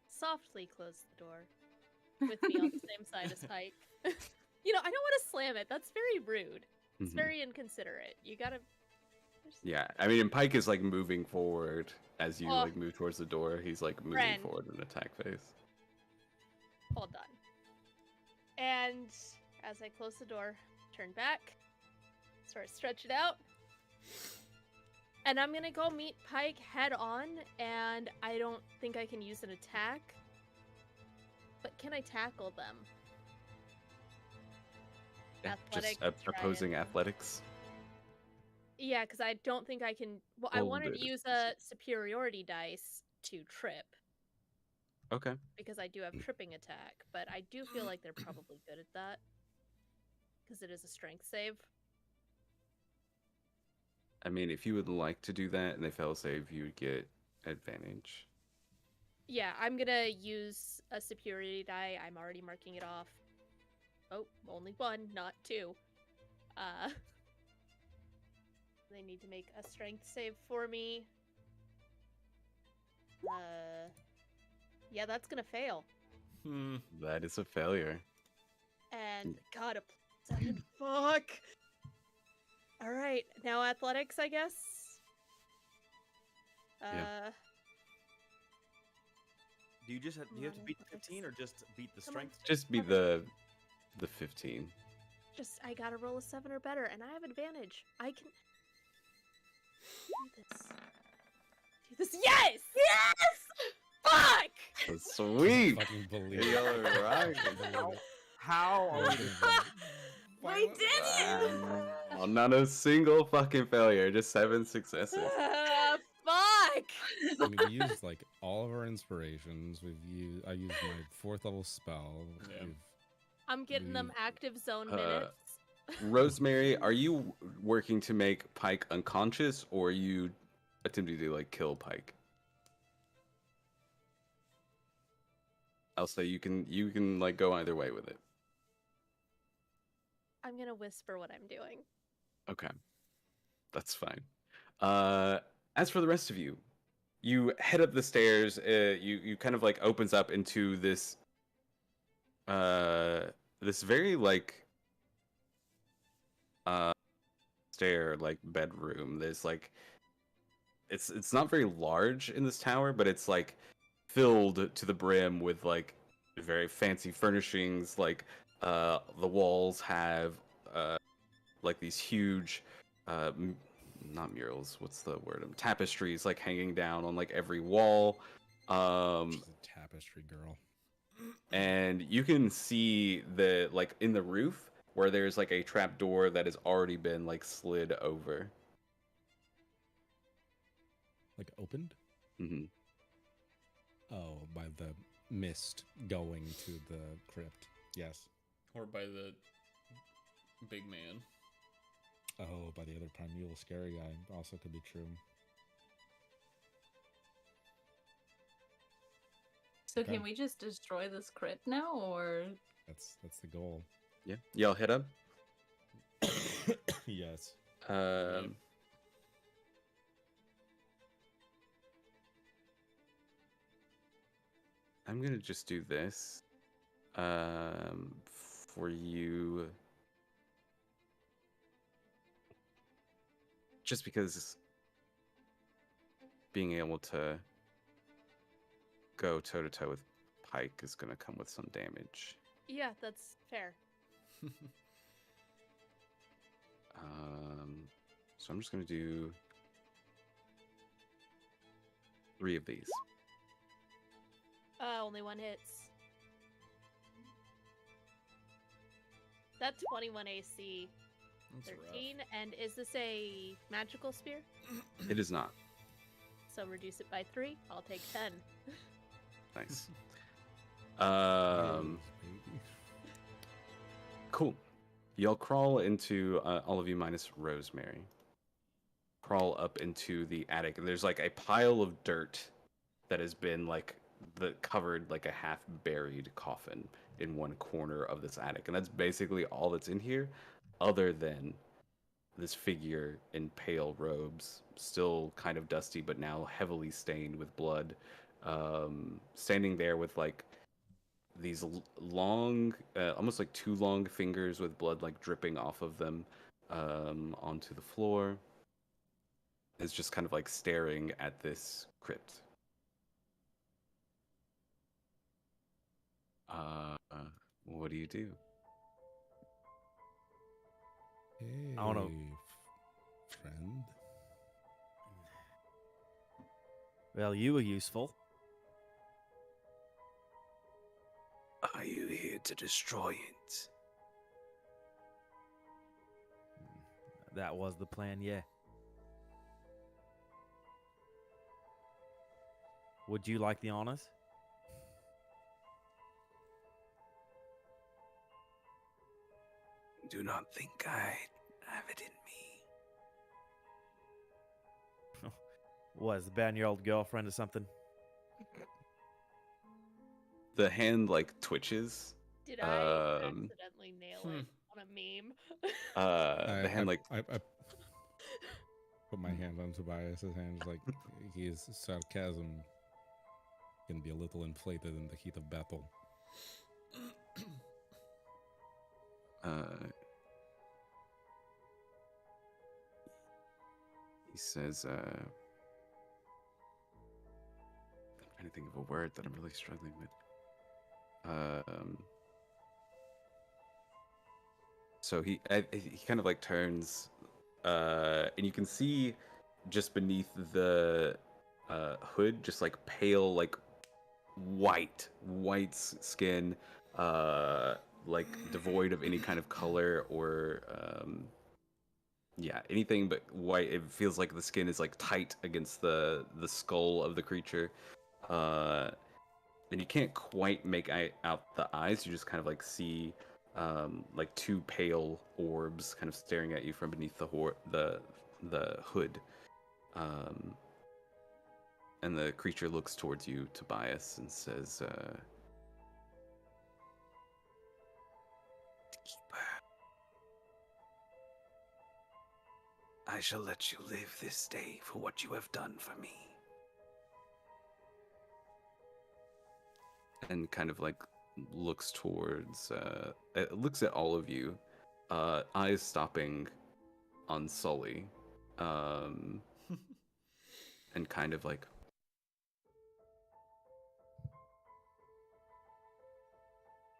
Softly close the door with me on the same side as Pike. You know, I don't want to slam it. That's very rude. It's Mhm. very inconsiderate. You gotta. Yeah, I mean, and Pike is like moving forward as you Oh. like move towards the door. He's like moving Friend. forward in attack phase. Hold on. And as I close the door, turn back, sort of stretch it out. And I'm gonna go meet Pike head on, and I don't think I can use an attack. But can I tackle them? Yeah, Athletics, just try opposing and- athletics. Yeah, because I don't think I can. Well, I Hold wanted it. to use a superiority dice to trip Okay. because I do have tripping attack, but I do feel like they're probably good at that because it is a strength save. I mean, if you would like to do that and they fail save, you would get advantage. Yeah, I'm gonna use a superiority die. I'm already marking it off. Oh, only one, not two. They need to make a strength save for me. Yeah, that's gonna fail. That is a failure. And got a +7. Fuck. All right, now athletics, I guess. Yeah. Do you just have, do you have to Come on, beat the athletics. 15 or just beat the Come on. strength? Just be the 15. Just I gotta roll a 7 or better, and I have advantage. I can do this. Do this. Yes! Yes! Fuck! Sweet. Fucking believe it. Y'all are right. How are we doing? We did it! Oh, not a single fucking failure, just 7 successes. Fuck! I mean, we used like all of our inspirations. I used my 4th level spell. Yeah. I'm getting them active zone Uh, minutes. Rosemary, are you working to make Pike unconscious, or are you attempting to like kill Pike? I'll say you can like go either way with it. I'm gonna whisper what I'm doing. Okay, that's fine. As for the rest of you, you head up the stairs. You kind of like opens up into this this very like stair like bedroom. There's like it's not very large in this tower, but it's like filled to the brim with like very fancy furnishings. Like the walls have like these huge not murals, what's the word, tapestries like hanging down on like every wall. She's a tapestry girl. And you can see the like in the roof where there's like a trap door that has already been like slid over. Like opened? Hmm. Oh, by the mist going to the crypt. Yes. Or by the big man. Oh, by the other primeval scary guy. Also could be true. So Okay. can we just destroy this crypt now, or That's the goal. Yeah. Y'all head up. Yes. I'm gonna just do this. For you, just because being able to go toe to toe with Pike is gonna come with some damage. Yeah, that's fair. So I'm just gonna do 3 of these. Only one hits. That 21 AC. That's 13. And is this a magical spear? It is not. So reduce it by 3. I'll take 10. Nice. Yes, baby. Cool. Y'all crawl into, all of you minus Rosemary, crawl up into the attic. And there's like a pile of dirt that has been like covered like a half buried coffin in one corner of this attic. And that's basically all that's in here, other than this figure in pale robes, still kind of dusty, but now heavily stained with blood, standing there with like these long, almost like 2 long fingers with blood like dripping off of them onto the floor. Is just kind of like staring at this crypt. What do you do? Hey, I wanna- friend. Well, you were useful. Are you here to destroy it? That was the plan, yeah. Would you like the honors? Do not think I have it in me. Was ban your old girlfriend or something? The hand like twitches. Did I Um, accidentally nail it on a meme? The hand like I put my hand on Tobias's hand. Like his sarcasm can be a little inflated in the heat of battle. he says, I'm trying to think of a word that I'm really struggling with. So he kind of like turns, and you can see just beneath the hood, just like pale, like white skin, like devoid of any kind of color or yeah, anything but white. It feels like the skin is like tight against the skull of the creature. And you can't quite make out the eyes. You just kind of like see like 2 pale orbs kind of staring at you from beneath the hood. And the creature looks towards you, Tobias, and says, Keeper, I shall let you live this day for what you have done for me. And kind of like looks towards, looks at all of you, eyes stopping on Sully, and kind of like,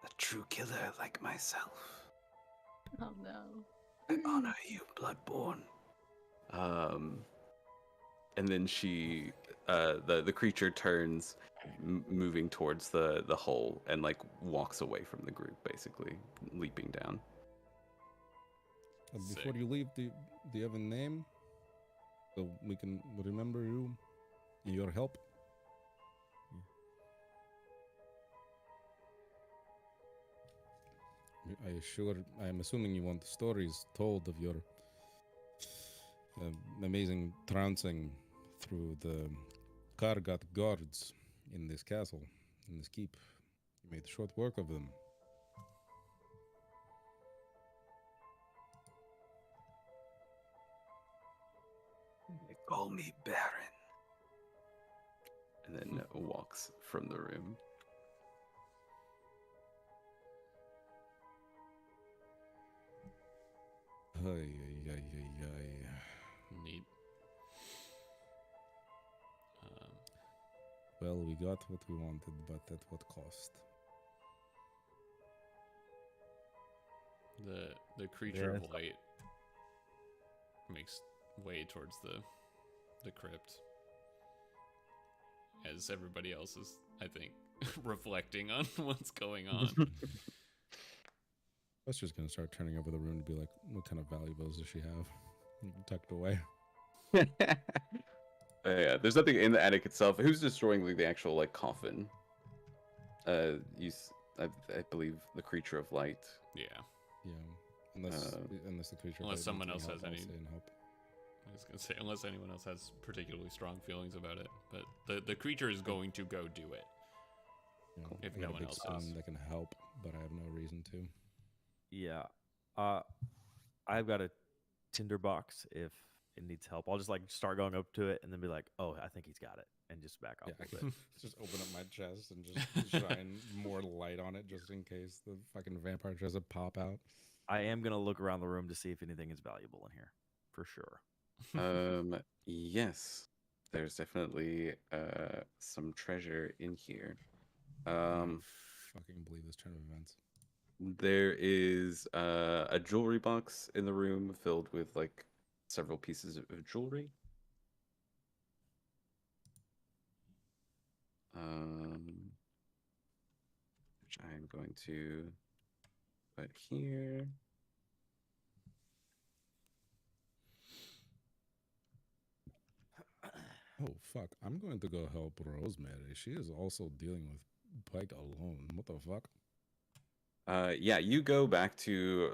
a true killer like myself. oh no. I honor you, Bloodborne. And then she, the creature turns, moving towards the hole, and like walks away from the group, basically leaping down. Before you leave, do you have a name so we can remember you and your help? I'm assuming you want stories told of your amazing trouncing through the Kargat guards in this castle. in this keep. You made short work of them. They call me Baron. And then walks from the room. Ay, ay, ay, ay, ay. Neat. Well, we got what we wanted, but at what cost? The creature Yes. of light makes way towards the crypt, as everybody else is, I think, reflecting on what's going on. Let's just gonna start turning over the room to be like, what kind of valuables does she have tucked away? Yeah, there's nothing in the attic itself. Who's destroying the actual coffin? I believe the creature of light. Yeah. Yeah, unless the creature. Unless of light someone needs else any has help, I'll any- stay and help. I was gonna say, unless anyone else has particularly strong feelings about it, but the creature is going to go do it. You know, If I no got a one big else stone does. that can help, but I have no reason to. Yeah. I've got a tinderbox if it needs help. I'll just start going up to it and then be like, "Oh, I think he's got it," and just back off Yeah, a I little can bit. just open up my chest and just shine more light on it, just in case the fucking vampire tries to pop out. I am gonna look around the room to see if anything is valuable in here, for sure. Yes, there's definitely some treasure in here. I don't fucking believe this turn of events. There is a jewelry box in the room filled with several pieces of jewelry. Which I'm going to put here. Oh fuck! I'm going to go help Rosemary. She is also dealing with Pike alone. What the fuck? Yeah, you go back to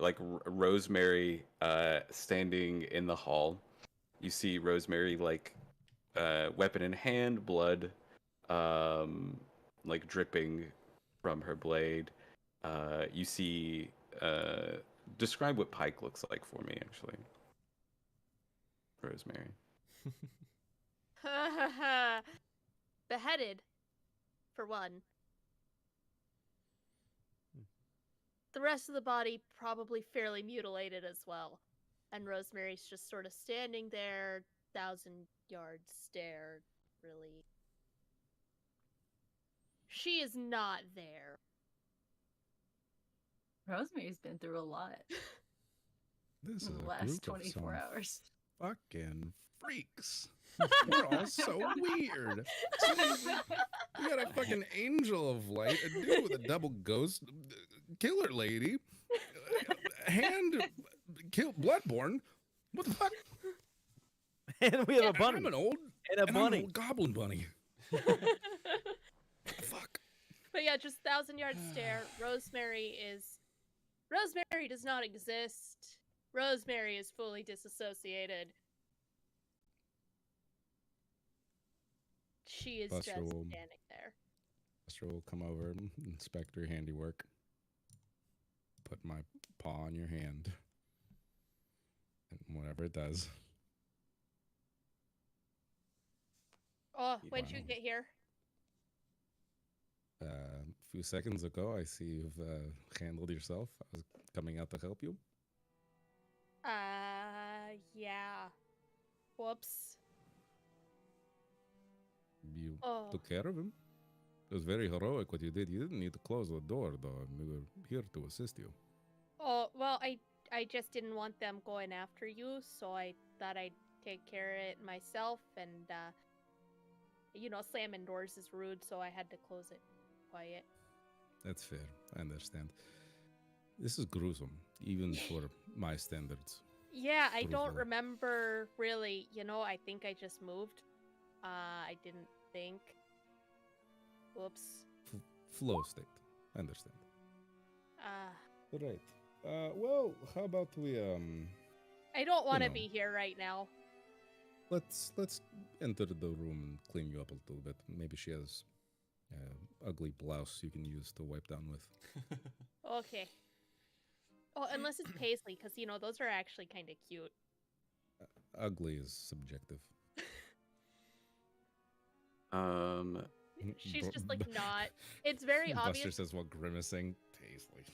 Rosemary standing in the hall. You see Rosemary weapon in hand, blood dripping from her blade. You see describe what Pike looks like for me actually. Rosemary. Beheaded, for one. The rest of the body probably fairly mutilated as well. And Rosemary's just sort of standing there, 1,000-yard stare, really. She is not there. Rosemary's been through a lot This is in the a last group 24 of hours. some fucking freaks. We're all so weird. We got a fucking angel of light, a dude with a double ghost, killer lady, hand kill bloodborne. What the fuck? And we have a And bunny I'm an old and a I'm an bunny. old goblin bunny. What the fuck? But yeah, just 1,000-yard stare. Rosemary does not exist. Rosemary is fully disassociated. She is Buster just will- standing there. Buster will come over and inspect your handiwork. Put my paw on your hand. And whatever it does. Oh, when'd you Wow. get here? A few seconds ago, I see you've handled yourself. I was coming out to help you. Yeah. Whoops. You Oh. took care of him. It was very heroic what you did. You didn't need to close the door, though. We were here to assist you. Oh, well, I just didn't want them going after you, so I thought I'd take care of it myself, and, slamming doors is rude, so I had to close it quiet. That's fair. I understand. This is gruesome, even for my standards. Yeah, I don't Brutal. remember really, I think I just moved. I didn't think. Whoops. Flow state. I understand. Uh, Right. Well, how about we I don't want to know. be here right now. let's enter the room and clean you up a little bit. Maybe she has, ugly blouse you can use to wipe down with. Okay. Oh, unless it's paisley, because those are actually kind of cute. Ugly is subjective. She's just like not. It's very Buster obvious. says while grimacing. Paisley.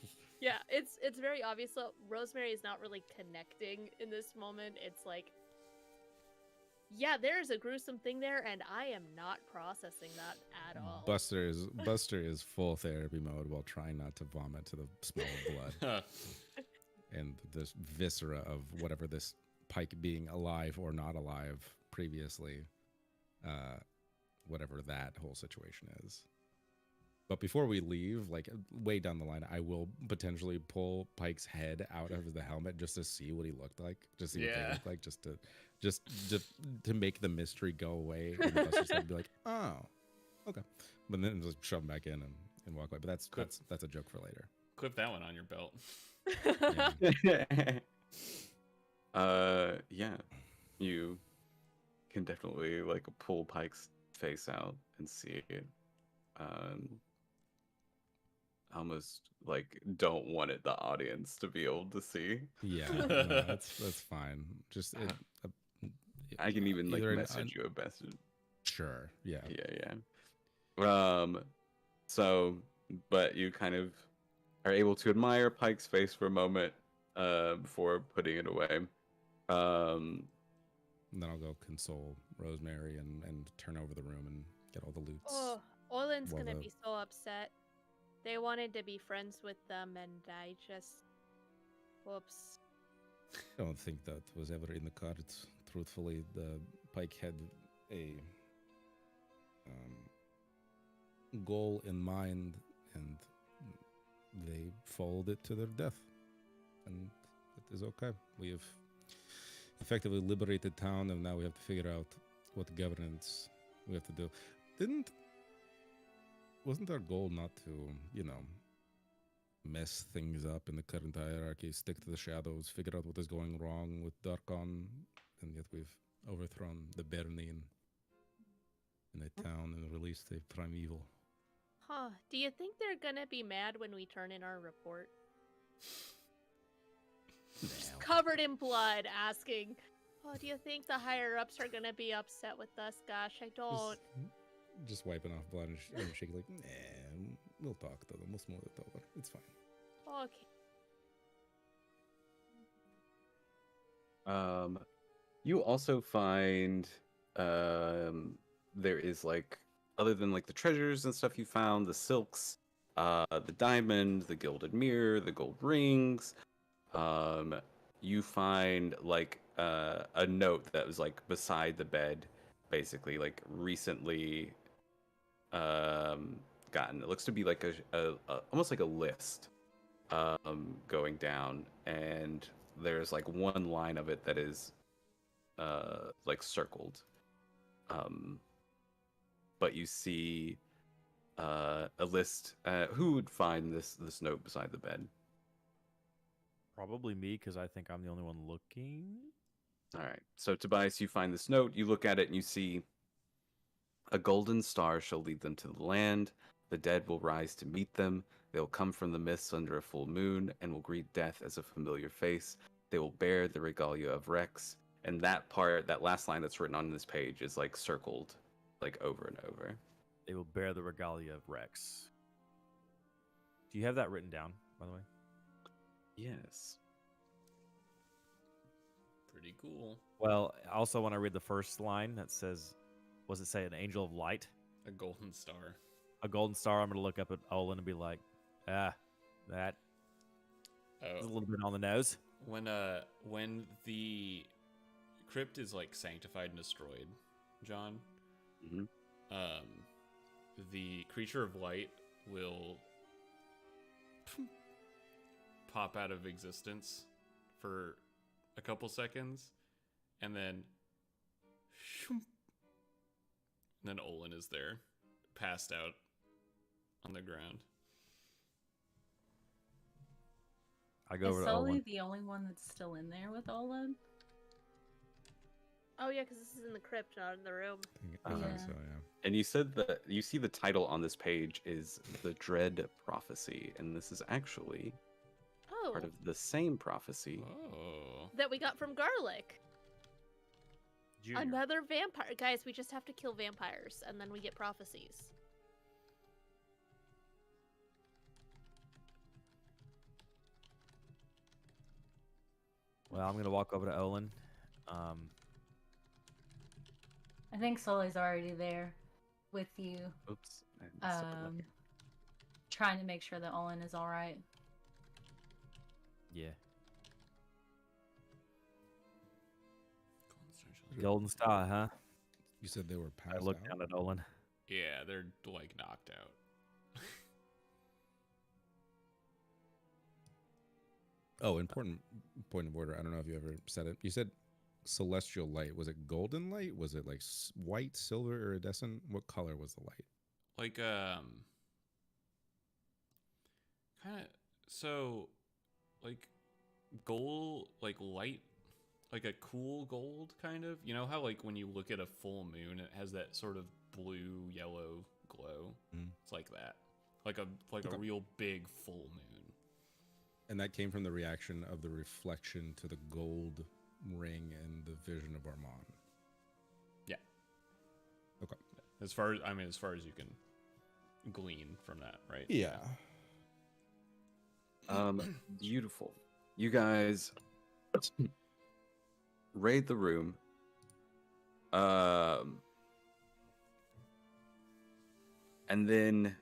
Yeah, it's very obvious. So Rosemary is not really connecting in this moment. It's like, yeah, there's a gruesome thing there, and I am not processing that at all. Buster is full therapy mode while trying not to vomit to the smell of blood and this viscera of whatever this pike being alive or not alive previously, whatever that whole situation is. But before we leave, like way down the line, I will potentially pull Pike's head out of the helmet just to see what he looked like, just see what they look like, just to make the mystery go away. And Buster's like, be like, oh, okay, but then just shove him back in and walk away. But that's a joke for later. Clip that one on your belt. Yeah, you can definitely like pull Pike's face out and see it. Almost like don't want the audience to be able to see. Yeah, no, that's fine. Just I can even like either message you a message. Sure. Yeah. So, but you kind of are able to admire Pike's face for a moment before putting it away. And then I'll go console Rosemary and turn over the room and get all the loot. Oh, Olin's Well, gonna be so upset. They wanted to be friends with them, and I just, whoops. I don't think that was ever in the cards. Truthfully, the Pike had a goal in mind, and they followed it to their death. And it is okay. We have effectively liberated town, and now we have to figure out what governance we have to do. Wasn't our goal not to, mess things up in the current hierarchy, stick to the shadows, figure out what is going wrong with Darkon, and yet we've overthrown the Berni in a town and released a primeval. Huh. Do you think they're gonna be mad when we turn in our report? Just covered in blood, asking, oh, do you think the higher-ups are gonna be upset with us? Gosh, I don't. Just wiping off blood and shaking like, nah, we'll talk to them. We'll smooth it over. It's fine. Okay. You also find there is like, other than like the treasures and stuff you found, the silks, the diamond, the gilded mirror, the gold rings, you find like a note that was like beside the bed, basically like recently gotten. It looks to be like a almost like a list going down, and there's like one line of it that is like circled, but you see a list. Who would find this note beside the bed? Probably me, because I think I'm the only one looking. All right, so Tobias, you find this note, you look at it, and you see a golden star shall lead them to the land. The dead will rise to meet them. They will come from the mists under a full moon and will greet death as a familiar face. They will bear the regalia of Rex. And that part, that last line that's written on this page is like circled like over and over. They will bear the regalia of Rex. Do you have that written down, by the way? Yes. Pretty cool. Well, also when I read the first line that says, what does it say, an angel of light? A golden star. A golden star, I'm going to look up at Olin and be like, that is a little bit on the nose. When the crypt is like sanctified and destroyed, John, the creature of light will pop out of existence for a couple seconds, and then Olin is there, passed out on the ground. I go over Is to Sully Olin. the only one that's still in there with Olin? Oh yeah, because this is in the crypt, not in the room. I think Yeah. so, yeah. And you said that you see the title on this page is The Dread Prophecy, and this is actually Oh, part of the same prophecy. Oh. that we got from Garlic. Junior. Another vampire. Guys, we just have to kill vampires, and then we get prophecies. Well, I'm gonna walk over to Olin. I think Sully's already there with you, Oops. I messed up with that. trying to make sure that Olin is all right. Yeah. Golden Star, huh? You said they were I passed look out? down at Olin. Yeah, they're like knocked out. Oh, important point of order. I don't know if you ever said it. You said celestial light. Was it golden light? Was it like white, silver, iridescent? What color was the light? Like kind of so like gold, like light, like a cool gold kind of. You know how like when you look at a full moon it has that sort of blue yellow glow? Mm. It's like that. Like a Okay. real big full moon. And that came from the reaction of the reflection to the gold ring and the vision of Armand. Yeah. Okay. As far as you can glean from that, right? Yeah. Beautiful. You guys raid the room. And then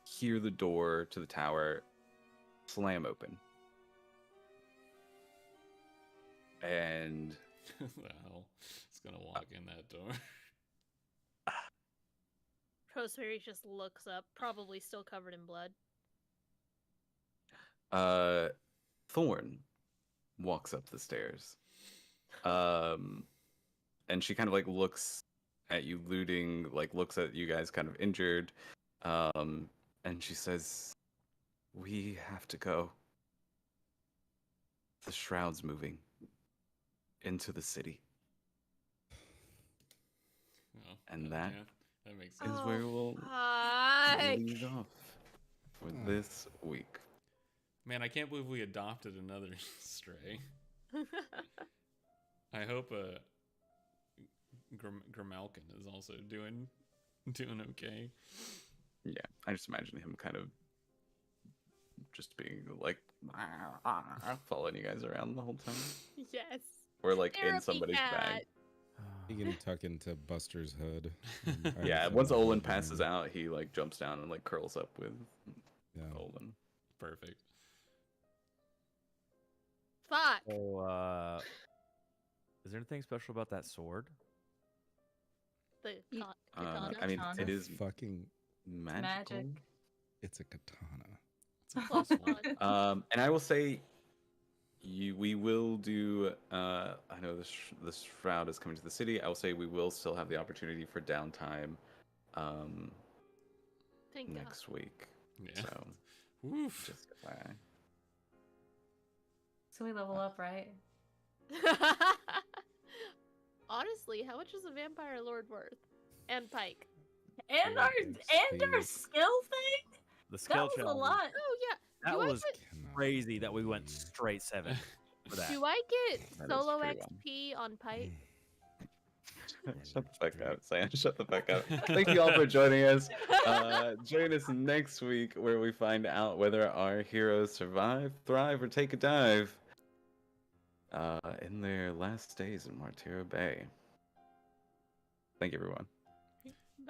hear the door to the tower slam open. And the hell is gonna walk in that door? Rosemary just looks up, probably still covered in blood. Thorn walks up the stairs. And she kind of like looks at you looting, like looks at you guys kind of injured. And she says, "We have to go. The Shroud's moving into the city." Oh, And that yeah, that makes Is sense. where we'll Fuck. leave off for this week. Man, I can't believe we adopted another stray. I hope Grimalkin is also doing okay. Yeah, I just imagine him kind of just being like following you guys around the whole time, Yes. or like in Therapy somebody's bag. cat. He can tuck into Buster's hood. Yeah, once Olin passes out, he like jumps down and like curls up with Yeah. Olin. Perfect. Fuck. So, is there anything special about that sword? The You- katana. I mean, Katana. it is Fucking. magical. Magic. It's a katana. It's a Plus plus one. one. And I will say, we will do. I know this Shroud is coming to the city. I will say we will still have the opportunity for downtime. Thank God. Next week. Yeah. So Woof. just FYI. So we level up, right? Honestly, how much is a vampire lord worth? And Pike. And our skill thing? The That skill was a challenge. lot. Oh yeah. That Do I was get- crazy that we went straight 7 for that. Do I get That is solo pretty XP on Pike? Shut the fuck up, Sam. Shut the fuck up. Thank you all for joining us. Join us next week where we find out whether our heroes survive, thrive, or take a dive in their last days in Martira Bay. Thank you, everyone.